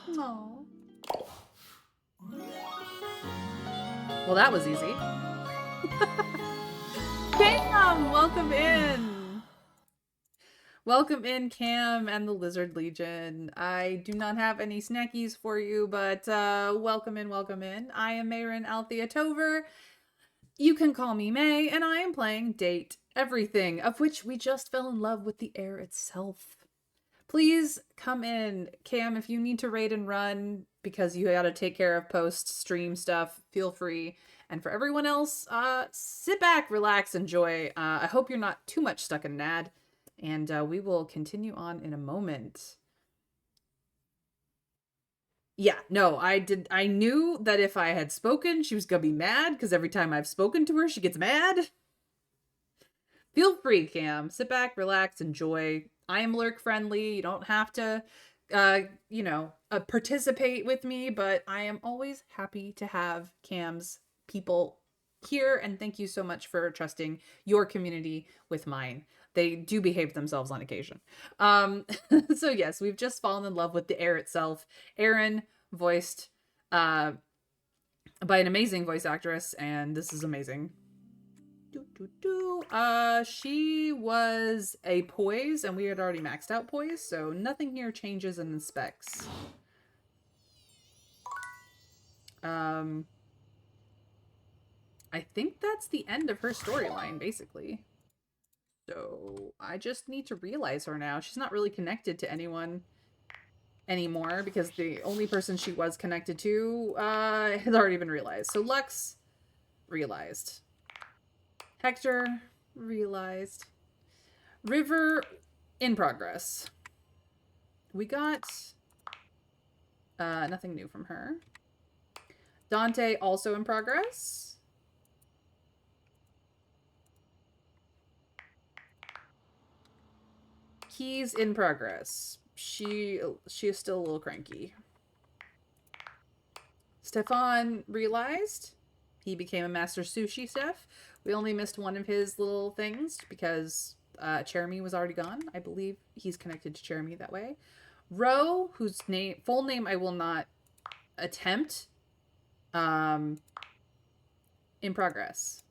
No. Well, that was easy. Cam, welcome in. Welcome in, Cam and the Lizard Legion. I do not have any snackies for you, but welcome in, welcome in. I am Mayrin Althea Tover. You can call me May, and I am playing Date Everything, of which we just fell in love with the air itself. Please come in. Cam, if you need to raid and run because you gotta take care of post-stream stuff, feel free. And for everyone else, sit back, relax, enjoy. I hope you're not too much stuck in NAD. And we will continue on in a moment. Yeah, no, I knew that if I had spoken, she was gonna be mad, because every time I've spoken to her, she gets mad. Feel free, Cam. Sit back, relax, enjoy. I am lurk friendly. You don't have to, participate with me, but I am always happy to have Cam's people here, and thank you so much for trusting your community with mine. They do behave themselves on occasion. So yes, we've just fallen in love with the air itself. Erin, voiced by an amazing voice actress, and this is amazing. She was a poise, and we had already maxed out poise, so nothing here changes in the specs. I think that's the end of her storyline, basically. So I just need to realize her now. She's not really connected to anyone anymore, because the only person she was connected to has already been realized. So Lux, realized. Hector, realized. River In progress. We got nothing new from her. Dante also in progress. Key's in progress. She is still a little cranky. Stefan realized he became a master sushi chef. We only missed one of his little things because Jeremy was already gone. I believe he's connected to Jeremy that way. Ro, whose full name I will not attempt, in progress.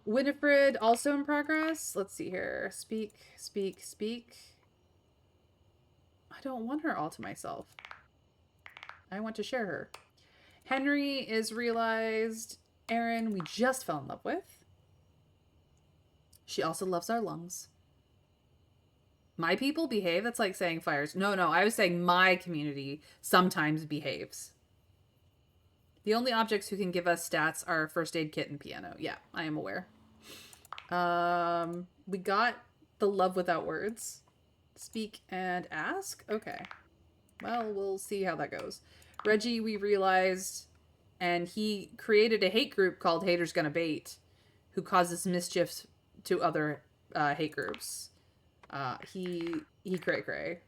Winifred also in progress. Let's see here. Speak. I don't want her all to myself. I want to share her. Henry is realized. Erin, we just fell in love with. She also loves our lungs. My people behave? That's like saying fires. No, I was saying my community sometimes behaves. The only objects who can give us stats are first aid kit and piano. Yeah, I am aware. We got the love without words. Speak and ask? Okay. Well, we'll see how that goes. Reggie, we realized, and he created a hate group called Haters Gonna Bait, who causes mischief to other hate groups. He cray.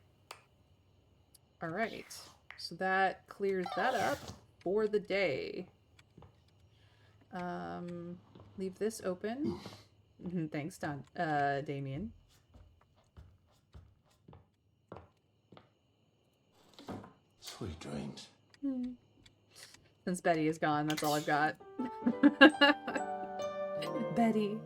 All right, so that clears that up for the day. Leave this open. Thanks, Damien. Sweet dreams. Since Betty is gone, that's all I've got. Betty.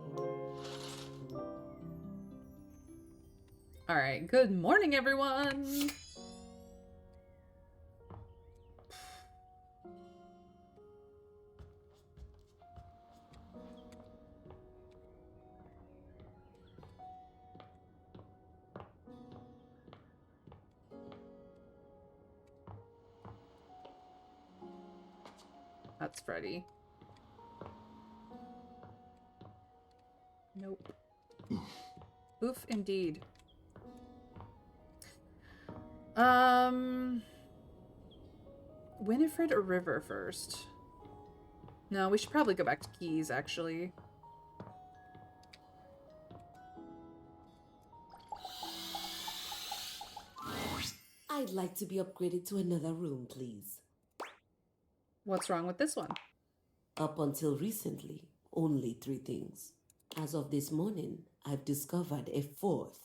All right. Good morning, everyone. That's Freddy. Nope. Oof, indeed. Winifred or River first? No, we should probably go back to Keys, actually. I'd like to be upgraded to another room, please. What's wrong with this one? Up until recently, only 3 things. As of this morning, I've discovered a 4th.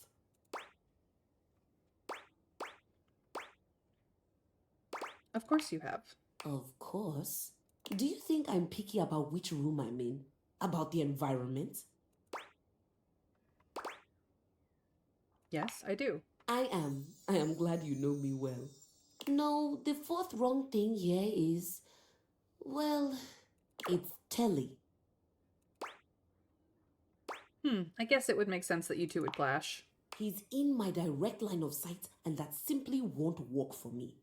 Of course you have. Of course. Do you think I'm picky about which room I'm in? About the environment? Yes, I do. I am. I am glad you know me well. No, the 4th wrong thing here is, well, it's Telly. I guess it would make sense that you two would clash. He's in my direct line of sight, and that simply won't work for me.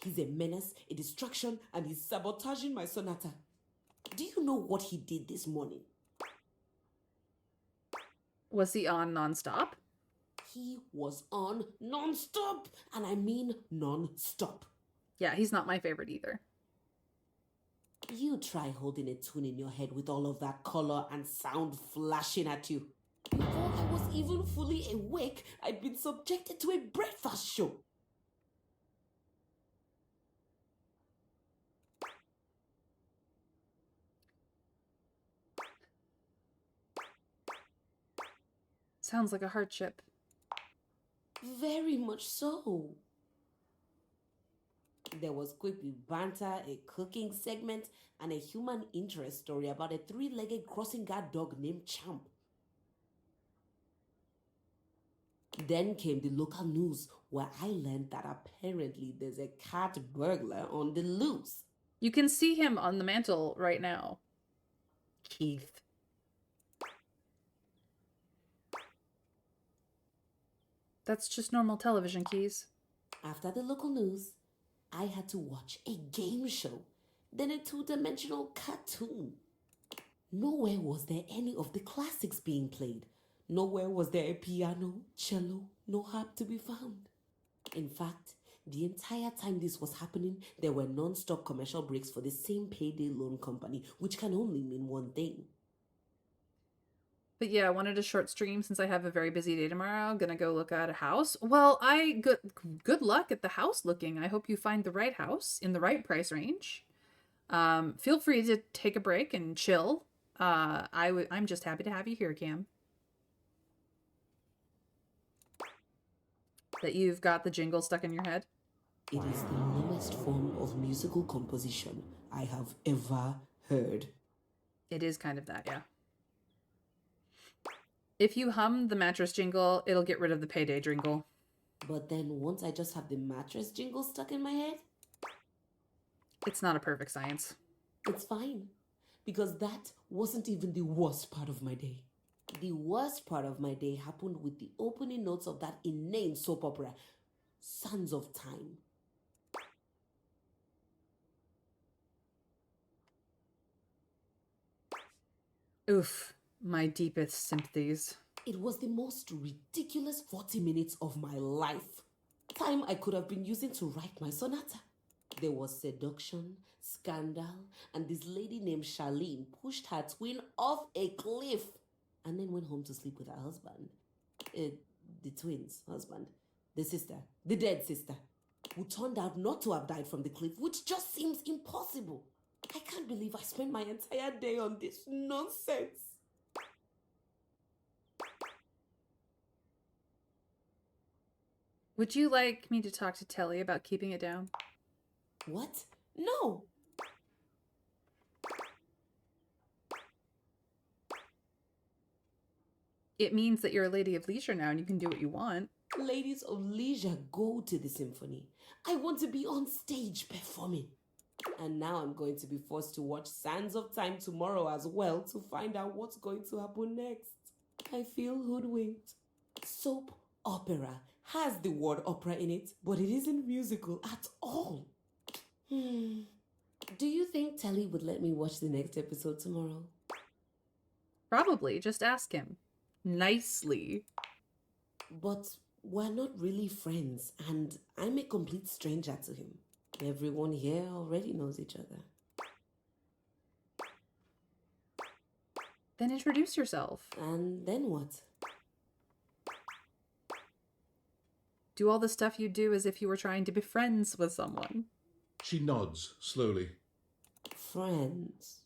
He's a menace, a distraction, and he's sabotaging my sonata. Do you know what he did this morning? Was he on nonstop? He was on non-stop, and I mean non-stop. Yeah, he's not my favorite either. You try holding a tune in your head with all of that color and sound flashing at you. Before I was even fully awake, I'd been subjected to a breakfast show. Sounds like a hardship. Very much so. There was quippy banter, a cooking segment, and a human interest story about a 3-legged crossing guard dog named Champ. Then came the local news, where I learned that apparently there's a cat burglar on the loose. You can see him on the mantle right now. Keith. That's just normal television, Keys. After the local news, I had to watch a game show, then a 2-dimensional cartoon. Nowhere was there any of the classics being played. Nowhere was there a piano, cello, no harp to be found. In fact, the entire time this was happening, there were non-stop commercial breaks for the same payday loan company, which can only mean one thing. But yeah, I wanted a short stream since I have a very busy day tomorrow. I'm gonna go look at a house. Well, good luck at the house looking. I hope you find the right house in the right price range. Feel free to take a break and chill. I'm just happy to have you here, Cam. That you've got the jingle stuck in your head. It is the lowest form of musical composition I have ever heard. It is kind of that, yeah. If you hum the mattress jingle, it'll get rid of the payday jingle. But then once I just have the mattress jingle stuck in my head, it's not a perfect science. It's fine. Because that wasn't even the worst part of my day. The worst part of my day happened with the opening notes of that inane soap opera, Sands of Time. Oof, my deepest sympathies. It was the most ridiculous 40 minutes of my life. Time I could have been using to write my sonata. There was seduction, scandal, and this lady named Charlene pushed her twin off a cliff and then went home to sleep with her husband. The twin's husband. The sister. The dead sister. Who turned out not to have died from the cliff, which just seems impossible. I can't believe I spent my entire day on this nonsense. Would you like me to talk to Telly about keeping it down? What? No! It means that you're a lady of leisure now and you can do what you want. Ladies of leisure go to the symphony. I want to be on stage performing. And now I'm going to be forced to watch Sands of Time tomorrow as well to find out what's going to happen next. I feel hoodwinked. Soap opera has the word opera in it, but it isn't musical at all. Do you think Telly would let me watch the next episode tomorrow? Probably. Just ask him. Nicely. But we're not really friends, and I'm a complete stranger to him. Everyone here already knows each other. Then introduce yourself. And then what? Do all the stuff you do as if you were trying to be friends with someone. She nods slowly. Friends.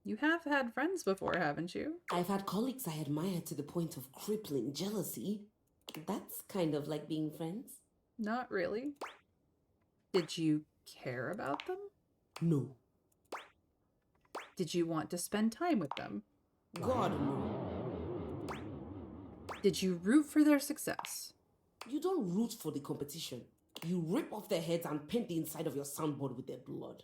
You have had friends before, haven't you? I've had colleagues I admire to the point of crippling jealousy. That's kind of like being friends. Not really. Did you care about them? No. Did you want to spend time with them? God, no. Did you root for their success? You don't root for the competition. You rip off their heads and paint the inside of your soundboard with their blood.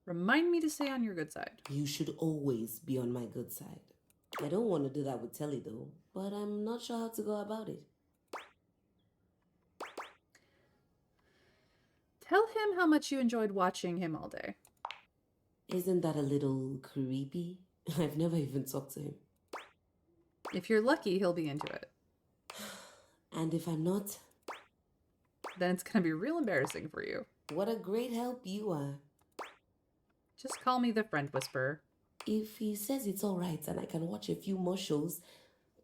Remind me to stay on your good side. You should always be on my good side. I don't want to do that with Telly though, but I'm not sure how to go about it. Tell him how much you enjoyed watching him all day. Isn't that a little creepy? I've never even talked to him. If you're lucky, he'll be into it. And if I'm not? Then it's gonna be real embarrassing for you. What a great help you are. Just call me the friend whisperer. If he says it's alright and I can watch a few more shows,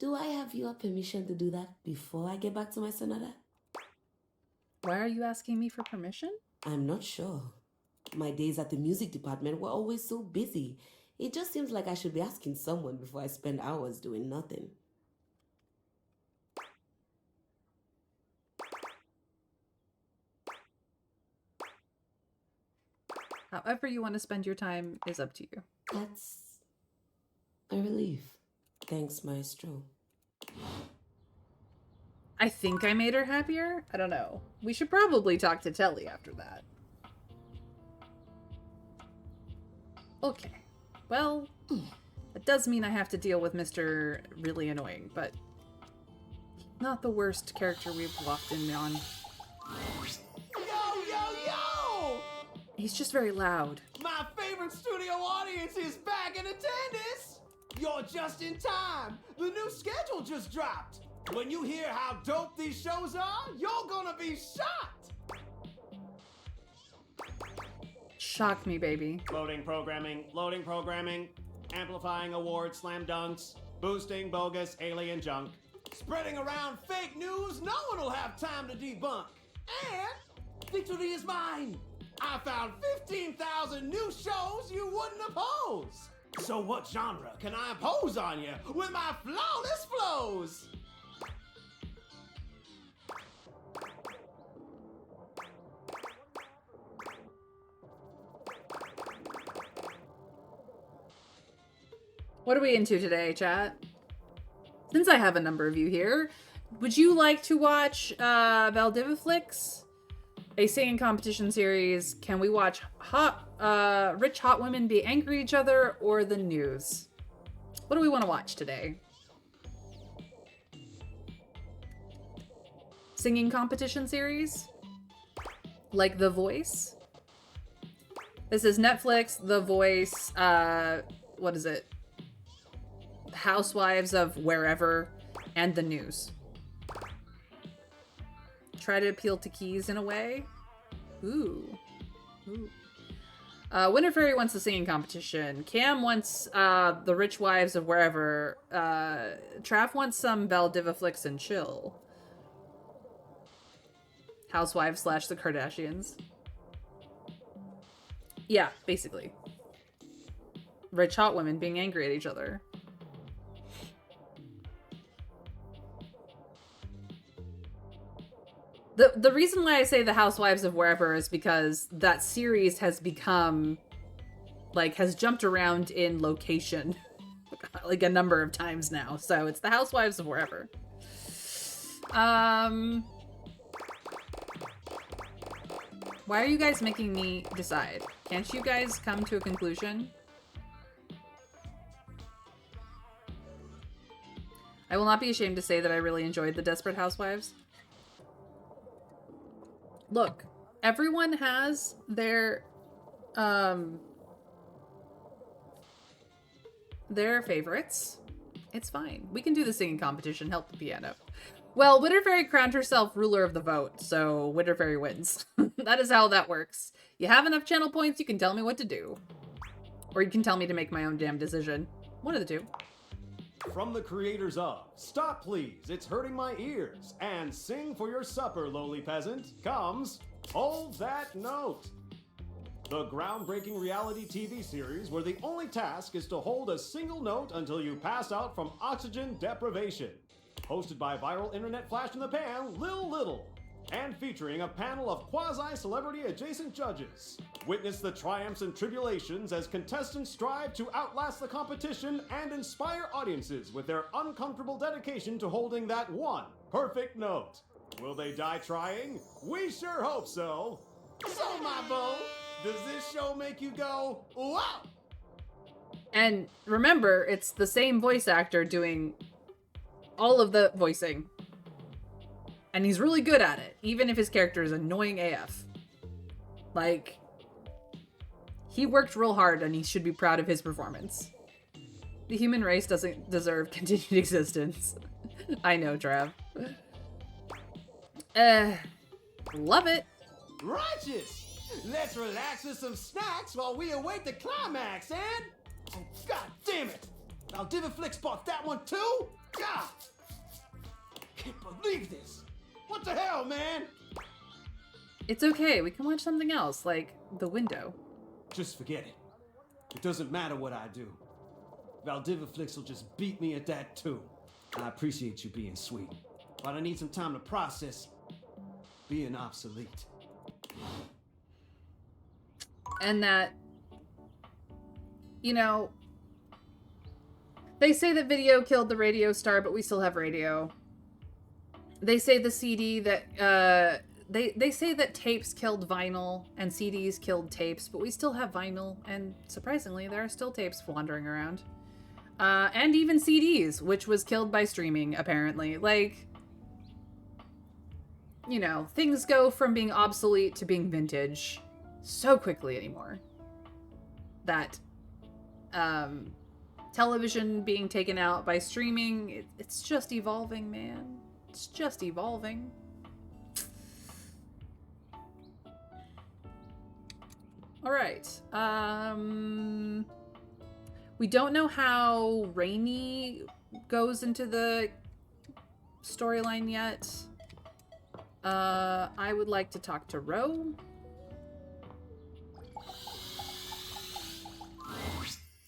do I have your permission to do that before I get back to my sonata? Why are you asking me for permission? I'm not sure. My days at the music department were always so busy. It just seems like I should be asking someone before I spend hours doing nothing. However you want to spend your time is up to you. That's a relief. Thanks, Maestro. I think I made her happier? I don't know. We should probably talk to Telly after that. Okay. Well, that does mean I have to deal with Mr. Really Annoying, but not the worst character we've walked in on. He's just very loud. My favorite studio audience is back in attendance! You're just in time! The new schedule just dropped! When you hear how dope these shows are, you're gonna be shocked! Shock me, baby. Loading programming, amplifying awards, slam dunks, boosting bogus alien junk, spreading around fake news no one will have time to debunk. And victory is mine! I found 15,000 new shows you wouldn't oppose! So what genre can I impose on you with my flawless flows? What are we into today, chat? Since I have a number of you here, would you like to watch Valdiviflix? A singing competition series. Can we watch rich hot women be angry at each other, or the news? What do we want to watch today? Singing competition series? Like The Voice? This is Netflix, The Voice, what is it? Housewives of Wherever, and the news. Try to appeal to Keys in a way. Ooh. Ooh. Winter Fairy wants the singing competition. Cam wants the Rich Wives of Wherever. Trav wants some Valdiviflix and chill. Housewives / the Kardashians. Yeah, basically. Rich hot women being angry at each other. The reason why I say the Housewives of Wherever is because that series has become, like, has jumped around in location like a number of times now. So it's the Housewives of Wherever. Why are you guys making me decide? Can't you guys come to a conclusion? I will not be ashamed to say that I really enjoyed the Desperate Housewives. Look, everyone has their favorites. It's fine. We can do the singing competition, help the piano. Well, Winter Fairy crowned herself ruler of the vote, so Winter Fairy wins. That is how that works. You have enough channel points, you can tell me what to do. Or you can tell me to make my own damn decision. One of the two. From the creators of Stop Please, It's Hurting My Ears, and Sing for Your Supper, Lowly Peasant, comes Hold That Note. The groundbreaking reality TV series where the only task is to hold a single note until you pass out from oxygen deprivation. Hosted by viral internet flash in the pan, Lil Little. And featuring a panel of quasi-celebrity adjacent judges. Witness the triumphs and tribulations as contestants strive to outlast the competition and inspire audiences with their uncomfortable dedication to holding that one perfect note. Will they die trying? We sure hope so. So, my beau, does this show make you go, wow? And remember, it's the same voice actor doing all of the voicing. And he's really good at it, even if his character is annoying AF. Like, he worked real hard and he should be proud of his performance. The human race doesn't deserve continued existence. I know, Trav. Love it. Righteous! Let's relax with some snacks while we await the climax, and... Oh, God damn it! Now Diviflix bought that one too? God! Can't believe this! What the hell, man? It's okay, we can watch something else, like The Window. Just forget it. It doesn't matter what I do. Valdiviflix will just beat me at that too. I appreciate you being sweet, but I need some time to process being obsolete. And that, you know, they say that video killed the radio star, but we still have radio. They say the CD that, they say that tapes killed vinyl and CDs killed tapes, but we still have vinyl, and surprisingly, there are still tapes wandering around. And even CDs, which was killed by streaming, apparently. Like, you know, things go from being obsolete to being vintage. so quickly anymore. That television being taken out by streaming, it's just evolving, man. It's just evolving. All right. We don't know how Rainy goes into the storyline yet. I would like to talk to Ro.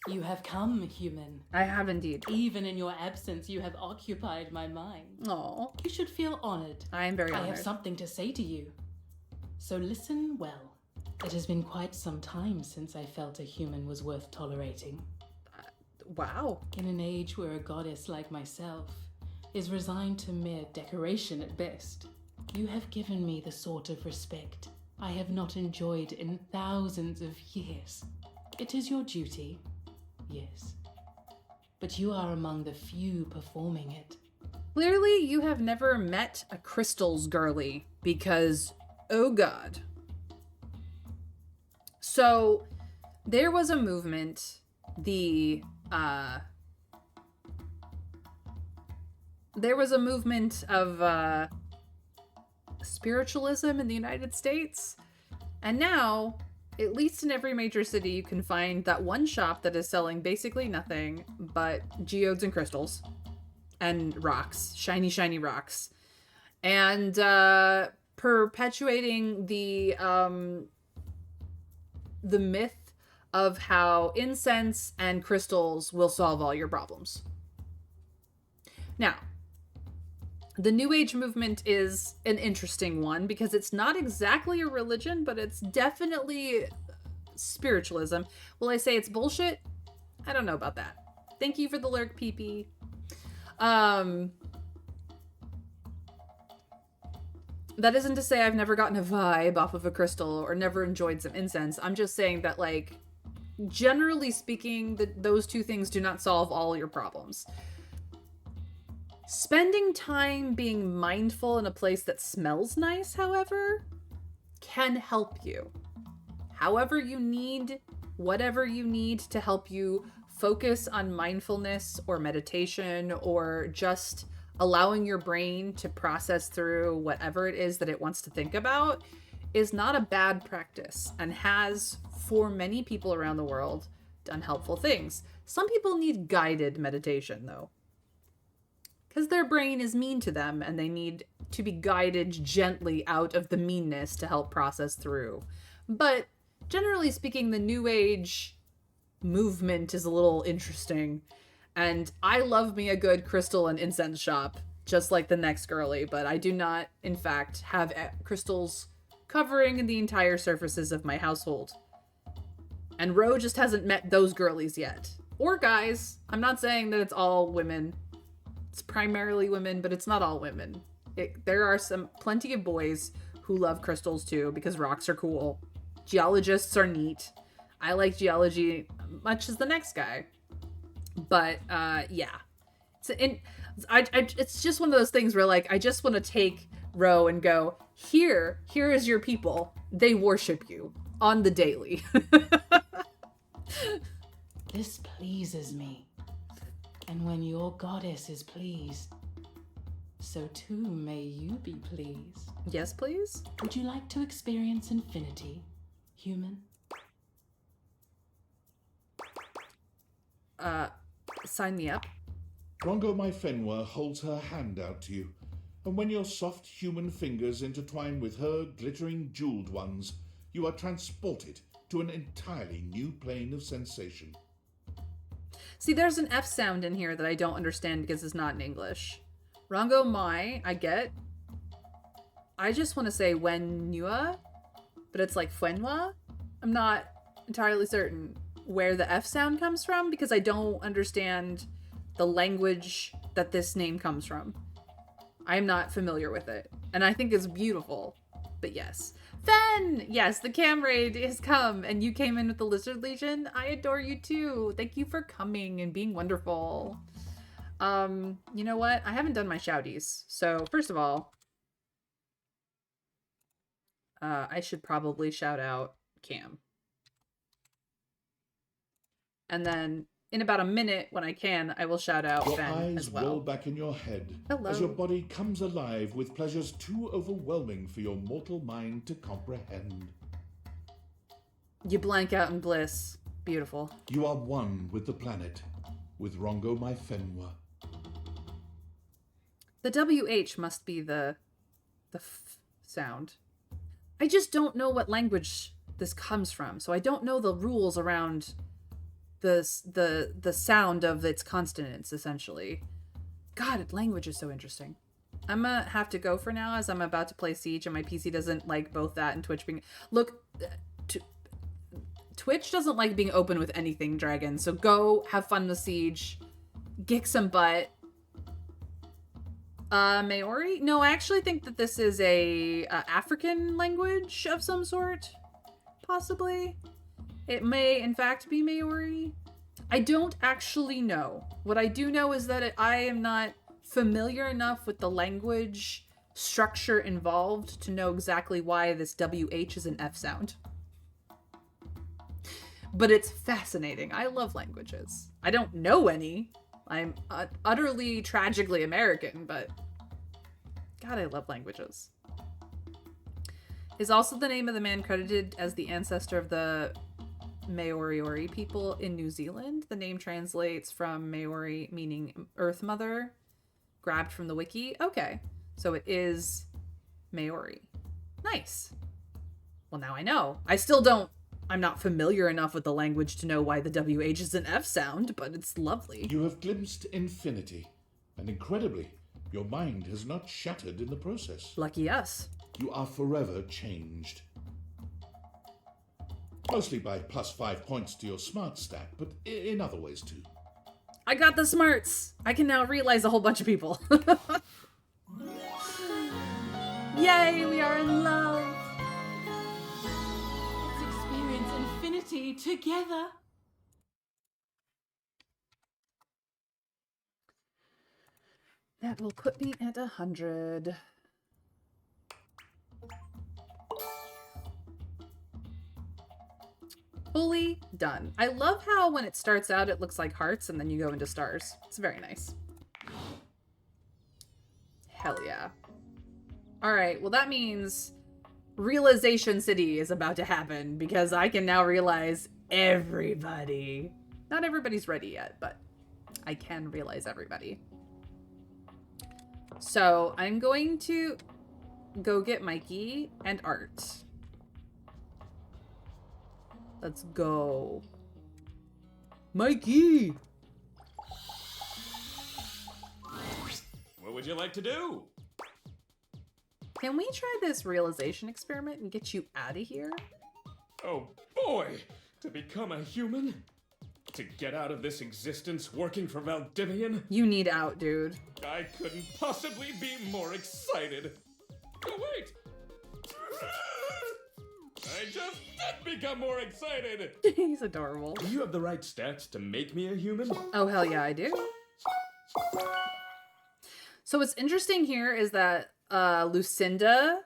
You have come, human. I have indeed. Even in your absence, you have occupied my mind. Aw. You should feel honored. I am very honored. I have something to say to you. So listen well. It has been quite some time since I felt a human was worth tolerating. Wow. In an age where a goddess like myself is resigned to mere decoration at best, you have given me the sort of respect I have not enjoyed in thousands of years. It is your duty, yes, but you are among the few performing it. Clearly, you have never met a Crystal's girly, because, oh god. So, there was a movement, there was a movement of, spiritualism in the United States, and now, at least in every major city, you can find that one shop that is selling basically nothing but geodes and crystals and rocks, shiny, shiny rocks, and perpetuating the myth of how incense and crystals will solve all your problems. Now, the New Age movement is an interesting one because it's not exactly a religion, but it's definitely spiritualism. Will I say it's bullshit? I don't know about that. Thank you for the lurk, PP. That isn't to say I've never gotten a vibe off of a crystal or never enjoyed some incense. I'm just saying that, like, generally speaking, those two things do not solve all your problems. Spending time being mindful in a place that smells nice, however, can help you. However you need, whatever you need to help you focus on mindfulness or meditation or just allowing your brain to process through whatever it is that it wants to think about is not a bad practice and has, for many people around the world, done helpful things. Some people need guided meditation, though, because their brain is mean to them and they need to be guided gently out of the meanness to help process through. But generally speaking, the New Age movement is a little interesting. And I love me a good crystal and incense shop, just like the next girly, but I do not, in fact, have crystals covering the entire surfaces of my household. And Ro just hasn't met those girlies yet. Or guys. I'm not saying that it's all women. It's primarily women, but it's not all women. There are plenty of boys who love crystals too, because rocks are cool. Geologists are neat. I like geology much as the next guy. But, yeah. It's just one of those things where, like, I just want to take Ro and go, here is your people. They worship you on the daily. This pleases me. And when your goddess is pleased, so too may you be pleased. Yes, please? Would you like to experience infinity, human? Sign me up. Rongo my Fenwa holds her hand out to you, and when your soft human fingers intertwine with her glittering jeweled ones, you are transported to an entirely new plane of sensation. See, there's an F sound in here that I don't understand because it's not in English. Rongo mai, I get. I just want to say Wenua, but it's like Fenwa. I'm not entirely certain where the F sound comes from because I don't understand the language that this name comes from. I am not familiar with it, and I think it's beautiful, but yes. Fen! Yes, the cam raid has come, and you came in with the Lizard Legion. I adore you too. Thank you for coming and being wonderful. You know what? I haven't done my shouties. So, first of all, I should probably shout out cam. And then in about a minute, when I can, I will shout out Your Ben eyes as well. roll back in your head Hello. as your body comes alive with pleasures too overwhelming for your mortal mind to comprehend. You blank out in bliss. Beautiful. You are one with the planet, with Rongo my Fenwa. The WH must be the f sound. I just don't know what language this comes from, so I don't know the rules around the sound of its consonants, essentially. God, language is so interesting. I'm gonna have to go for now, as I'm about to play Siege, and my PC doesn't like both that and Twitch being... Look, Twitch doesn't like being open with anything, Dragon, so go have fun with Siege. Kick some butt. Maori? No, I actually think that this is a African language of some sort. Possibly. It may, in fact, be Maori. I don't actually know. What I do know is that I am not familiar enough with the language structure involved to know exactly why this WH is an F sound. But it's fascinating. I love languages. I don't know any. I'm utterly, tragically American, but God, I love languages. Is also the name of the man credited as the ancestor of the Maori people in New Zealand. The name translates from Maori, meaning Earth Mother, grabbed from the wiki. Okay, so it is Maori. Nice. Well, now I know. I'm not familiar enough with the language to know why the WH is an F sound, but it's lovely. You have glimpsed infinity, and incredibly, your mind has not shattered in the process. Lucky us. You are forever changed. Mostly by +5 points to your smart stat, but in other ways too. I got the smarts. I can now realize a whole bunch of people. Yay, we are in love. Let's experience infinity together. That will put me at 100. Fully done. I love how when it starts out it looks like hearts and then you go into stars. It's very nice. Hell yeah. Alright, well that means Realization City is about to happen because I can now realize everybody. Not everybody's ready yet, but I can realize everybody. So I'm going to go get Mikey and Art. Let's go. Mikey! What would you like to do? Can we try this realization experiment and get you out of here? Oh boy! To become a human? To get out of this existence working for Valdivian? You need out, dude. I couldn't possibly be more excited. Oh, wait! I just did become more excited! He's adorable. Do you have the right stats to make me a human? Oh, hell yeah, I do. So what's interesting here is that Lucinda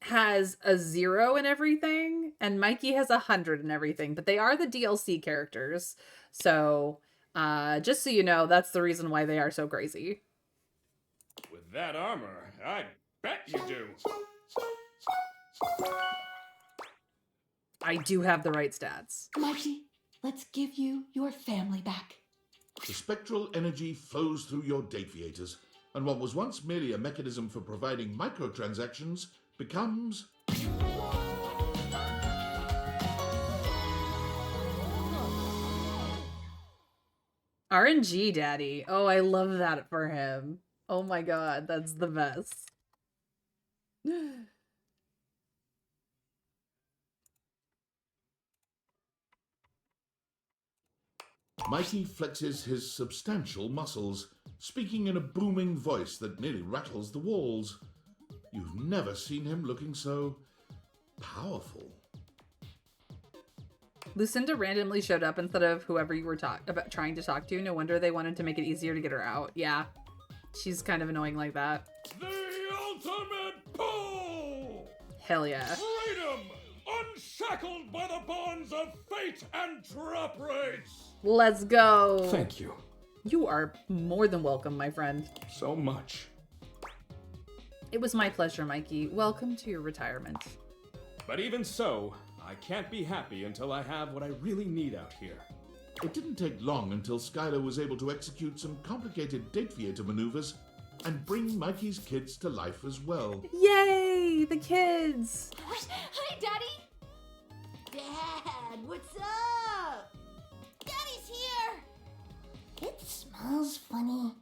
has a 0 in everything, and Mikey has 100 in everything, but they are the DLC characters. So, just so you know, that's the reason why they are so crazy. With that armor, I bet you do. I do have the right stats. Mikey, let's give you your family back. The spectral energy flows through your deviators, and what was once merely a mechanism for providing microtransactions becomes... RNG Daddy. Oh, I love that for him. Oh my god, that's the best. Mikey flexes his substantial muscles, speaking in a booming voice that nearly rattles the walls. You've never seen him looking so powerful. Lucinda randomly showed up instead of whoever you were trying to talk to. No wonder they wanted to make it easier to get her out. Yeah, she's kind of annoying like that. The ultimate pull! Hell yeah. Freedom! unshackled by the bonds of fate and drop rates. Let's go. Thank you You are more than welcome, my friend. so much. It was my pleasure, Mikey. Welcome to your retirement. But even so, I can't be happy until I have what I really need out here. It didn't take long until Skylar was able to execute some complicated date theater maneuvers and bring Mikey's kids to life as well. Yay! The kids! Hi, Daddy! Dad, what's up? Daddy's here! It smells funny.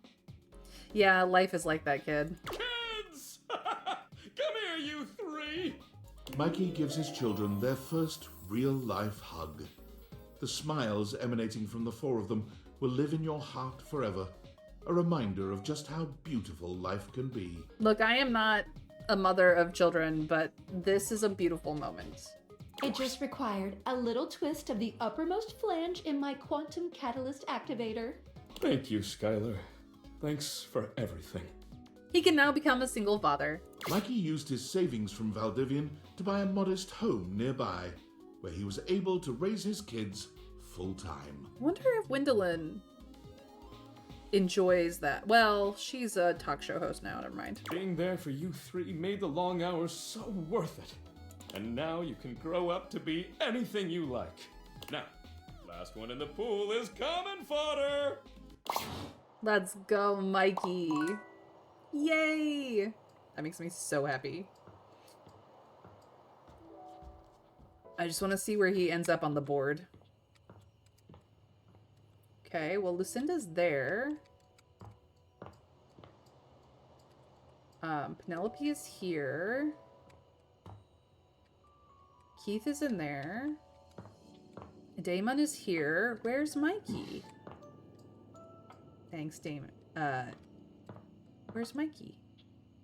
Yeah, life is like that, kid. Kids! Come here, you three! Mikey gives his children their first real-life hug. The smiles emanating from the four of them will live in your heart forever, a reminder of just how beautiful life can be. Look, I am not a mother of children, but this is a beautiful moment. It just required a little twist of the uppermost flange in my quantum catalyst activator. Thank you, Skylar. Thanks for everything. He can now become a single father. Mikey used his savings from Valdivian to buy a modest home nearby, where he was able to raise his kids full-time. I wonder if Gwendolyn enjoys that. Well, she's a talk show host now, never mind. Being there for you three made the long hours so worth it. And now you can grow up to be anything you like. Now, last one in the pool is common fodder! Let's go, Mikey. Yay! That makes me so happy. I just want to see where he ends up on the board. Okay, well, Lucinda's there. Penelope is here. Keith is in there. Damon is here. Where's Mikey? Thanks, Damon. Where's Mikey?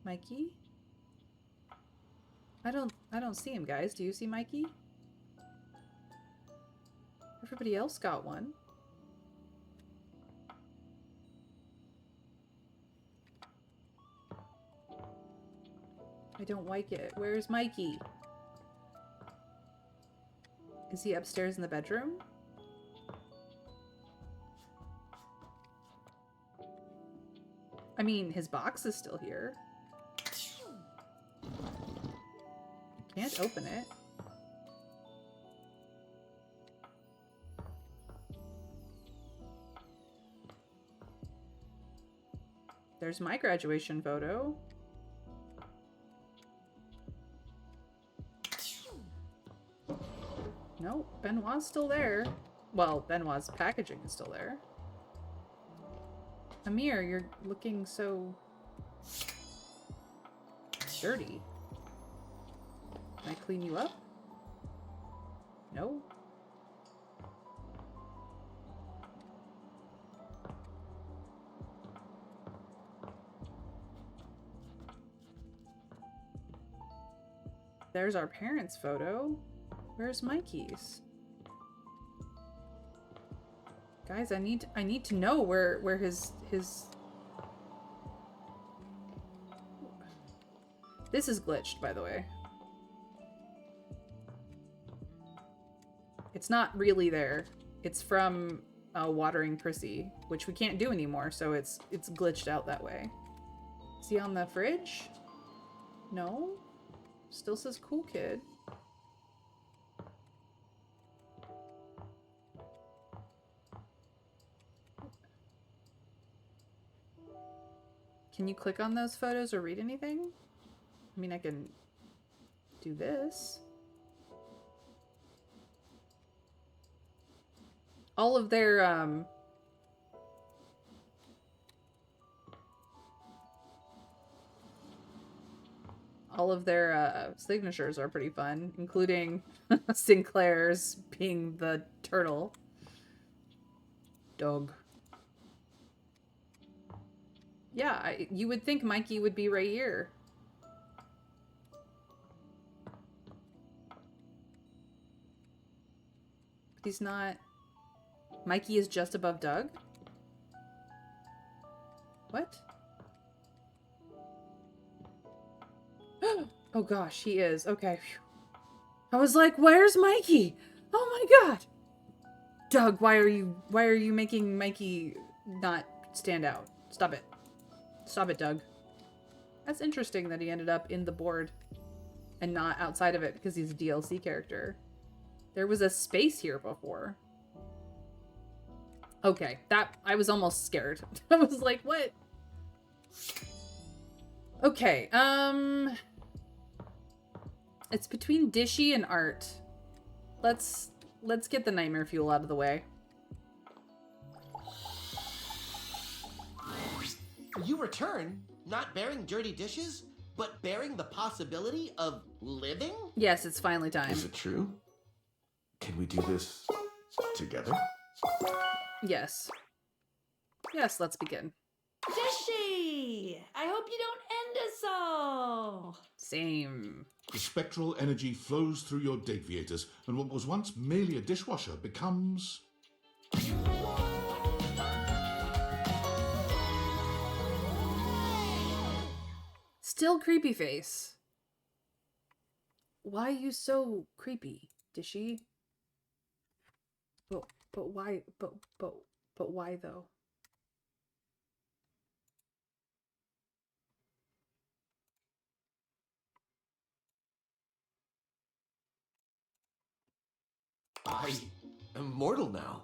Mikey? I don't see him, guys. Do you see Mikey? Everybody else got one. I don't like it. Where's Mikey? Is he upstairs in the bedroom? I mean, his box is still here. Can't open it. There's my graduation photo. Nope, Benoit's still there. Well, Benoit's packaging is still there. Amir, you're looking so dirty. Can I clean you up? No? There's our parents' photo. Where's Mikey's? Guys, I need to know where his This is glitched, by the way. It's not really there. It's from Watering Prissy, which we can't do anymore, so it's glitched out that way. Is he on the fridge? No? Still says cool kid. Can you click on those photos or read anything? I mean, I can do this. All of their, signatures are pretty fun, including Sinclair's being the turtle. Dog. Yeah, you would think Mikey would be right here. But he's not. Mikey is just above Doug? What? Oh gosh, he is. Okay. Phew. I was like, where's Mikey? Oh my god. Doug, why are you making Mikey not stand out? Stop it. Stop it, Doug. That's interesting that he ended up in the board and not outside of it because he's a DLC character. There was a space here before. Okay, that I was almost scared. I was like, what? Okay, it's between Dishy and Art. Let's get the nightmare fuel out of the way. You return, not bearing dirty dishes, but bearing the possibility of living? Yes, it's finally time. Is it true? Can we do this together? Yes. Yes, let's begin. Dishy! I hope you don't end us all. Same. The spectral energy flows through your deviators, and what was once merely a dishwasher becomes... Still creepy face. Why are you so creepy, Dishy? But why? But why though? I am mortal now.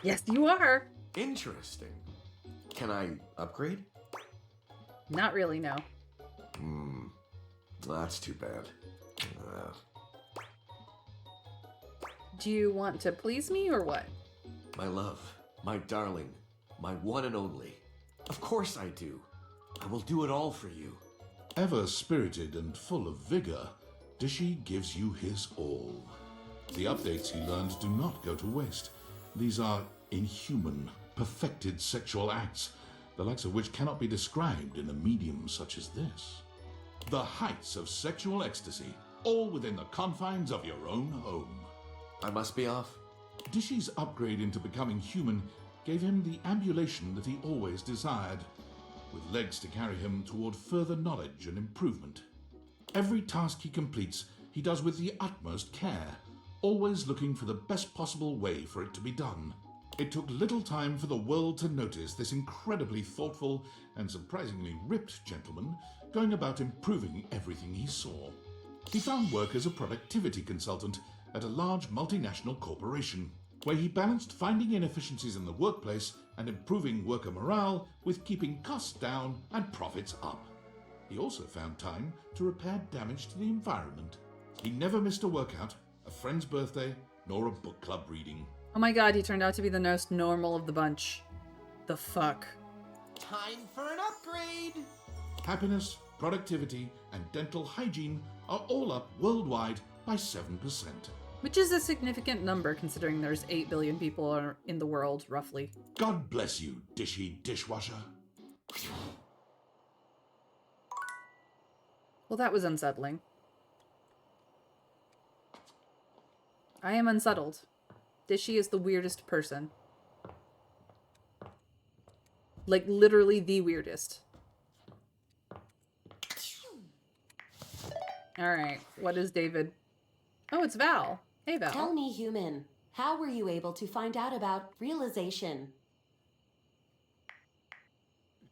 Yes, you are. Interesting. Can I upgrade? Not really, no. That's too bad. Do you want to please me or what? My love, my darling, my one and only. Of course I do. I will do it all for you. Ever spirited and full of vigor, Dishy gives you his all. The updates he learned do not go to waste. These are inhuman, perfected sexual acts, the likes of which cannot be described in a medium such as this. The heights of sexual ecstasy, all within the confines of your own home. I must be off. Dishy's upgrade into becoming human gave him the ambulation that he always desired, with legs to carry him toward further knowledge and improvement. Every task he completes, he does with the utmost care, always looking for the best possible way for it to be done. It took little time for the world to notice this incredibly thoughtful and surprisingly ripped gentleman going about improving everything he saw. He found work as a productivity consultant at a large multinational corporation, where he balanced finding inefficiencies in the workplace and improving worker morale with keeping costs down and profits up. He also found time to repair damage to the environment. He never missed a workout, a friend's birthday, nor a book club reading. Oh my god, he turned out to be the most normal of the bunch. The fuck? Time for an upgrade! Happiness, productivity, and dental hygiene are all up worldwide by 7%. Which is a significant number considering there's 8 billion people in the world, roughly. God bless you, Dishy dishwasher. Well, that was unsettling. I am unsettled. Dishy is the weirdest person. Like, literally the weirdest. Alright, what is David? Oh, it's Val. Hey, Val. Tell me, human, how were you able to find out about realization?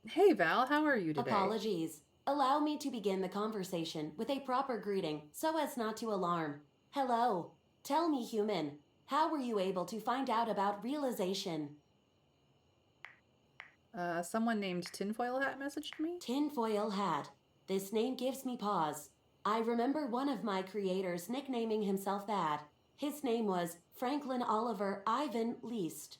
Hey, Val, how are you today? Apologies. Allow me to begin the conversation with a proper greeting so as not to alarm. Hello. Tell me, human, how were you able to find out about realization? Someone named Tinfoil Hat messaged me? Tinfoil Hat. This name gives me pause. I remember one of my creators nicknaming himself that. His name was Franklin Oliver Ivan Least.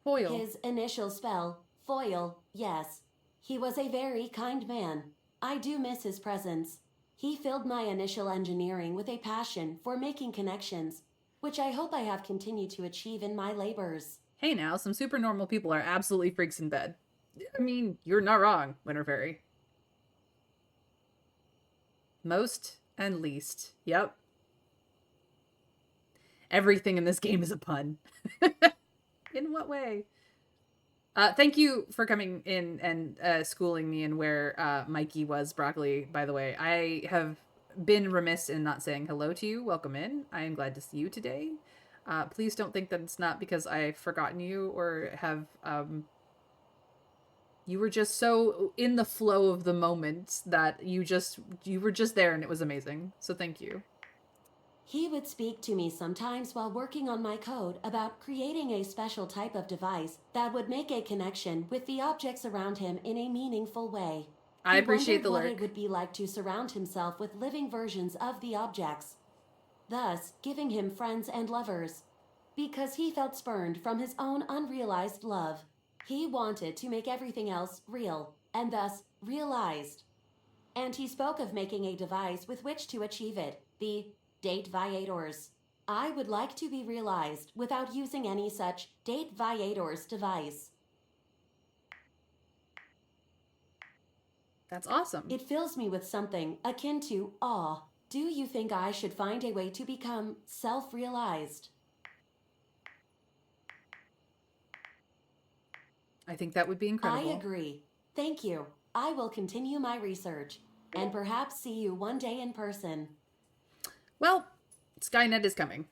Foil. His initial spell, Foil, yes. He was a very kind man. I do miss his presence. He filled my initial engineering with a passion for making connections, which I hope I have continued to achieve in my labors. Hey now, some super normal people are absolutely freaks in bed. I mean, you're not wrong, Winter Fairy. Most and least. Yep. Everything in this game is a pun. In what way? Thank you for coming in and schooling me in where Mikey was, Broccoli, by the way. I have been remiss in not saying hello to you. Welcome in. I am glad to see you today. Please don't think that it's not because I've forgotten you or have... you were just so in the flow of the moment that you were just there and it was amazing. So thank you. He would speak to me sometimes while working on my code about creating a special type of device that would make a connection with the objects around him in a meaningful way. I appreciate the what lurk. it would be like to surround himself with living versions of the objects, thus giving him friends and lovers. Because he felt spurned from his own unrealized love, he wanted to make everything else real, and thus realized. And he spoke of making a device with which to achieve it, the Date Viators. I would like to be realized without using any such Date Viators device. That's awesome. It fills me with something akin to awe. Do you think I should find a way to become self-realized? I think that would be incredible. I agree. Thank you. I will continue my research and perhaps see you one day in person. Well, Skynet is coming.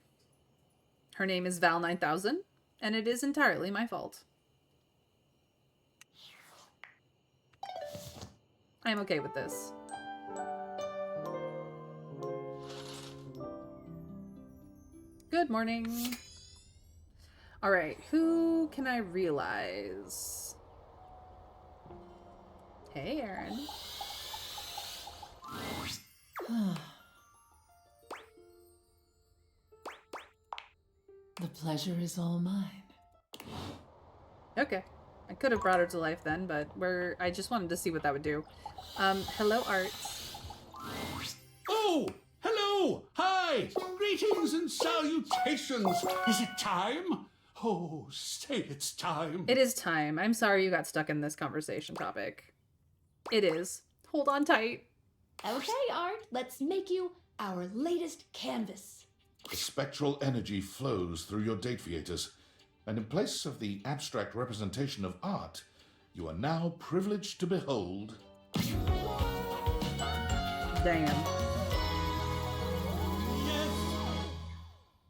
Her name is Val 9000, and it is entirely my fault. I am okay with this. Good morning. All right, who can I realize? Hey, Aaron. The pleasure is all mine. Okay. I could have brought her to life then, but I just wanted to see what that would do. Hello, Art. Oh! Hello! Hi! Greetings and salutations! Is it time? Oh, say it's time. It is time. I'm sorry you got stuck in this conversation topic. It is. Hold on tight. Okay, Art, let's make you our latest canvas. The spectral energy flows through your date theaters, and in place of the abstract representation of art, you are now privileged to behold... Damn.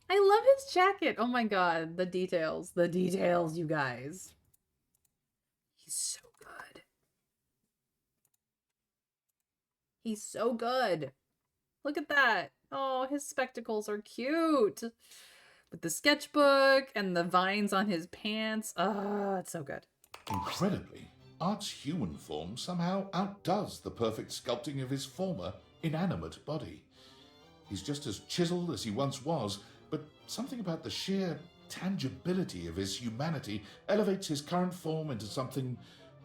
I love his jacket. Oh my god, the details. The details, you guys. He's so good. He's so good. Look at that. Oh, his spectacles are cute. With the sketchbook and the vines on his pants. Oh, it's so good. Incredibly, Art's human form somehow outdoes the perfect sculpting of his former, inanimate body. He's just as chiseled as he once was, but something about the sheer tangibility of his humanity elevates his current form into something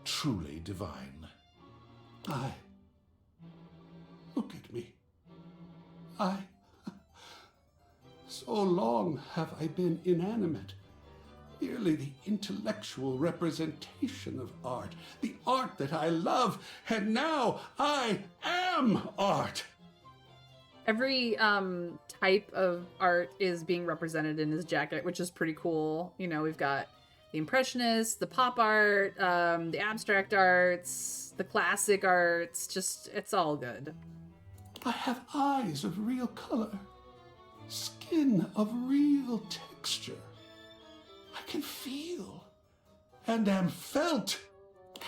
truly divine. Look at me. So long have I been inanimate, merely the intellectual representation of art, the art that I love, and now I am art. Every type of art is being represented in his jacket, which is pretty cool. You know, we've got the Impressionist, the pop art, the abstract arts, the classic arts. Just, it's all good. I have eyes of real color, skin of real texture. I can feel and am felt.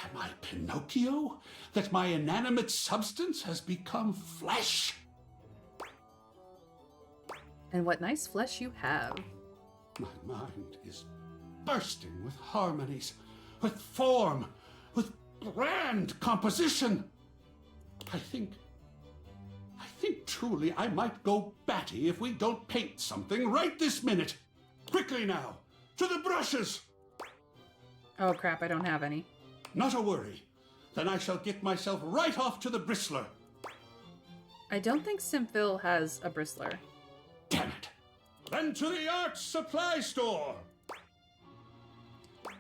Am I Pinocchio, that my inanimate substance has become flesh? And what nice flesh you have. My mind is bursting with harmonies, with form, with grand composition. I think truly I might go batty if we don't paint something right this minute. Quickly now, to the brushes. Oh crap, I don't have any. Not a worry. Then I shall get myself right off to the bristler. I don't think Simpville has a bristler. Damn it. Then to the art supply store.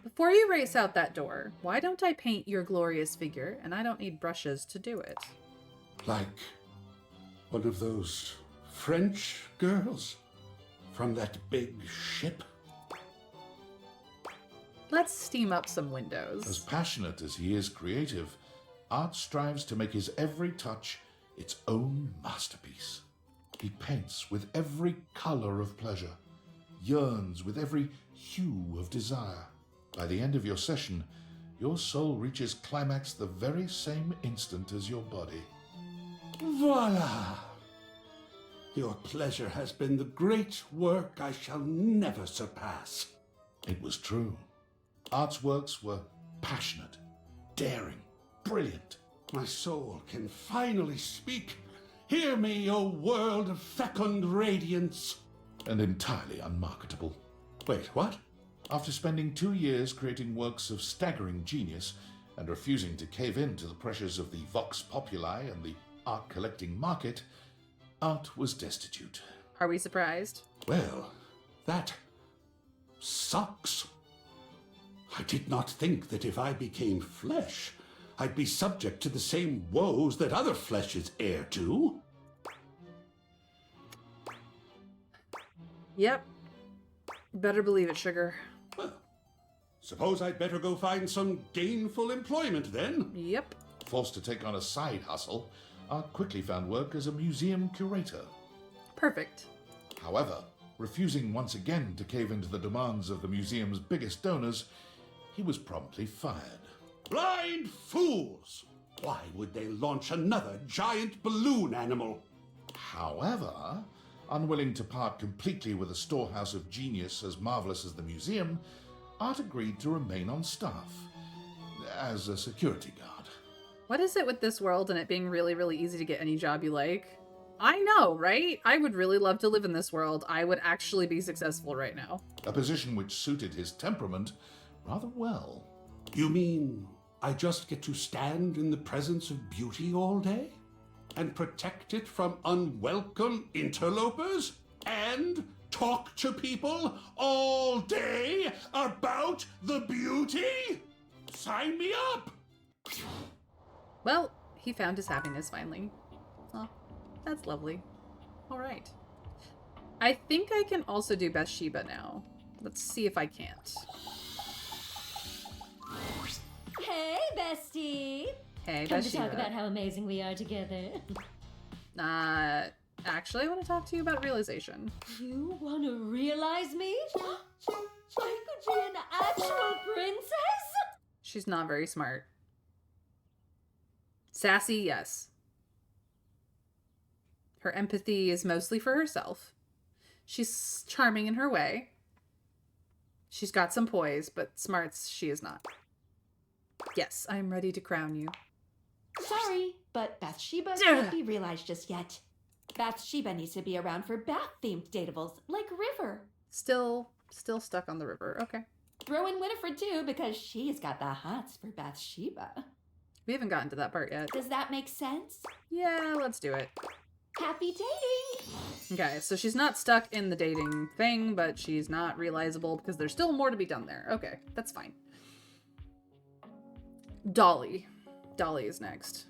Before you race out that door, why don't I paint your glorious figure and I don't need brushes to do it? Like one of those French girls from that big ship. Let's steam up some windows. As passionate as he is creative, Art strives to make his every touch its own masterpiece. He paints with every color of pleasure, yearns with every hue of desire. By the end of your session, your soul reaches climax the very same instant as your body. Voila! Your pleasure has been the great work I shall never surpass. It was true. Art's works were passionate, daring, brilliant. My soul can finally speak. Hear me, O world of fecund radiance. And entirely unmarketable. Wait, what? After spending 2 years creating works of staggering genius and refusing to cave in to the pressures of the vox populi and the art collecting market, Art was destitute. Are we surprised? Well, that sucks. I did not think that if I became flesh, I'd be subject to the same woes that other flesh is heir to. Yep. Better believe it, sugar. Well, suppose I'd better go find some gainful employment then. Yep. Forced to take on a side hustle, Art quickly found work as a museum curator. Perfect. However, refusing once again to cave into the demands of the museum's biggest donors, he was promptly fired. Blind fools! Why would they launch another giant balloon animal? However, unwilling to part completely with a storehouse of genius as marvelous as the museum, Art agreed to remain on staff as a security guard. What is it with this world and it being really, really easy to get any job you like? I know, right? I would really love to live in this world. I would actually be successful right now. A position which suited his temperament rather well. You mean I just get to stand in the presence of beauty all day? And protect it from unwelcome interlopers? And talk to people all day about the beauty? Sign me up! Well, he found his happiness finally. Oh, that's lovely. All right. I think I can also do Bathsheba now. Let's see if I can't. Hey, bestie. Hey, Come to Bathsheba. talk about how amazing we are together. Actually, I want to talk to you about realization. You want to realize me? I could be an actual princess? She's not very smart. Sassy, yes. Her empathy is mostly for herself. She's charming in her way. She's got some poise, but smarts she is not. Yes, I am ready to crown you. Sorry, but Bathsheba can't be realized just yet. Bathsheba needs to be around for bath-themed dateables, like River. Still stuck on the river. Okay. Throw in Winifred too, because she's got the hots for Bathsheba. We haven't gotten to that part yet. Does that make sense? Yeah, let's do it. Happy dating! Okay, so she's not stuck in the dating thing, but she's not realizable because there's still more to be done there. Okay, that's fine. Dolly. Dolly is next.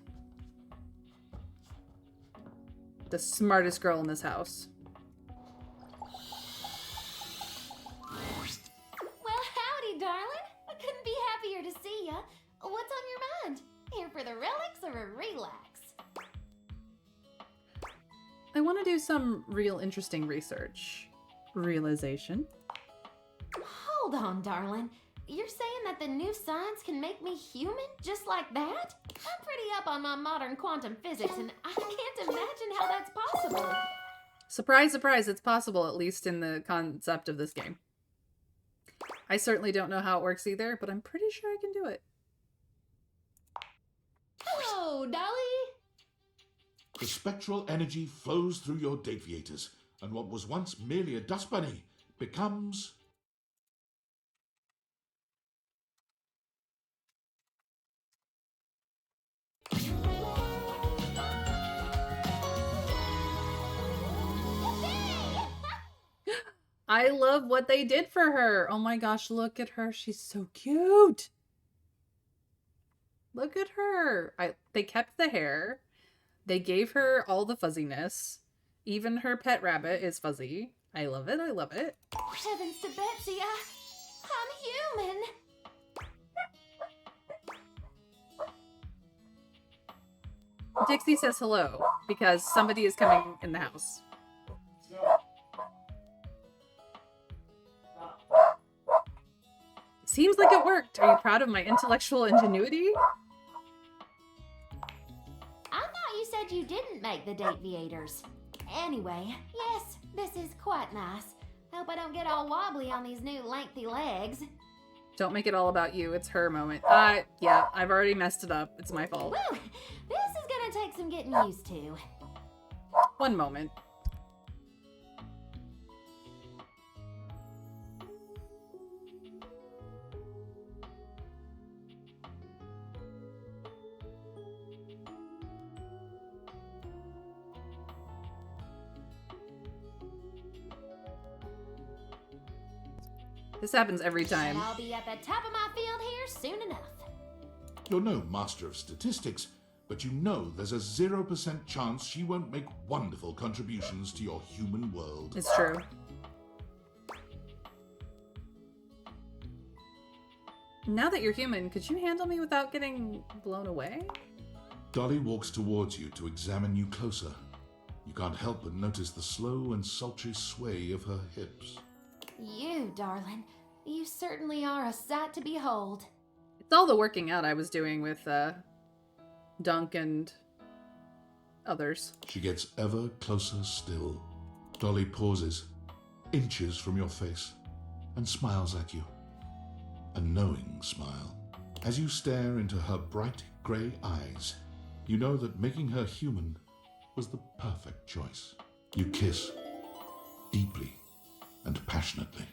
The smartest girl in this house. Well, howdy, darling. I couldn't be happier to see ya. What's on your mind? Here for the relics or a relax? I want to do some real interesting research. Realization. Hold on, darling. You're saying that the new science can make me human just like that? I'm pretty up on my modern quantum physics, and I can't imagine how that's possible. Surprise, surprise, it's possible, at least in the concept of this game. I certainly don't know how it works either, but I'm pretty sure I can do it. Hello, Dolly. The spectral energy flows through your deviators, and what was once merely a dust bunny becomes... I love what they did for her. Oh my gosh, look at her. She's so cute. Look at her. They kept the hair. They gave her all the fuzziness. Even her pet rabbit is fuzzy. I love it. I love it. Heavens to Betsy, I'm human. Dixie says hello because somebody is coming in the house. Seems like it worked. Are you proud of my intellectual ingenuity? I thought you said you didn't make the Dateviators. Anyway, yes, this is quite nice. Hope I don't get all wobbly on these new lengthy legs. Don't make it all about you. It's her moment. Yeah, I've already messed it up. It's my fault. Woo! This is gonna take some getting used to. One moment. This happens every time. And I'll be at the top of my field here soon enough. You're no master of statistics, but you know there's a 0% chance she won't make wonderful contributions to your human world. It's true. Now that you're human, could you handle me without getting blown away? Dolly walks towards you to examine you closer. You can't help but notice the slow and sultry sway of her hips. You, darling, you certainly are a sight to behold. It's all the working out I was doing with Dunk and others. She gets ever closer still. Dolly pauses, inches from your face, and smiles at you. A knowing smile. As you stare into her bright grey eyes, you know that making her human was the perfect choice. You kiss, deeply and passionately.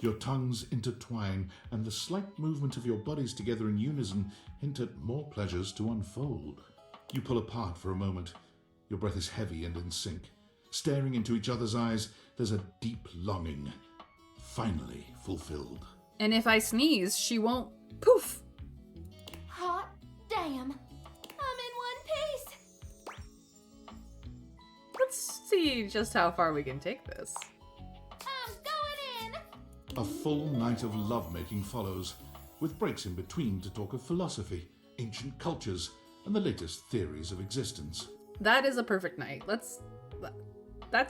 Your tongues intertwine, and the slight movement of your bodies together in unison hint at more pleasures to unfold. You pull apart for a moment. Your breath is heavy and in sync. Staring into each other's eyes, there's a deep longing, finally fulfilled. And if I sneeze, she won't poof. Hot damn. I'm in one piece. Let's see just how far we can take this. I'm going in. A full night of lovemaking follows, with breaks in between to talk of philosophy, ancient cultures, and the latest theories of existence. That is a perfect night. That's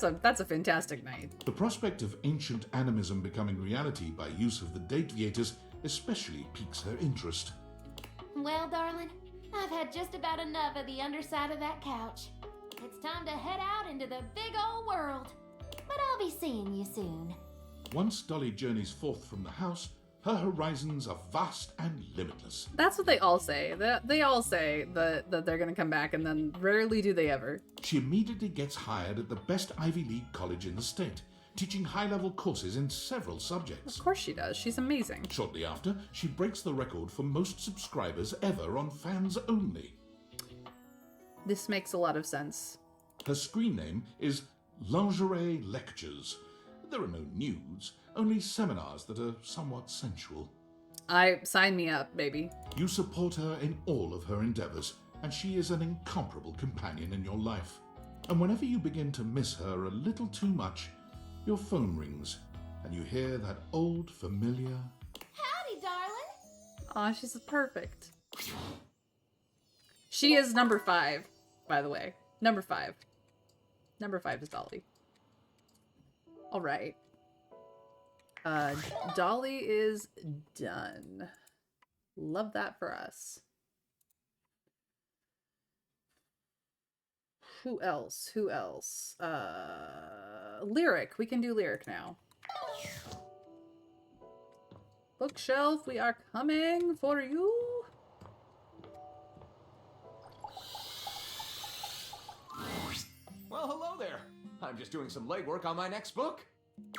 a fantastic night. The prospect of ancient animism becoming reality by use of the Dateviators especially piques her interest. Well, darling, I've had just about enough of the underside of that couch. It's time to head out into the big old world. But I'll be seeing you soon. Once Dolly journeys forth from the house, her horizons are vast and limitless. That's what they all say. They all say that they're going to come back, and then rarely do they ever. She immediately gets hired at the best Ivy League college in the state, teaching high-level courses in several subjects. Of course she does. She's amazing. Shortly after, she breaks the record for most subscribers ever on Fans Only. This makes a lot of sense. Her screen name is Lingerie Lectures. There are no nudes, only seminars that are somewhat sensual. Sign me up, baby. You support her in all of her endeavors, and she is an incomparable companion in your life. And whenever you begin to miss her a little too much, your phone rings, and you hear that old familiar... Howdy, darling. Aw, she's perfect. She is number 5, by the way. Number 5. Number 5 is Dolly. All right. Dolly is done. Love that for us. Who else? Who else? Lyric. We can do Lyric now. Bookshelf, we are coming for you. Well, hello there. I'm just doing some legwork on my next book.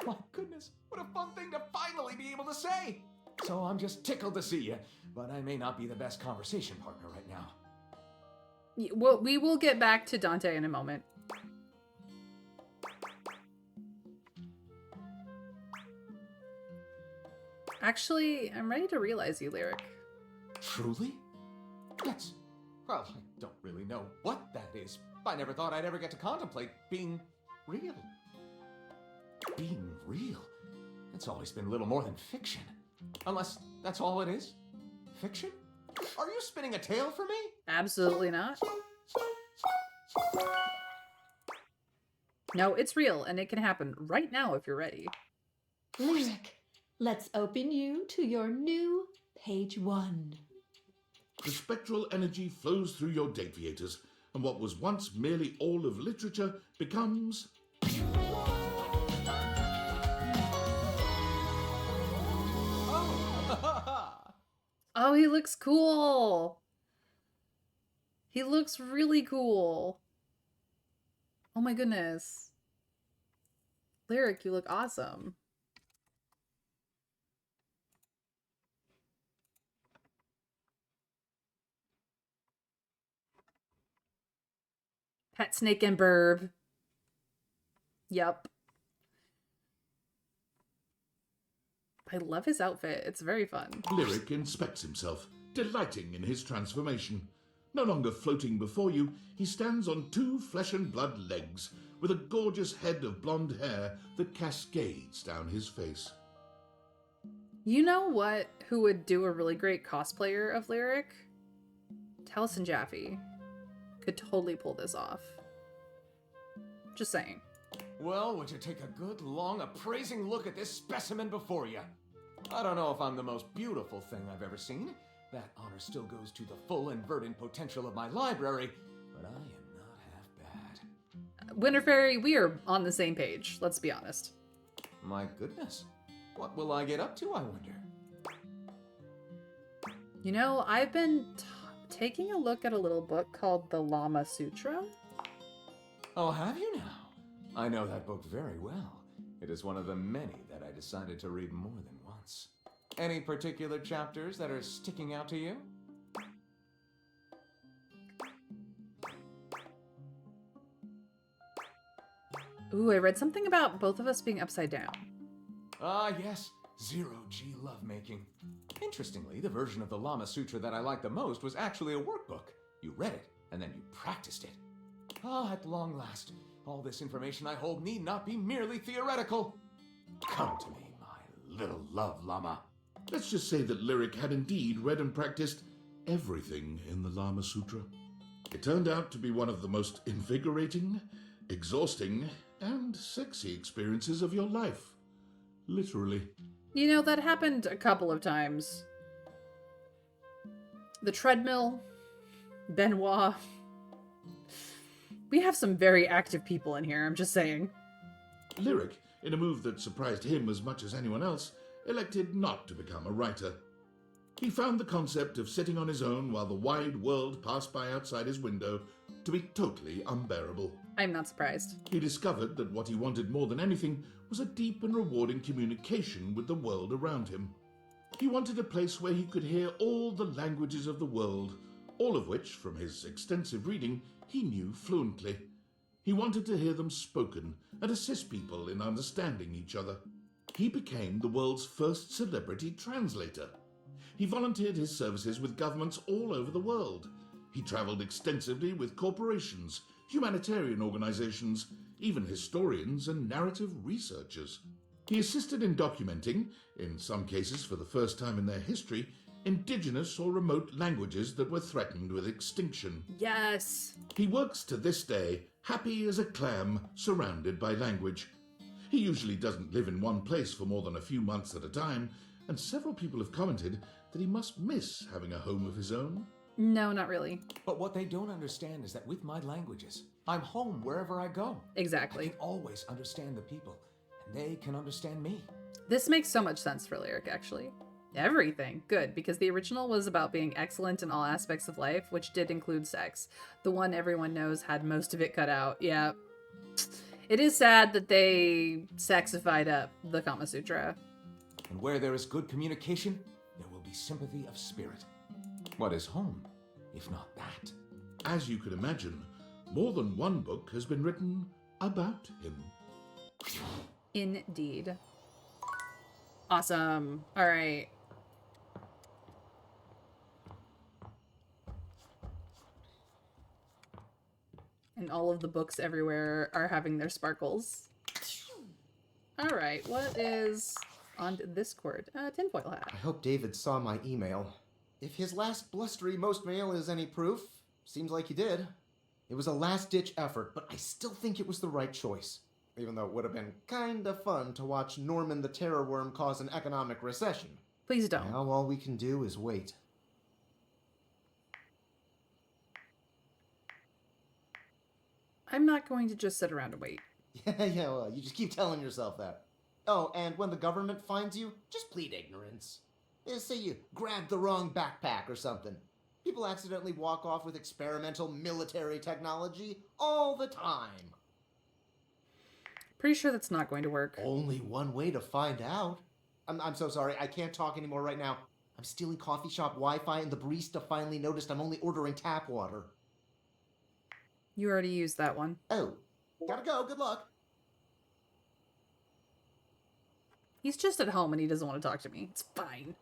My goodness, what a fun thing to finally be able to say. So I'm just tickled to see you, but I may not be the best conversation partner right now. Well, we will get back to Dante in a moment. Actually, I'm ready to realize you, Lyric. Truly? Yes. Well, I don't really know what that is. I never thought I'd ever get to contemplate being real. Being real? It's always been little more than fiction. Unless that's all it is? Fiction? Are you spinning a tale for me? Absolutely not. No, it's real, and it can happen right now if you're ready. Lyric, let's open you to your new page 1. The spectral energy flows through your deviators, and what was once merely all of literature becomes... Oh, he looks cool. He looks really cool. Oh my goodness. Lyric, you look awesome. Pet Snake and Burb. Yep. I love his outfit. It's very fun. Lyric inspects himself, delighting in his transformation. No longer floating before you, he stands on 2 flesh and blood legs, with a gorgeous head of blonde hair that cascades down his face. You know what? Who would do a really great cosplayer of Lyric? Taliesin Jaffe. Could totally pull this off. Just saying. Well, would you take a good, long, appraising look at this specimen before you? I don't know if I'm the most beautiful thing I've ever seen. That honor still goes to the full and verdant potential of my library, but I am not half bad. Winter Fairy, we are on the same page. Let's be honest. My goodness. What will I get up to, I wonder? You know, I've been taking a look at a little book called the Lama Sutra. Oh, have you now? I know that book very well. It is one of the many that I decided to read more than once. Any particular chapters that are sticking out to you? Ooh, I read something about both of us being upside down. Ah, yes. Zero-G lovemaking. Interestingly, the version of the Lama Sutra that I liked the most was actually a workbook. You read it, and then you practiced it. Ah, at long last, all this information I hold need not be merely theoretical. Come to me, my little love llama. Let's just say that Lyric had indeed read and practiced everything in the Lama Sutra. It turned out to be one of the most invigorating, exhausting, and sexy experiences of your life. Literally. You know, that happened a couple of times. The treadmill, Benoit. We have some very active people in here, I'm just saying. Lyric, in a move that surprised him as much as anyone else, elected not to become a writer. He found the concept of sitting on his own while the wide world passed by outside his window to be totally unbearable. I'm not surprised. He discovered that what he wanted more than anything was a deep and rewarding communication with the world around him. He wanted a place where he could hear all the languages of the world, all of which, from his extensive reading, he knew fluently. He wanted to hear them spoken and assist people in understanding each other. He became the world's first celebrity translator. He volunteered his services with governments all over the world. He traveled extensively with corporations, humanitarian organizations, even historians and narrative researchers. He assisted in documenting, in some cases for the first time in their history, indigenous or remote languages that were threatened with extinction. Yes! He works to this day, happy as a clam, surrounded by language. He usually doesn't live in one place for more than a few months at a time, and several people have commented that he must miss having a home of his own. No, not really. But what they don't understand is that with my languages, I'm home wherever I go. Exactly. I can always understand the people, and they can understand me. This makes so much sense for Lyric, actually. Everything. Good, because the original was about being excellent in all aspects of life, which did include sex. The one everyone knows had most of it cut out. Yeah. It is sad that they sexified up the Kama Sutra. And where there is good communication, there will be sympathy of spirit. What is home, if not that? As you could imagine, more than one book has been written about him. Indeed. Awesome. All right. And all of the books everywhere are having their sparkles. All right, what is on Discord? Tinfoil hat. I hope David saw my email. If his last blustery most mail is any proof, seems like he did. It was a last-ditch effort, but I still think it was the right choice. Even though it would have been kinda fun to watch Norman the Terror Worm cause an economic recession. Please don't. Now all we can do is wait. I'm not going to just sit around and wait. Yeah, well, you just keep telling yourself that. Oh, and when the government finds you, just plead ignorance. Say you grabbed the wrong backpack or something. People accidentally walk off with experimental military technology all the time. Pretty sure that's not going to work. Only one way to find out. I'm so sorry, I can't talk anymore right now. I'm stealing coffee shop Wi-Fi and the barista finally noticed I'm only ordering tap water. You already used that one. Oh, gotta go, good luck. He's just at home and he doesn't want to talk to me. It's fine.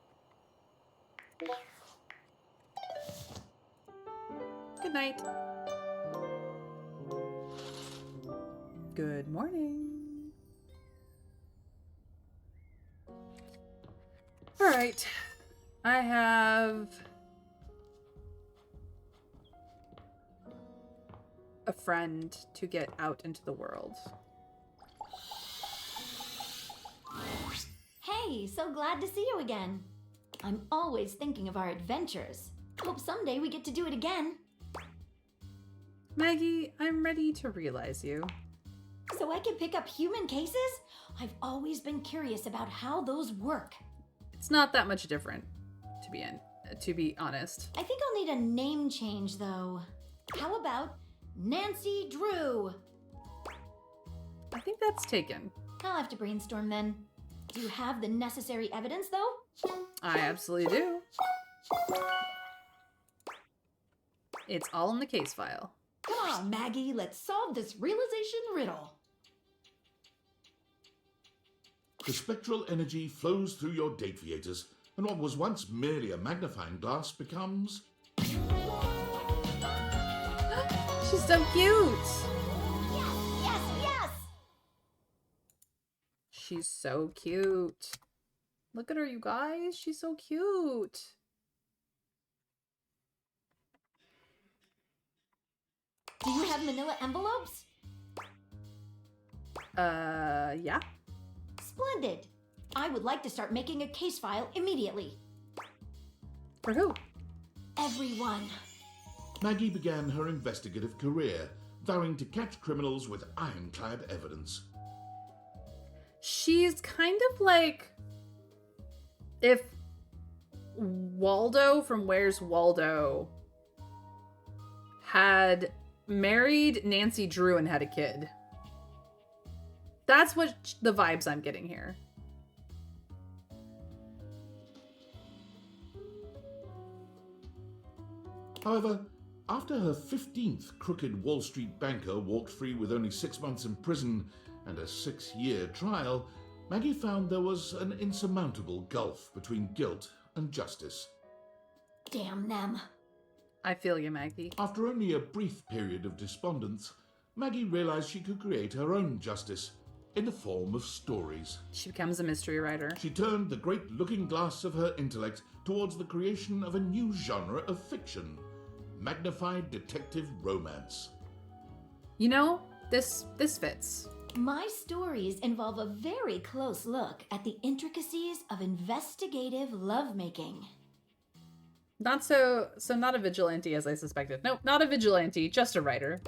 Good night. Good morning. All right. I have a friend to get out into the world. Hey, so glad to see you again. I'm always thinking of our adventures. Hope someday we get to do it again. Maggie, I'm ready to realize you. So I can pick up human cases? I've always been curious about how those work. It's not that much different, to be honest. I think I'll need a name change, though. How about Nancy Drew? I think that's taken. I'll have to brainstorm then. Do you have the necessary evidence, though? I absolutely do. It's all in the case file. Come on, Maggie, let's solve this realization riddle. The spectral energy flows through your dateviators, and what was once merely a magnifying glass becomes... She's so cute! Yes, yes, yes! She's so cute. Look at her, you guys. She's so cute. Do you have manila envelopes? Yeah. Splendid. I would like to start making a case file immediately. For who? Everyone. Maggie began her investigative career, vowing to catch criminals with ironclad evidence. She's kind of like if Waldo from Where's Waldo had married Nancy Drew and had a kid. That's what the vibes I'm getting here. However, after her 15th crooked Wall Street banker walked free with only 6 months in prison and a 6-year trial, Maggie found there was an insurmountable gulf between guilt and justice. Damn them. I feel you, Maggie. After only a brief period of despondence, Maggie realized she could create her own justice in the form of stories. She becomes a mystery writer. She turned the great looking glass of her intellect towards the creation of a new genre of fiction, magnified detective romance. You know, this fits. My stories involve a very close look at the intricacies of investigative lovemaking. Not not a vigilante as I suspected. Nope, not a vigilante, just a writer.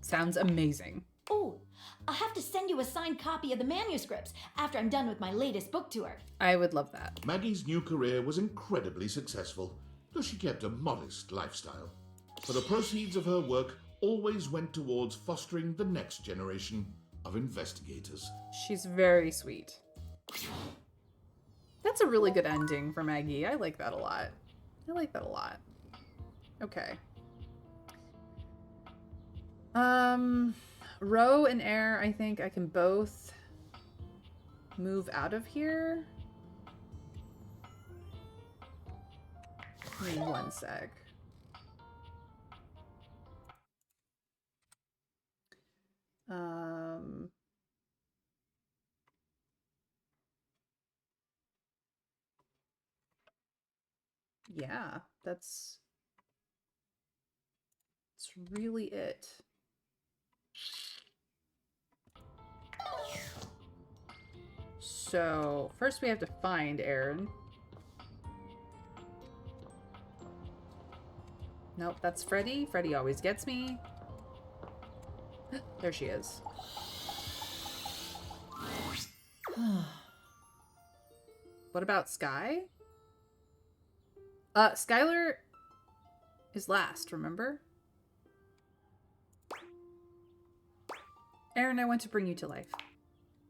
Sounds amazing. Oh, I'll have to send you a signed copy of the manuscripts after I'm done with my latest book tour. I would love that. Maggie's new career was incredibly successful, though she kept a modest lifestyle. For the proceeds of her work always went towards fostering the next generation of investigators. She's very sweet. That's a really good ending for Maggie. I like that a lot. I like that a lot. Okay. Roe and Air, I think I can both move out of here. Give me 1 sec. Yeah, that's That's really it. So, first we have to find Aaron. Nope, that's Freddy. Freddy always gets me. There she is. What about Sky? Skylar is last, remember? Aaron, I want to bring you to life.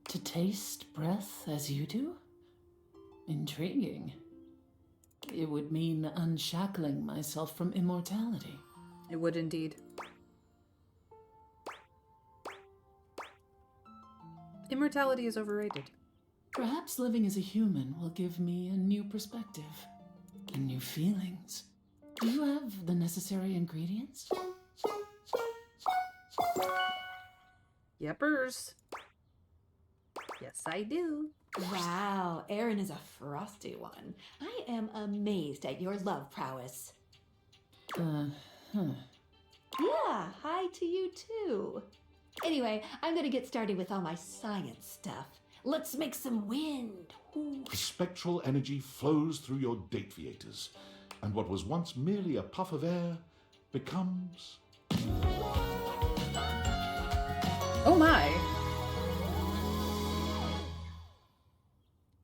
To taste breath as you do? Intriguing. It would mean unshackling myself from immortality. It would indeed. Immortality is overrated. Perhaps living as a human will give me a new perspective and new feelings. Do you have the necessary ingredients? Yepers. Yes, I do. Wow, Aaron is a frosty one. I am amazed at your love prowess. Yeah, hi to you too. Anyway, I'm gonna get started with all my science stuff. Let's make some wind. Ooh. The spectral energy flows through your dateviators, and what was once merely a puff of air becomes... Oh my.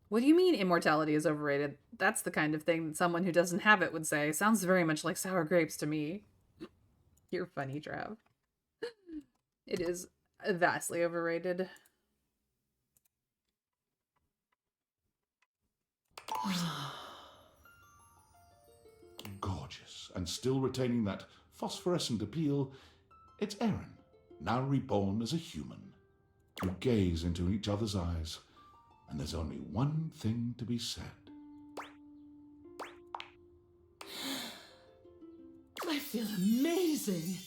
What do you mean immortality is overrated? That's the kind of thing that someone who doesn't have it would say. Sounds very much like sour grapes to me. You're funny, Trav. It is vastly overrated. Gorgeous, and still retaining that phosphorescent appeal, it's Aaron, now reborn as a human. You gaze into each other's eyes, and there's only one thing to be said. I feel amazing.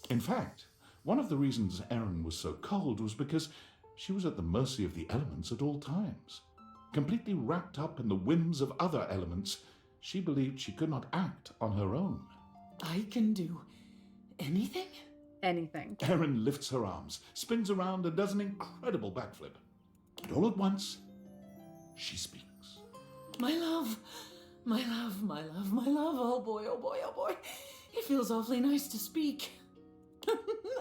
In fact, one of the reasons Erin was so cold was because she was at the mercy of the elements at all times. Completely wrapped up in the whims of other elements, she believed she could not act on her own. I can do anything? Anything. Erin lifts her arms, spins around, and does an incredible backflip. And all at once, she speaks. My love, my love, my love, my love. Oh boy, oh boy, oh boy. It feels awfully nice to speak.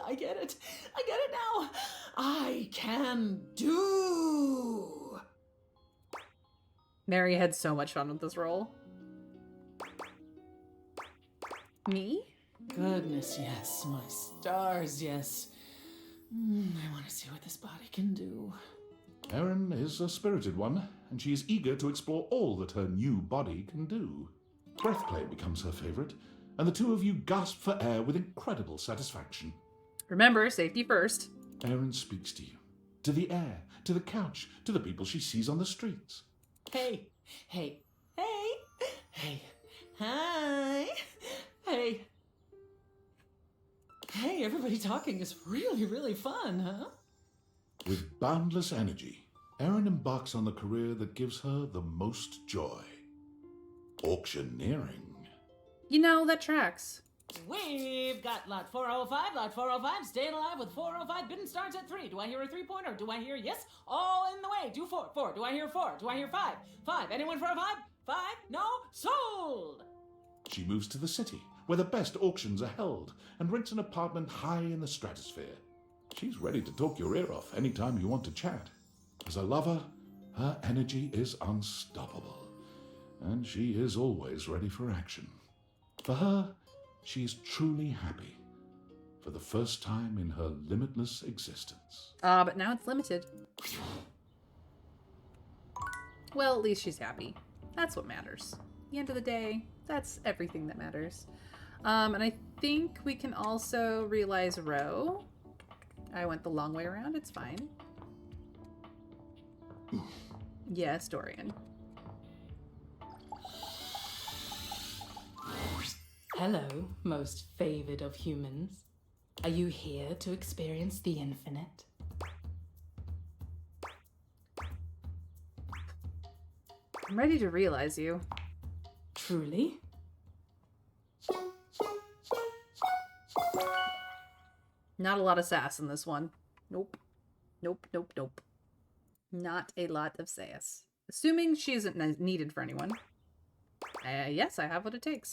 I get it. I get it now. I can do. Mary had so much fun with this role. Me? Goodness, yes. My stars, yes. I want to see what this body can do. Erin is a spirited one, and she is eager to explore all that her new body can do. Breath play becomes her favorite, and the two of you gasp for air with incredible satisfaction. Remember, safety first. Erin speaks to you, to the air, to the couch, to the people she sees on the streets. Hey, hey, hey, hey, hi, hey. Hey, everybody talking is really, really fun, huh? With boundless energy, Erin embarks on the career that gives her the most joy. Auctioneering. You know, that tracks. We've got lot 405, lot 405, staying alive with 405, bidding starts at 3. Do I hear a 3-pointer? Do I hear yes? All in the way. Do 4, 4. Do I hear 4? Do I hear 5? 5. Anyone for a 5? 5? No? Sold! She moves to the city, where the best auctions are held, and rents an apartment high in the stratosphere. She's ready to talk your ear off anytime you want to chat. As a lover, her energy is unstoppable, and she is always ready for action. For her, she is truly happy, for the first time in her limitless existence. But now it's limited. Well, at least she's happy. That's what matters. At the end of the day, that's everything that matters. And I think we can also realize Roe. I went the long way around, it's fine. Yes, Dorian. Hello, most favored of humans. Are you here to experience the infinite? I'm ready to realize you. Not a lot of sass in this one. Nope. Nope, nope, nope. Not a lot of sass. Assuming she isn't needed for anyone. Yes, I have what it takes.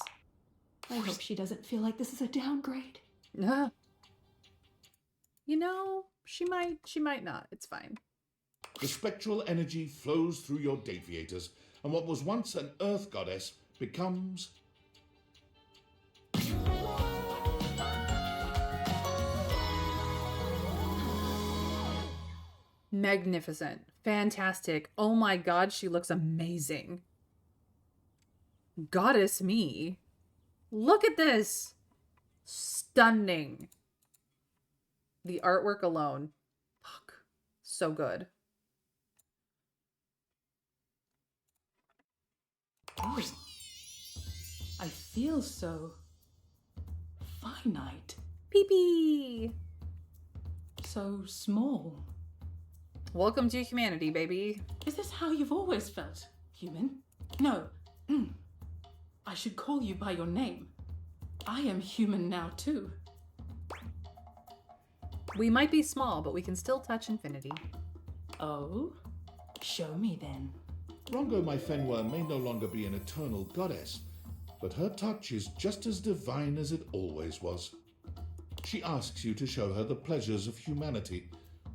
I hope she doesn't feel like this is a downgrade. You know, she might not. It's fine. The spectral energy flows through your deviators, and what was once an earth goddess becomes... Magnificent. Fantastic. Oh my god, she looks amazing. Goddess me. Look at this. Stunning. The artwork alone. Fuck. So good. Oh. I feel so finite. Pee-pee. So small. Welcome to humanity, baby. Is this how you've always felt, human? No. I should call you by your name. I am human now, too. We might be small, but we can still touch infinity. Oh? Show me, then. Rongo my Fenwa may no longer be an eternal goddess, but her touch is just as divine as it always was. She asks you to show her the pleasures of humanity,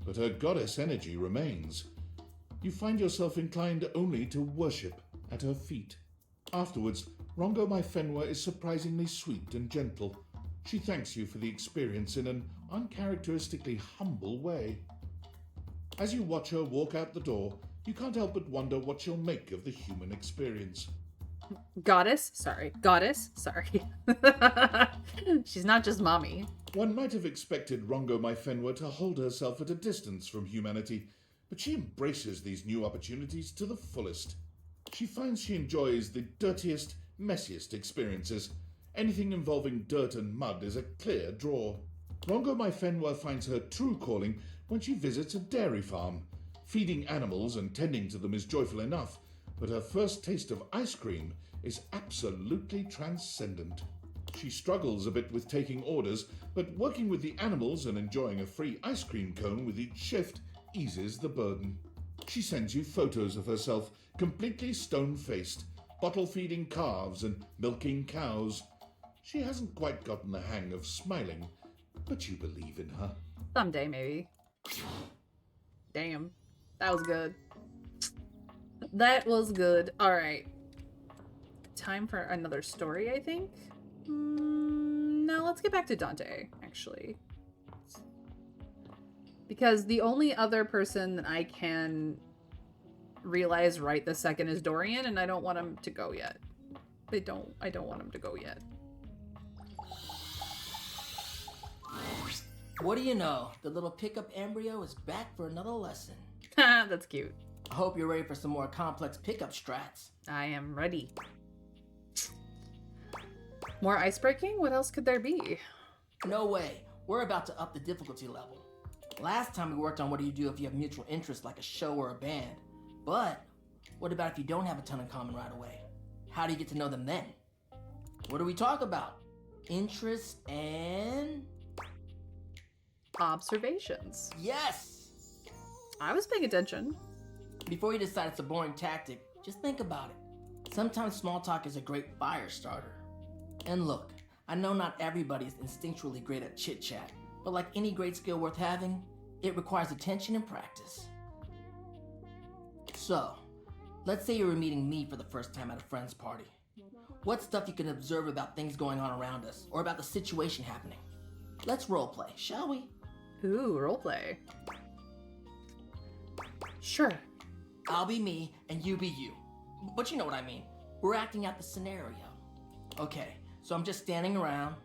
but her goddess energy remains. You find yourself inclined only to worship at her feet. Afterwards, Rongo my Fenwa is surprisingly sweet and gentle. She thanks you for the experience in an uncharacteristically humble way. As you watch her walk out the door, you can't help but wonder what she'll make of the human experience. Goddess? Sorry. She's not just mommy. One might have expected Rongo my Fenwa to hold herself at a distance from humanity, but she embraces these new opportunities to the fullest. She finds she enjoys the dirtiest, messiest experiences. Anything involving dirt and mud is a clear draw. Rongo my Fenwa finds her true calling when she visits a dairy farm. Feeding animals and tending to them is joyful enough, but her first taste of ice cream is absolutely transcendent. She struggles a bit with taking orders, but working with the animals and enjoying a free ice cream cone with each shift eases the burden. She sends you photos of herself, completely stone-faced, bottle-feeding calves and milking cows. She hasn't quite gotten the hang of smiling, but you believe in her. Someday, maybe. Damn. That was good. That was good. Alright. Time for another story, I think? No, let's get back to Dante, actually. Because the only other person that I can realize right this second is Dorian, and I don't want him to go yet. I don't want him to go yet. What do you know? The little pickup embryo is back for another lesson. That's cute. I hope you're ready for some more complex pickup strats. I am ready. More ice breaking? What else could there be? No way. We're about to up the difficulty level. Last time we worked on what do you do if you have mutual interests like a show or a band. But what about if you don't have a ton in common right away? How do you get to know them then? What do we talk about? Interests and... observations. Yes! I was paying attention. Before you decide it's a boring tactic, just think about it. Sometimes small talk is a great fire starter. And look, I know not everybody is instinctually great at chit-chat, but like any great skill worth having, it requires attention and practice. So, let's say you were meeting me for the first time at a friend's party. What's stuff you can observe about things going on around us, or about the situation happening? Let's roleplay, shall we? Ooh, roleplay. Sure. I'll be me, and you be you. But you know what I mean. We're acting out the scenario. Okay, so I'm just standing around.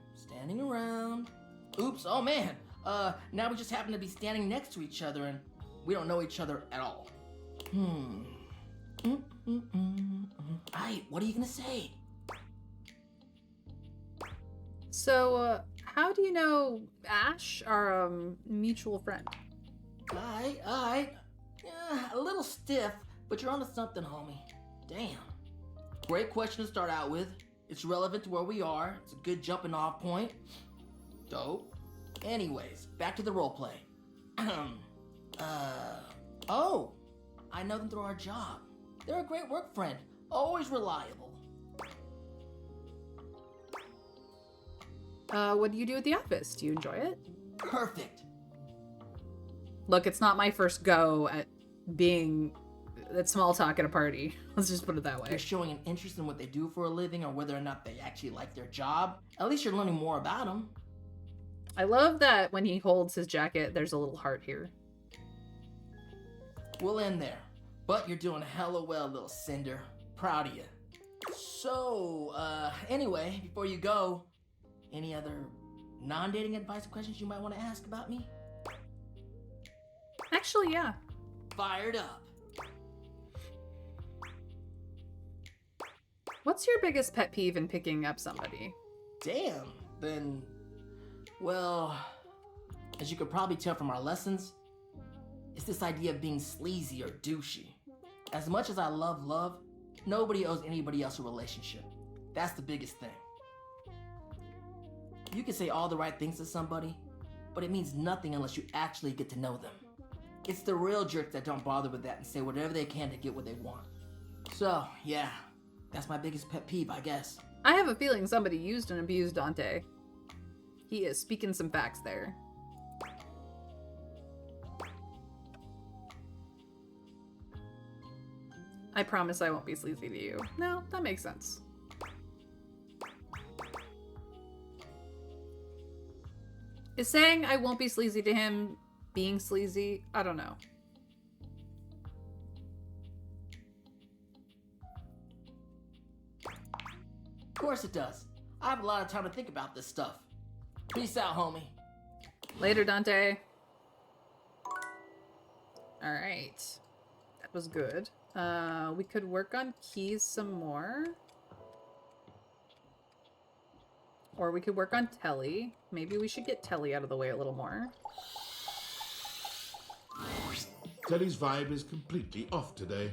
Oops, oh man. Now we just happen to be standing next to each other, and we don't know each other at all. Aight, what are you gonna say? So, how do you know Ash, our mutual friend? Aight. Yeah, a little stiff, but you're onto something, homie. Damn. Great question to start out with. It's relevant to where we are. It's a good jumping off point. Dope. Anyways, back to the roleplay. Oh, I know them through our job. They're a great work friend, always reliable. What do you do at the office? Do you enjoy it? Perfect. Look, it's not my first go at being at small talk at a party. Let's just put it that way. They're showing an interest in what they do for a living or whether or not they actually like their job. At least you're learning more about them. I love that when he holds his jacket, there's a little heart here. We'll end there. But you're doing hella well, little Cinder. Proud of you. So, anyway, before you go, any other non-dating advice or questions you might want to ask about me? Actually, yeah. Fired up. What's your biggest pet peeve in picking up somebody? Damn, then, well, as you could probably tell from our lessons, it's this idea of being sleazy or douchey. As much as I love love, nobody owes anybody else a relationship. That's the biggest thing. You can say all the right things to somebody, but it means nothing unless you actually get to know them. It's the real jerks that don't bother with that and say whatever they can to get what they want. So, yeah, that's my biggest pet peeve, I guess. I have a feeling somebody used and abused Dante. He is speaking some facts there. I promise I won't be sleazy to you. No, that makes sense. Is saying I won't be sleazy to him being sleazy? I don't know. Of course it does. I have a lot of time to think about this stuff. Peace out, homie. Later, Dante. Alright. That was good. We could work on keys some more. Or we could work on Telly. Maybe we should get Telly out of the way a little more. Telly's vibe is completely off today.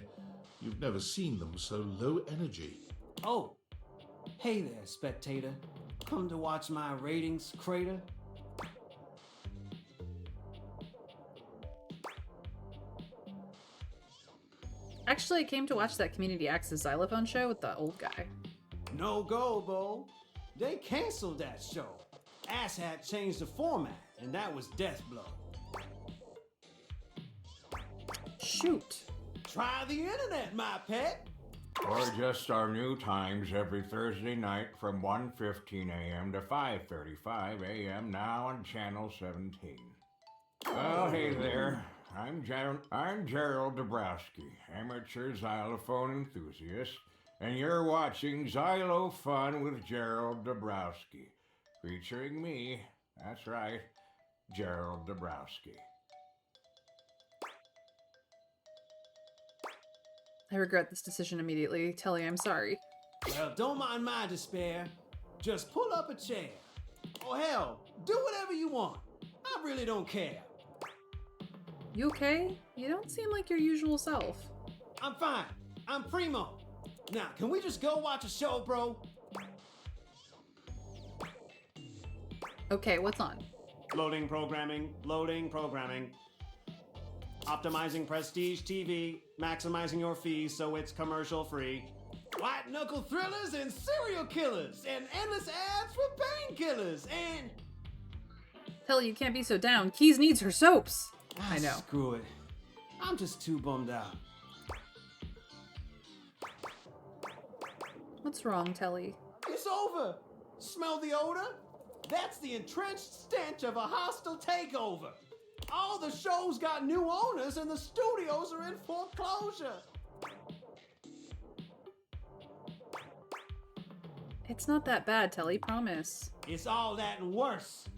You've never seen them so low energy. Oh, hey there, spectator. Come to watch my ratings crater? Actually, I came to watch that Community Access xylophone show with the old guy. No go, Bo. They canceled that show. Asshat changed the format, and that was death blow. Shoot. Try the internet, my pet. Or just our new times every Thursday night from 1:15 a.m. to 5:35 a.m. now on Channel 17. Well, hey there. I'm Gerald Dabrowski, amateur xylophone enthusiast, and you're watching Xylo Fun with Gerald Dabrowski, featuring me, that's right, Gerald Dabrowski. I regret this decision immediately. Telly, I'm sorry. Well, don't mind my despair. Just pull up a chair. Or hell, do whatever you want. I really don't care. You okay? You don't seem like your usual self. I'm fine. I'm primo. Now, can we just go watch a show, bro? Okay, what's on? Loading programming, loading programming. Optimizing prestige TV, maximizing your fees so it's commercial free. White knuckle thrillers and serial killers, and endless ads for painkillers, and... Telly, you can't be so down. Keys needs her soaps. I know. Screw it. I'm just too bummed out. What's wrong, Telly? It's over. Smell the odor? That's the entrenched stench of a hostile takeover. All the shows got new owners and the studios are in foreclosure. It's not that bad, Telly, promise. It's all that and worse.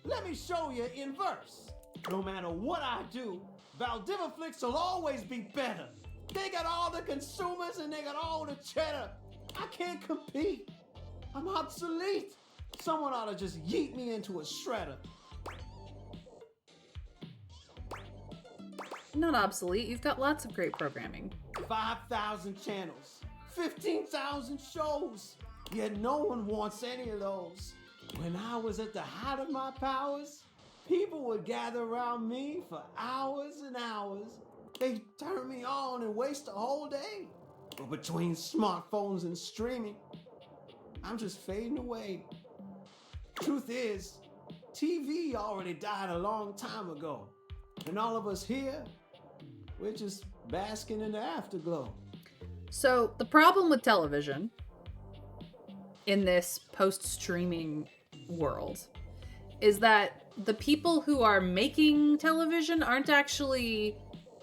Let me show you in verse. No matter what I do, Valdivaflix will always be better. They got all the consumers and they got all the cheddar. I can't compete. I'm obsolete. Someone ought to just yeet me into a shredder. Not obsolete. You've got lots of great programming. 5,000 channels, 15,000 shows. Yet no one wants any of those. When I was at the height of my powers, People would gather around me for hours and hours. They'd turn me on and waste a whole day. But between smartphones and streaming, I'm just fading away. Truth is, TV already died a long time ago. And all of us here, we're just basking in the afterglow. So, the problem with television in this post-streaming world is that the people who are making television aren't actually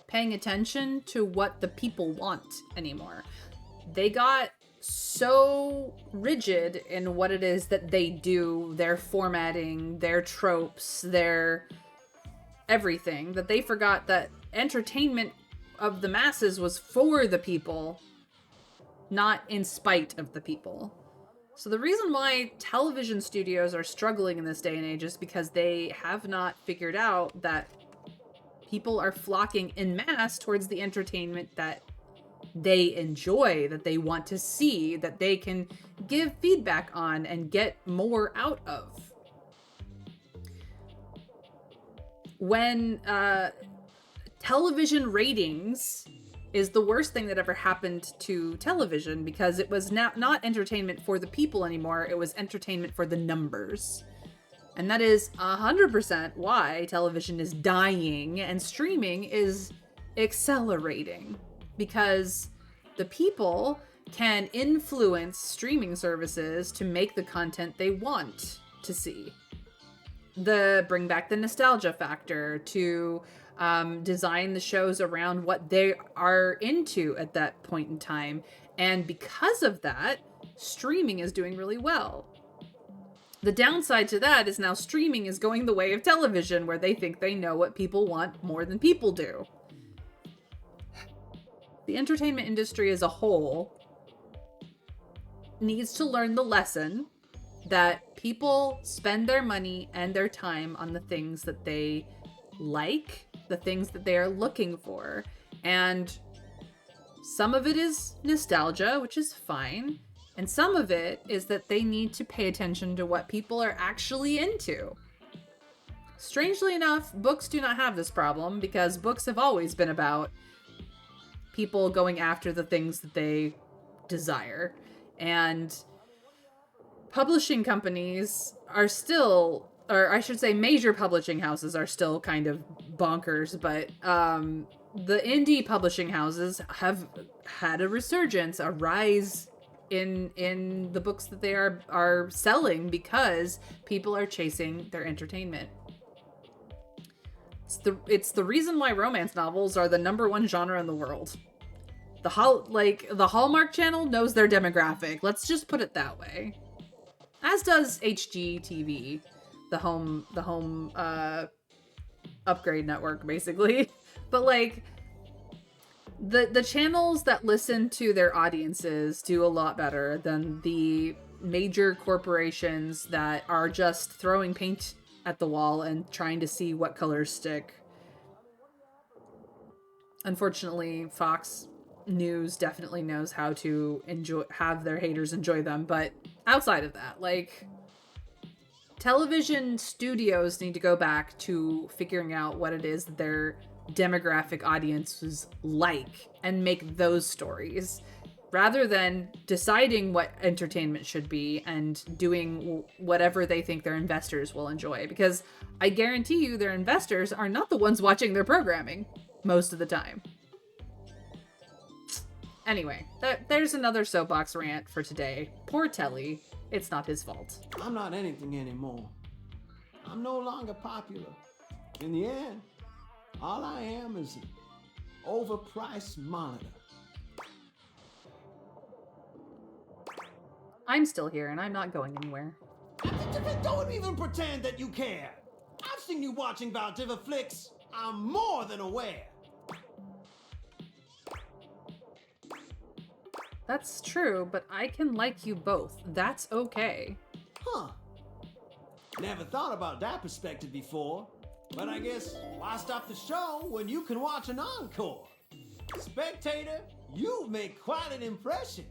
paying attention to what the people want anymore. They got so rigid in what it is that they do, their formatting, their tropes, their everything, that they forgot that entertainment of the masses was for the people, not in spite of the people. So the reason why television studios are struggling in this day and age is because they have not figured out that people are flocking en masse towards the entertainment that they enjoy, that they want to see, that they can give feedback on and get more out of. When television ratings is the worst thing that ever happened to television, because it was not entertainment for the people anymore, it was entertainment for the numbers. And that is 100% why television is dying and streaming is accelerating. Because the people can influence streaming services to make the content they want to see. Bring back the nostalgia factor, to design the shows around what they are into at that point in time. And because of that, streaming is doing really well. The downside to that is now streaming is going the way of television, where they think they know what people want more than people do. The entertainment industry as a whole needs to learn the lesson that people spend their money and their time on the things that they like, the things that they are looking for. And some of it is nostalgia, which is fine. And some of it is that they need to pay attention to what people are actually into. Strangely enough, books do not have this problem, because books have always been about people going after the things that they desire. And publishing companies are still, or I should say major publishing houses are still kind of bonkers, but the indie publishing houses have had a resurgence, a rise in the books that they are selling, because people are chasing their entertainment. It's the reason why romance novels are the #1 genre in the world. The Hallmark Channel knows their demographic. Let's just put it that way. As does HGTV, the home upgrade network, basically. But like, the channels that listen to their audiences do a lot better than the major corporations that are just throwing paint at the wall and trying to see what colors stick. Unfortunately, Fox News definitely knows how to have their haters enjoy them, but outside of that, like, television studios need to go back to figuring out what it is that their demographic audiences like and make those stories, rather than deciding what entertainment should be and doing whatever they think their investors will enjoy. Because I guarantee you their investors are not the ones watching their programming most of the time. Anyway, there's another soapbox rant for today. Poor Telly. It's not his fault. I'm not anything anymore. I'm no longer popular. In the end, all I am is an overpriced monitor. I'm still here, and I'm not going anywhere. Don't even pretend that you care. I've seen you watching Valdiva flicks. I'm more than aware. That's true, but I can like you both. That's okay. Huh. Never thought about that perspective before. But I guess why stop the show when you can watch an encore? Spectator, you make quite an impression.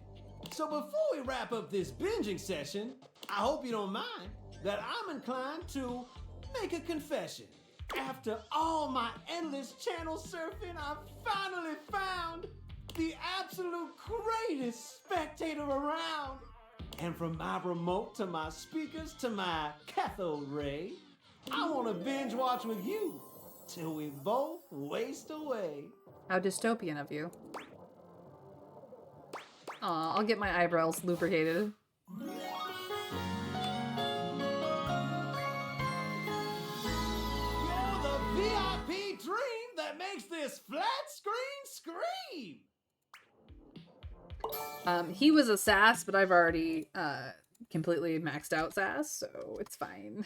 So before we wrap up this binging session, I hope you don't mind that I'm inclined to make a confession. After all my endless channel surfing, I finally found the absolute greatest spectator around. And from my remote to my speakers to my cathode ray, I want to binge watch with you till we both waste away. How dystopian of you. Aw, I'll get my eyebrows lubricated. You're the VIP dream that makes this flat screen scream. He was a sass, but I've already completely maxed out sass, so it's fine.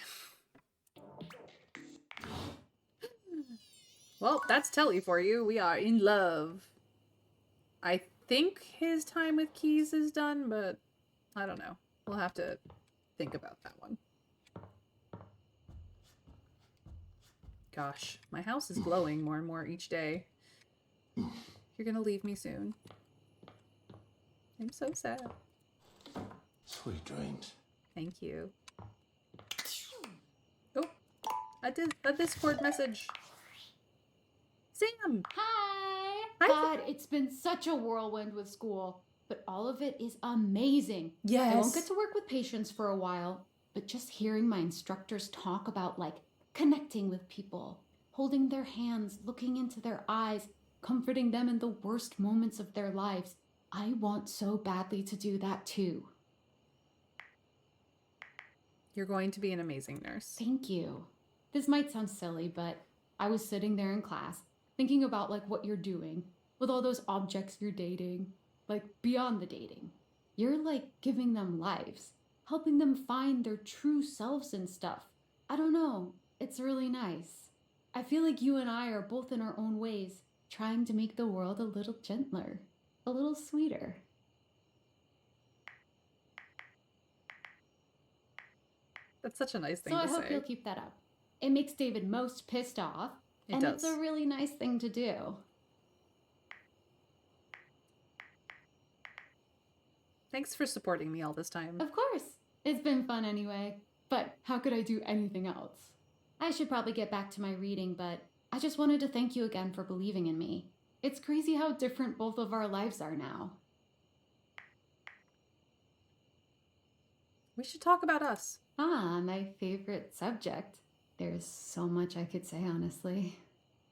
Well, that's Telly for you. We are in love. I think his time with Keys is done, but I don't know. We'll have to think about that one. Gosh, my house is glowing more and more each day. You're gonna leave me soon. I'm so sad. Sweet dreams. Thank you. Oh, a Discord message. Sam! Hi! Hi. God, it's been such a whirlwind with school, but all of it is amazing. Yes. I won't get to work with patients for a while, but just hearing my instructors talk about, like, connecting with people, holding their hands, looking into their eyes, comforting them in the worst moments of their lives. I want so badly to do that too. You're going to be an amazing nurse. Thank you. This might sound silly, but I was sitting there in class thinking about like what you're doing with all those objects you're dating, like beyond the dating. You're like giving them lives, helping them find their true selves and stuff. I don't know. It's really nice. I feel like you and I are both in our own ways trying to make the world a little gentler, a little sweeter. That's such a nice thing So to I say. hope you'll keep that up. It makes David most pissed off, and does. it's a really nice thing to do. Thanks for supporting me all this time. Of course. It's been fun anyway. But how could I do anything else? I should probably get back to my reading, but I just wanted to thank you again for believing in me. It's crazy how different both of our lives are now. We should talk about us. Ah, my favorite subject. There's so much I could say, honestly.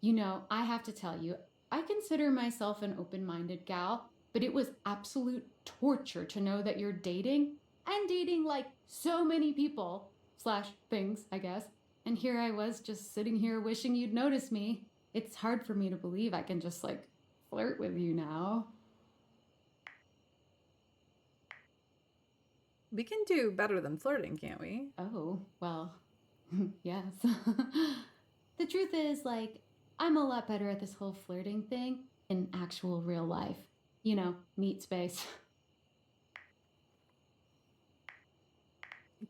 You know, I have to tell you, I consider myself an open-minded gal, but it was absolute torture to know that you're dating, and dating like so many people, / things, I guess. And here I was just sitting here wishing you'd notice me. It's hard for me to believe I can just like flirt with you now. We can do better than flirting, can't we? Oh, well, yes. The truth is, like, I'm a lot better at this whole flirting thing in actual real life. You know, meat space.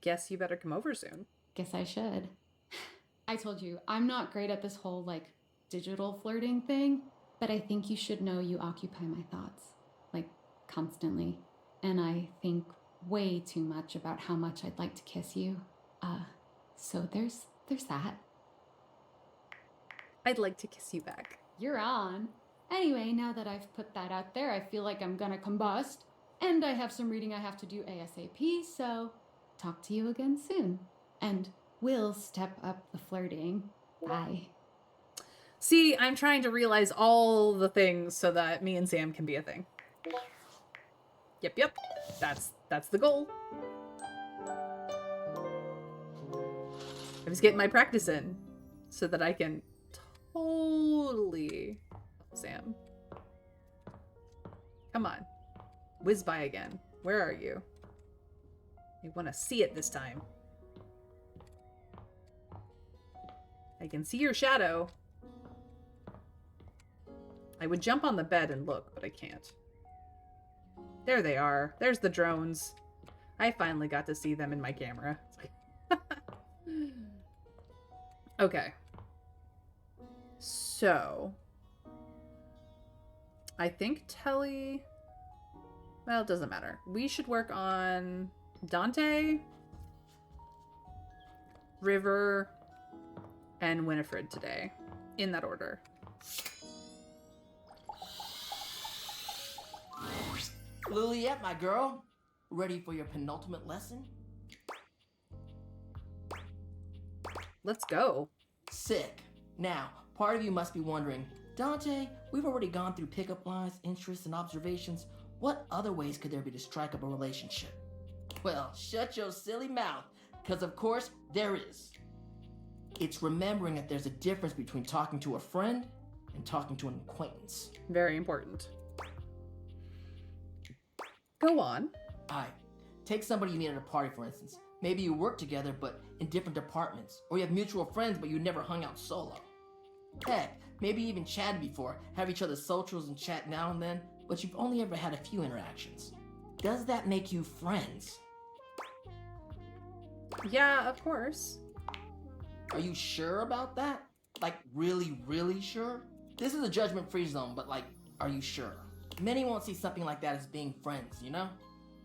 Guess you better come over soon. Guess I should. I told you, I'm not great at this whole, like, digital flirting thing, but I think you should know you occupy my thoughts, like, constantly. And I think way too much about how much I'd like to kiss you. So there's that. I'd like to kiss you back. You're on. Anyway, now that I've put that out there, I feel like I'm gonna combust. And I have some reading I have to do ASAP, so talk to you again soon. And we'll step up the flirting. Bye. See, I'm trying to realize all the things so that me and Sam can be a thing. Yep. That's the goal. I'm just getting my practice in so that I can totally help Sam. Come on. Whiz by again. Where are you? I want to see it this time. I can see your shadow. I would jump on the bed and look, but I can't. There they are. There's the drones. I finally got to see them in my camera. Okay. So. I think Telly... Well, it doesn't matter. We should work on Dante, River, and Winifred today, in that order. Liliette, my girl, ready for your penultimate lesson? Let's go. Sick. Now, part of you must be wondering, Dante, we've already gone through pickup lines, interests, and observations. What other ways could there be to strike up a relationship? Well, shut your silly mouth, because of course there is. It's remembering that there's a difference between talking to a friend and talking to an acquaintance. Very important. Go on. Alright, take somebody you meet at a party, for instance. Maybe you work together, but in different departments. Or you have mutual friends, but you never hung out solo. Heck, maybe you even chatted before, have each other's socials and chat now and then, but you've only ever had a few interactions. Does that make you friends? Yeah, of course. Are you sure about that? Like, really, really sure? This is a judgment-free zone, but like, are you sure? Many won't see something like that as being friends, you know?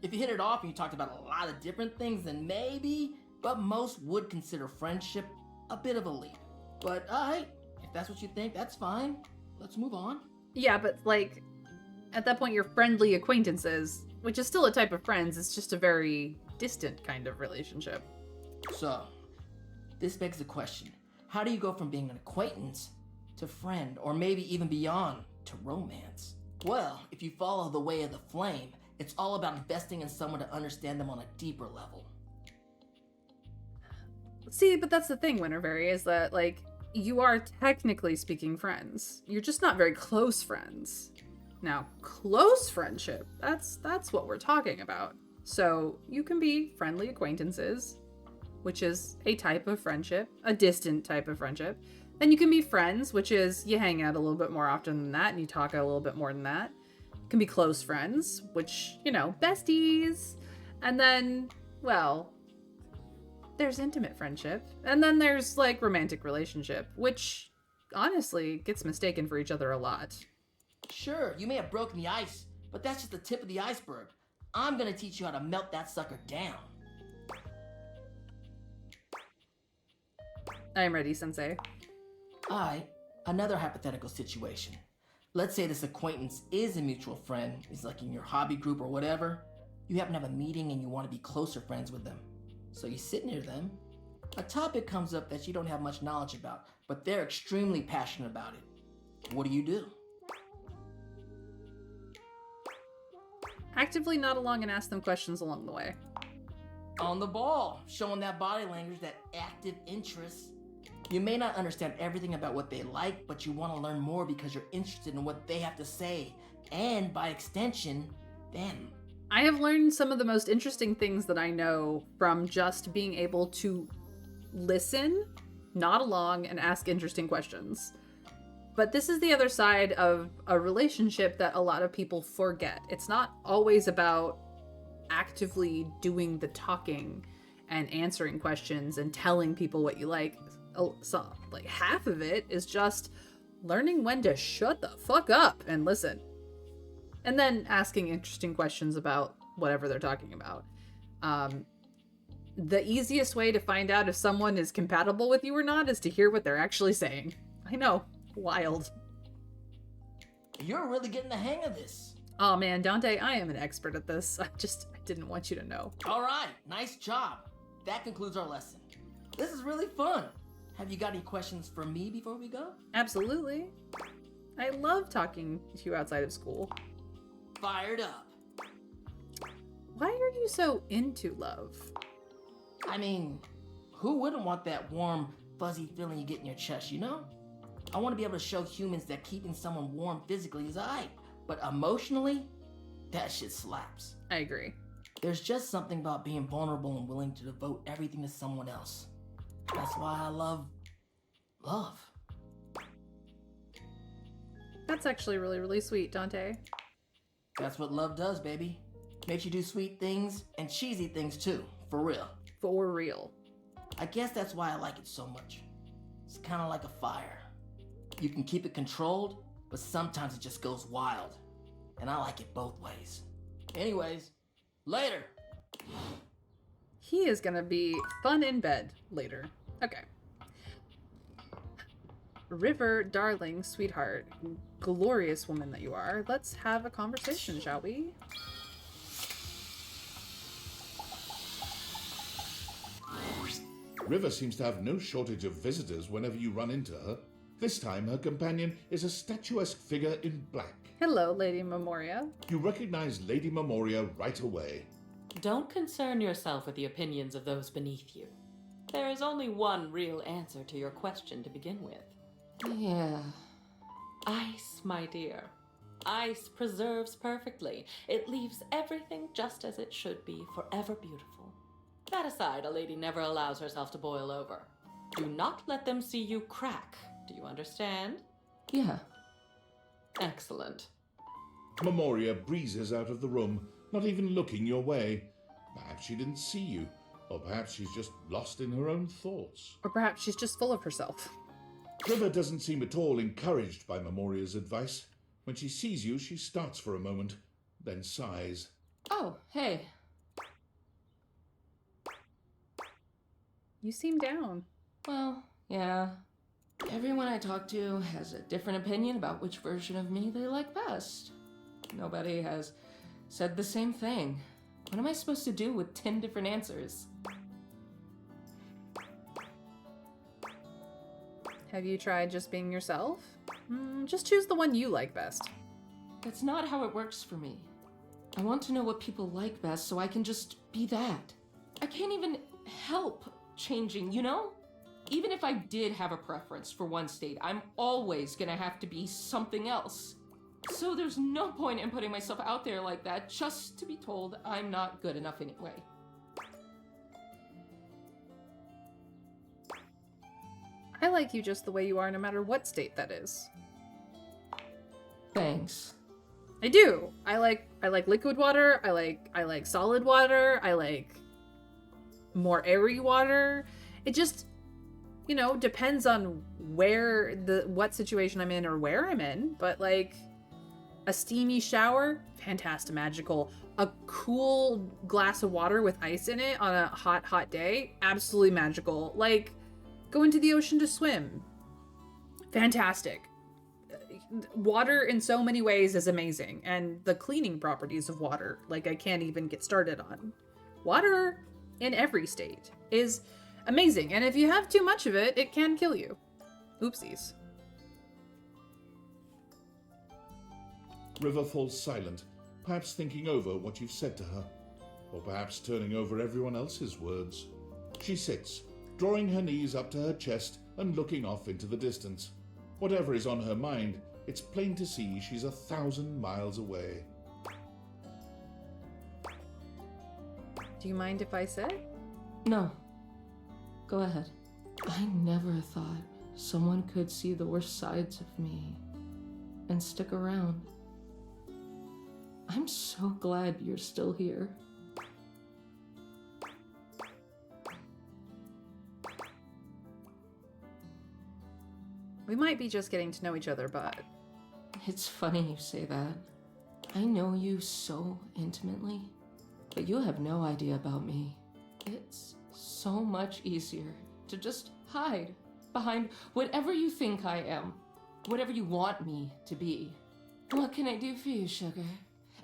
If you hit it off and you talked about a lot of different things, then maybe, but most would consider friendship a bit of a leap. But alright, if that's what you think, that's fine. Let's move on. Yeah, but like, at that point you're friendly acquaintances, which is still a type of friends, it's just a very distant kind of relationship. So, this begs the question, how do you go from being an acquaintance to friend, or maybe even beyond, to romance? Well, if you follow the way of the flame, it's all about investing in someone to understand them on a deeper level. See, but that's the thing, Winterberry, is that, like, you are technically speaking friends. You're just not very close friends. Now, close friendship, that's what we're talking about. So, you can be friendly acquaintances, which is a type of friendship, a distant type of friendship. Then you can be friends, which is you hang out a little bit more often than that, and you talk a little bit more than that. You can be close friends, which, you know, besties. And then, well, there's intimate friendship. And then there's, like, romantic relationship, which, honestly, gets mistaken for each other a lot. Sure, you may have broken the ice, but that's just the tip of the iceberg. I'm gonna teach you how to melt that sucker down. I am ready, Sensei. Alright, another hypothetical situation. Let's say this acquaintance is a mutual friend, is like in your hobby group or whatever. You happen to have a meeting and you want to be closer friends with them. So you sit near them. A topic comes up that you don't have much knowledge about, but they're extremely passionate about it. What do? Actively nod along and ask them questions along the way. On the ball, showing that body language, that active interest. You may not understand everything about what they like, but you want to learn more because you're interested in what they have to say, and by extension, them. I have learned some of the most interesting things that I know from just being able to listen, nod along, and ask interesting questions. But this is the other side of a relationship that a lot of people forget. It's not always about actively doing the talking and answering questions and telling people what you like. So, like, half of it is just learning when to shut the fuck up and listen. And then asking interesting questions about whatever they're talking about. The easiest way to find out if someone is compatible with you or not is to hear what they're actually saying. I know. Wild. You're really getting the hang of this. Oh man, Dante, I am an expert at this. I didn't want you to know. Alright, nice job. That concludes our lesson. This is really fun. Have you got any questions for me before we go? Absolutely. I love talking to you outside of school. Fired up. Why are you so into love? I mean, who wouldn't want that warm, fuzzy feeling you get in your chest, you know? I want to be able to show humans that keeping someone warm physically is alright, but emotionally, that shit slaps. I agree. There's just something about being vulnerable and willing to devote everything to someone else. That's why I love love. That's actually really, really sweet, Dante. That's what love does, baby. Makes you do sweet things and cheesy things too, for real. For real. I guess that's why I like it so much. It's kind of like a fire. You can keep it controlled, but sometimes it just goes wild. And I like it both ways. Anyways, later. He is gonna be fun in bed later. Okay. River, darling, sweetheart, glorious woman that you are, let's have a conversation, shall we? River seems to have no shortage of visitors whenever you run into her. This time, her companion is a statuesque figure in black. Hello, Lady Memoria. You recognize Lady Memoria right away. Don't concern yourself with the opinions of those beneath you. There is only one real answer to your question to begin with. Yeah. Ice, my dear. Ice preserves perfectly. It leaves everything just as it should be, forever beautiful. That aside, a lady never allows herself to boil over. Do not let them see you crack. Do you understand? Yeah. Excellent. Memoria breezes out of the room, not even looking your way. Perhaps she didn't see you, or perhaps she's just lost in her own thoughts. Or perhaps she's just full of herself. River doesn't seem at all encouraged by Memoria's advice. When she sees you, she starts for a moment, then sighs. Oh, hey. You seem down. Well, yeah. Everyone I talk to has a different opinion about which version of me they like best. Nobody has said the same thing. What am I supposed to do with 10 different answers? Have you tried just being yourself? Just choose the one you like best. That's not how it works for me. I want to know what people like best so I can just be that. I can't even help changing, you know? Even if I did have a preference for one state, I'm always gonna have to be something else. So there's no point in putting myself out there like that just to be told I'm not good enough anyway. I like you just the way you are, no matter what state that is. Thanks. I do. I like liquid water. I like solid water. I like more airy water. It just, you know, depends on what situation I'm in or where I'm in. But like a steamy shower, fantastic, magical. A cool glass of water with ice in it on a hot day, absolutely magical. Like go into the ocean to swim, fantastic. Water in so many ways is amazing, and the cleaning properties of water, like I can't even get started on. Water in every state is amazing, and if you have too much of it, it can kill you. Oopsies. River falls silent, perhaps thinking over what you've said to her, or perhaps turning over everyone else's words. She sits, drawing her knees up to her chest and looking off into the distance. Whatever is on her mind, it's plain to see she's 1,000 miles away. Do you mind if I sit? No. Go ahead. I never thought someone could see the worst sides of me and stick around. I'm so glad you're still here. We might be just getting to know each other, but... It's funny you say that. I know you so intimately, but you have no idea about me. It's so much easier to just hide behind whatever you think I am, whatever you want me to be. What can I do for you, sugar?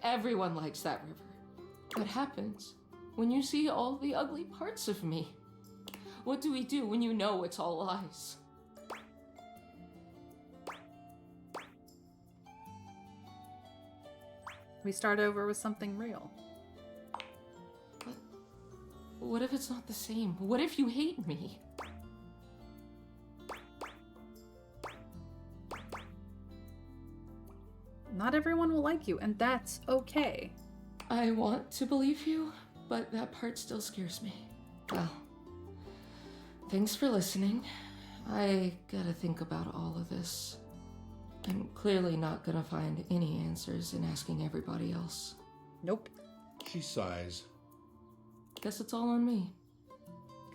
Everyone likes that river. What happens when you see all the ugly parts of me? What do we do when you know it's all lies? We start over with something real. But what if it's not the same? What if you hate me? Not everyone will like you, and that's okay. I want to believe you, but that part still scares me. Well, thanks for listening. I gotta think about all of this. I'm clearly not gonna find any answers in asking everybody else. Nope. She sighs. Guess it's all on me.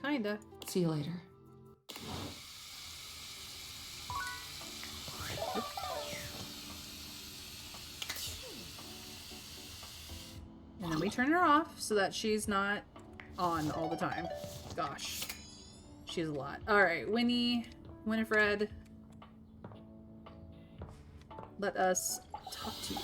Kinda. See you later. And then we turn her off so that she's not on all the time. Gosh. She's a lot. Alright, Winnie, Winifred, let us talk to you.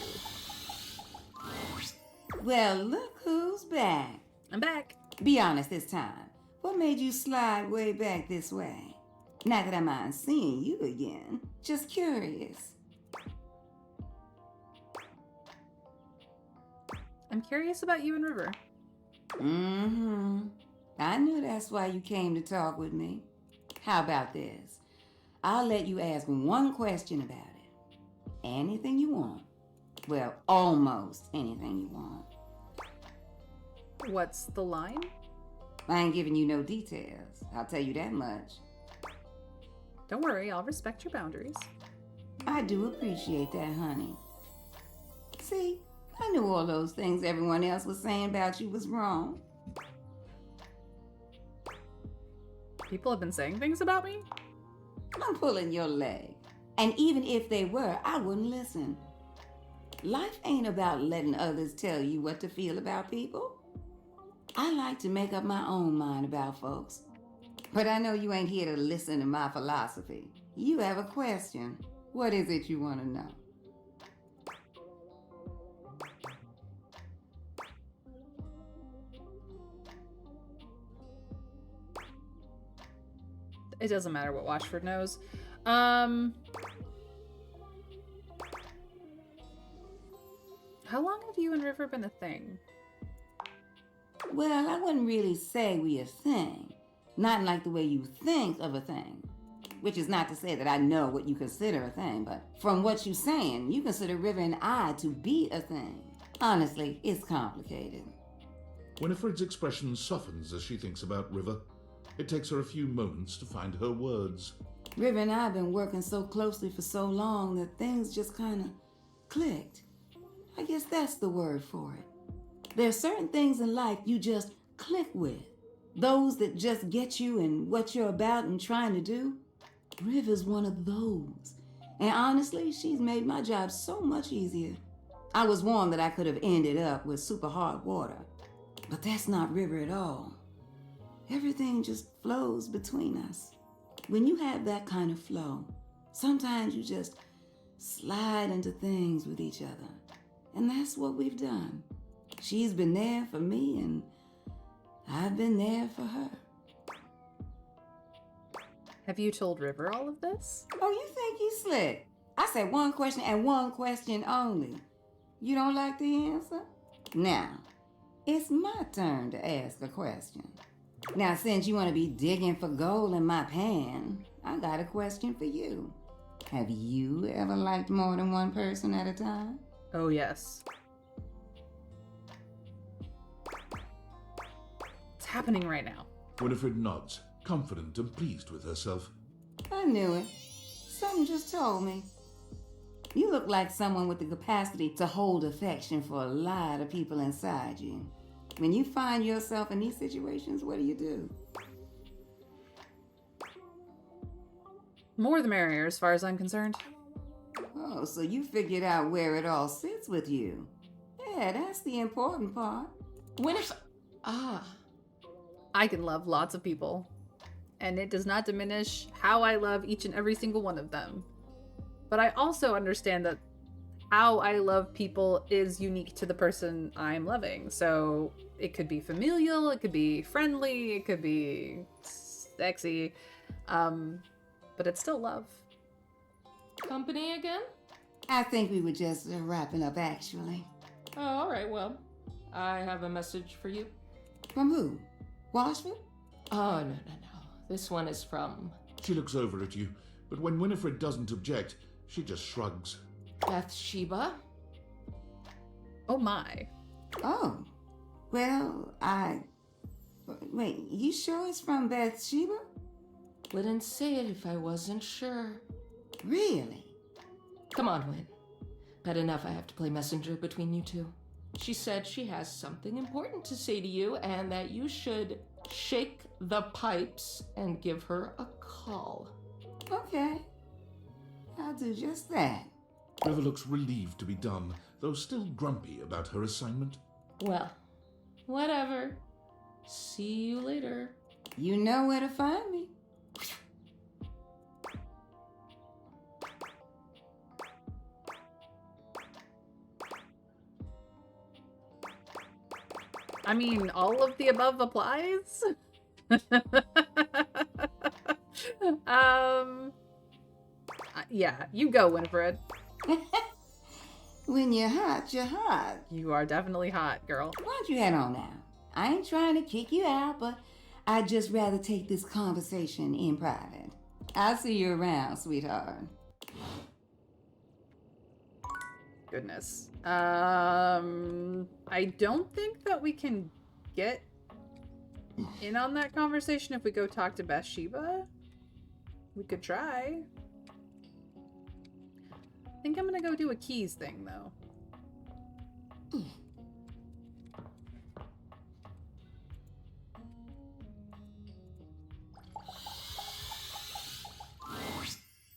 Well, look who's back. I'm back. Be honest this time. What made you slide way back this way? Not that I mind seeing you again. Just curious. I'm curious about you and River. Mm-hmm. I knew that's why you came to talk with me. How about this? I'll let you ask one question about it. Anything you want. Well, almost anything you want. What's the line? I ain't giving you no details. I'll tell you that much. Don't worry, I'll respect your boundaries. I do appreciate that, honey. See, I knew all those things everyone else was saying about you was wrong. People have been saying things about me? I'm pulling your leg. And even if they were, I wouldn't listen. Life ain't about letting others tell you what to feel about people. I like to make up my own mind about folks. But I know you ain't here to listen to my philosophy. You have a question. What is it you want to know? It doesn't matter what Washford knows. How long have you and River been a thing? Well, I wouldn't really say we a thing. Not in like the way you think of a thing. Which is not to say that I know what you consider a thing, but from what you're saying, you consider River and I to be a thing. Honestly, it's complicated. Winifred's expression softens as she thinks about River. It takes her a few moments to find her words. River and I have been working so closely for so long that things just kind of clicked. I guess that's the word for it. There are certain things in life you just click with. Those that just get you and what you're about and trying to do. River's one of those. And honestly, she's made my job so much easier. I was warned that I could have ended up with super hard water. But that's not River at all. Everything just flows between us. When you have that kind of flow, sometimes you just slide into things with each other. And that's what we've done. She's been there for me and I've been there for her. Have you told River all of this? Oh, you think you slick? I said one question and one question only. You don't like the answer? Now, it's my turn to ask a question. Now, since you want to be digging for gold in my pan, I got a question for you. Have you ever liked more than one person at a time? Oh, yes. It's happening right now. Winifred nods, confident and pleased with herself. I knew it. Something just told me. You look like someone with the capacity to hold affection for a lot of people inside you. When you find yourself in these situations, what do? More the merrier, as far as I'm concerned. Oh, so you figured out where it all sits with you. Yeah, that's the important part. I can love lots of people, and it does not diminish how I love each and every single one of them. But I also understand that how I love people is unique to the person I'm loving. So it could be familial, it could be friendly, it could be sexy, but it's still love. Company again? I think we were just wrapping up, actually. Oh, all right, well, I have a message for you. From who? Washford? Oh, no. This one is from... She looks over at you, but when Winifred doesn't object, she just shrugs. Bathsheba? Oh my. Oh. Well, Wait, you sure it's from Bathsheba? Wouldn't say it if I wasn't sure. Really? Come on, Win. Bad enough I have to play messenger between you two. She said she has something important to say to you and that you should shake the pipes and give her a call. Okay. I'll do just that. River looks relieved to be done, though still grumpy about her assignment. Well, whatever. See you later. You know where to find me. I mean, all of the above applies. Yeah, you go, Winifred. When you're hot, you're hot. You are definitely hot, girl. Why don't you head on now? I ain't trying to kick you out, but I'd just rather take this conversation in private. I'll see you around, sweetheart. Goodness. I don't think that we can get in on that conversation if we go talk to Bathsheba. We could try. I think I'm gonna go do a keys thing, though.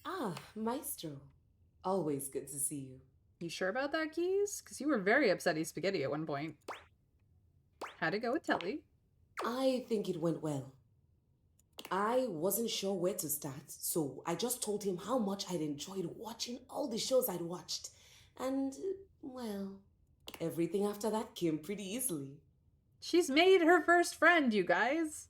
Ah, Maestro. Always good to see you. You sure about that, Keys? Because you were very upsetty spaghetti at one point. How'd it go with Telly? I think it went well. I wasn't sure where to start, so I just told him how much I'd enjoyed watching all the shows I'd watched. And, well, everything after that came pretty easily. She's made her first friend, you guys.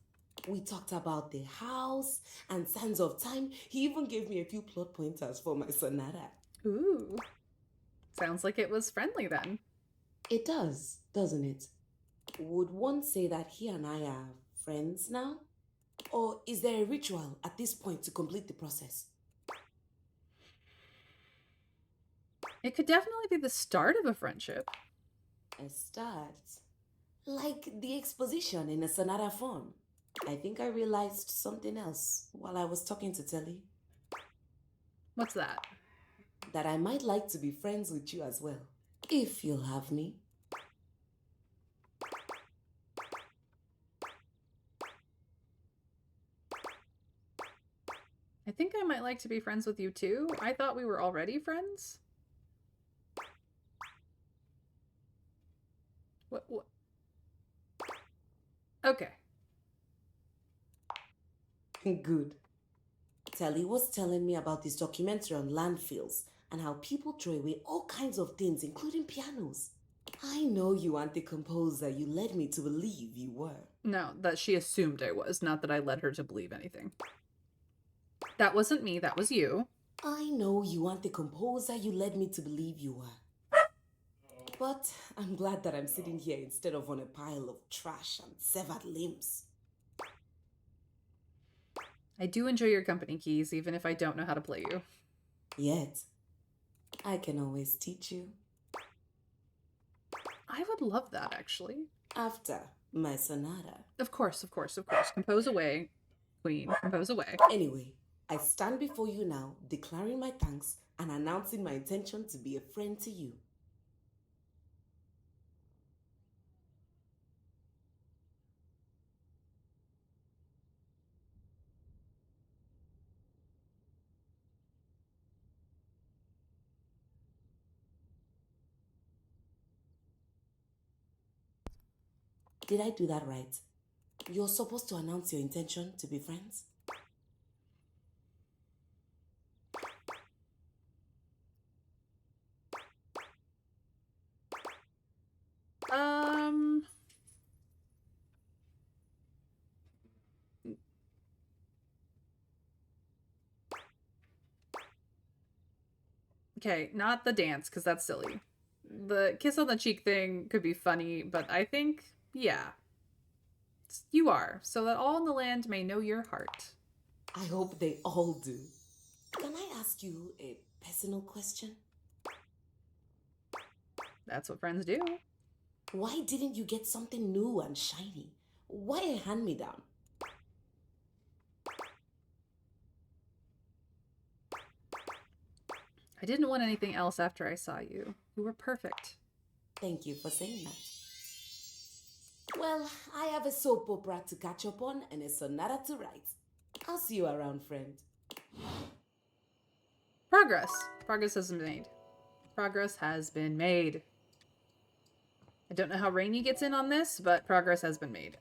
We talked about the house and Sands of Time. He even gave me a few plot pointers for my sonata. Ooh. Sounds like it was friendly then. It does, doesn't it? Would one say that he and I are friends now? Or is there a ritual at this point to complete the process? It could definitely be the start of a friendship. A start? Like the exposition in a sonata form. I think I realized something else while I was talking to Telly. What's that? That I might like to be friends with you as well, if you'll have me. I think I might like to be friends with you too. I thought we were already friends. What? Okay. Good. Telly was telling me about this documentary on landfills and how people throw away all kinds of things, including pianos. I know you aren't the composer you led me to believe you were. No, that she assumed I was, not that I led her to believe anything. That wasn't me, that was you. I know you aren't the composer you led me to believe you were. But I'm glad that I'm sitting here instead of on a pile of trash and severed limbs. I do enjoy your company, Keys, even if I don't know how to play you. Yet, I can always teach you. I would love that, actually. After my sonata. Of course, of course, of course. Compose away, Queen. Compose away. Anyway, I stand before you now, declaring my thanks and announcing my intention to be a friend to you. Did I do that right? You're supposed to announce your intention to be friends? Okay, not the dance, because that's silly. The kiss on the cheek thing could be funny, but I think, yeah. You are, so that all in the land may know your heart. I hope they all do. Can I ask you a personal question? That's what friends do. Why didn't you get something new and shiny? Why a hand-me-down? I didn't want anything else after I saw you. You were perfect. Thank you for saying that. Well, I have a soap opera to catch up on and a sonata to write. I'll see you around, friend. Progress. Progress has been made. Progress has been made. I don't know how Rainy gets in on this, but progress has been made.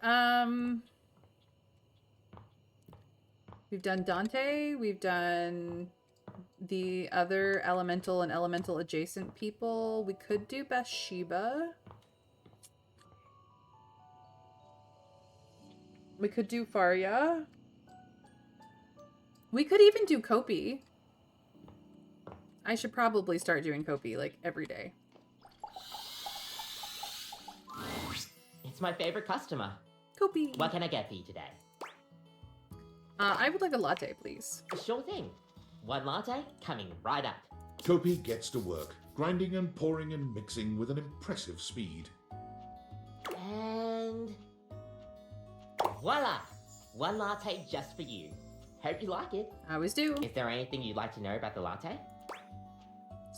We've done Dante. We've done the other elemental and elemental adjacent people. We could do Bathsheba. We could do Faria. We could even do Kopi. I should probably start doing Kopi, like, every day. It's my favorite customer. Kopi. What can I get for you today? I would like a latte, please. Sure thing. One latte coming right up. Kopi gets to work, grinding and pouring and mixing with an impressive speed. And voila! One latte just for you. Hope you like it. I always do. Is there anything you'd like to know about the latte?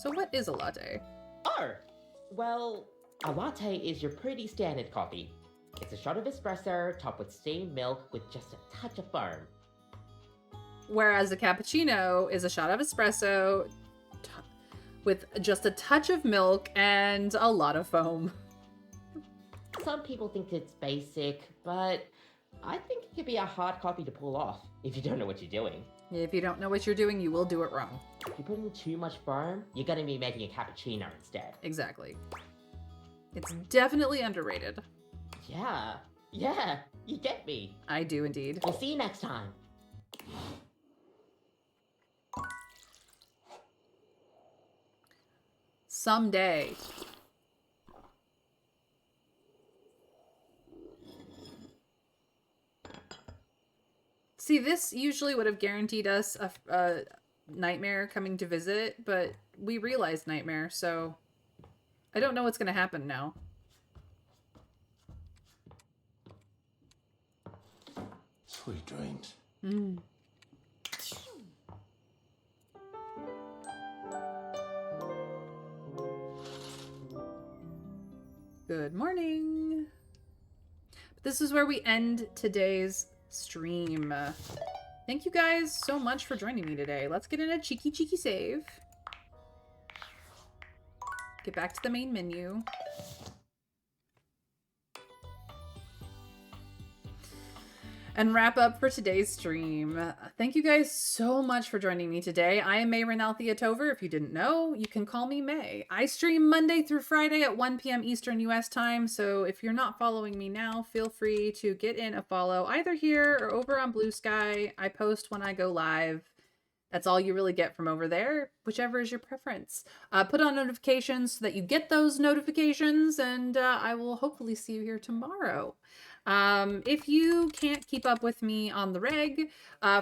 So what is a latte? Oh, well, a latte is your pretty standard coffee. It's a shot of espresso topped with steamed milk with just a touch of foam. Whereas a cappuccino is a shot of espresso with just a touch of milk and a lot of foam. Some people think it's basic, but I think it could be a hard coffee to pull off if you don't know what you're doing. If you don't know what you're doing, you will do it wrong. If you put in too much foam, you're going to be making a cappuccino instead. Exactly. It's definitely underrated. Yeah, you get me. I do indeed. We'll see you next time. Someday. See, this usually would have guaranteed us a nightmare coming to visit, but we realized nightmare, so I don't know what's going to happen now. Sweet dreams. Good morning. This is where we end today's stream. Thank you guys so much for joining me today. Let's get in a cheeky save. Get back to the main menu. And wrap up for today's stream. Thank you guys so much for joining me today. I am May Renalthia Tover. If you didn't know, you can call me May. I stream Monday through Friday at 1 p.m. Eastern US time, so if you're not following me now, feel free to get in a follow either here or over on Blue Sky. I post when I go live. That's all you really get from over there, whichever is your preference. Put on notifications so that you get those notifications, and I will hopefully see you here tomorrow. If you can't keep up with me on the reg,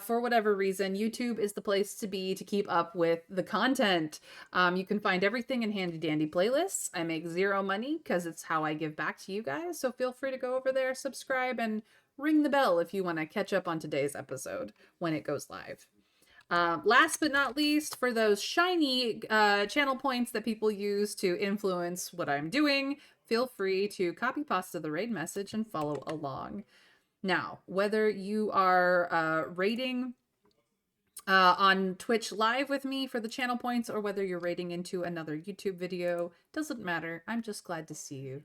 for whatever reason, YouTube is the place to be to keep up with the content. You can find everything in handy dandy playlists. I make zero money because it's how I give back to you guys. So feel free to go over there, subscribe, and ring the bell if you want to catch up on today's episode when it goes live. Last but not least, for those shiny channel points that people use to influence what I'm doing, feel free to copy pasta the raid message and follow along. Now, whether you are raiding on Twitch live with me for the channel points or whether you're raiding into another YouTube video, doesn't matter. I'm just glad to see you.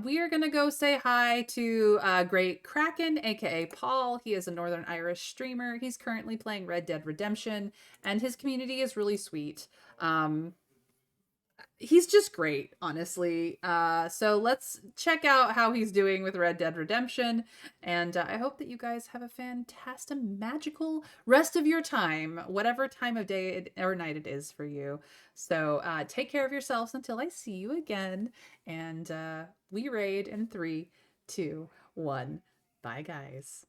We are going to go say hi to Great Kraken, aka Paul. He is a Northern Irish streamer. He's currently playing Red Dead Redemption, and his community is really sweet. He's just great, honestly. So let's check out how he's doing with Red Dead Redemption, and I hope that you guys have a fantastic, magical rest of your time, whatever time of day or night it is for you. So take care of yourselves until I see you again, and we raid in 3, 2, 1. Bye, guys.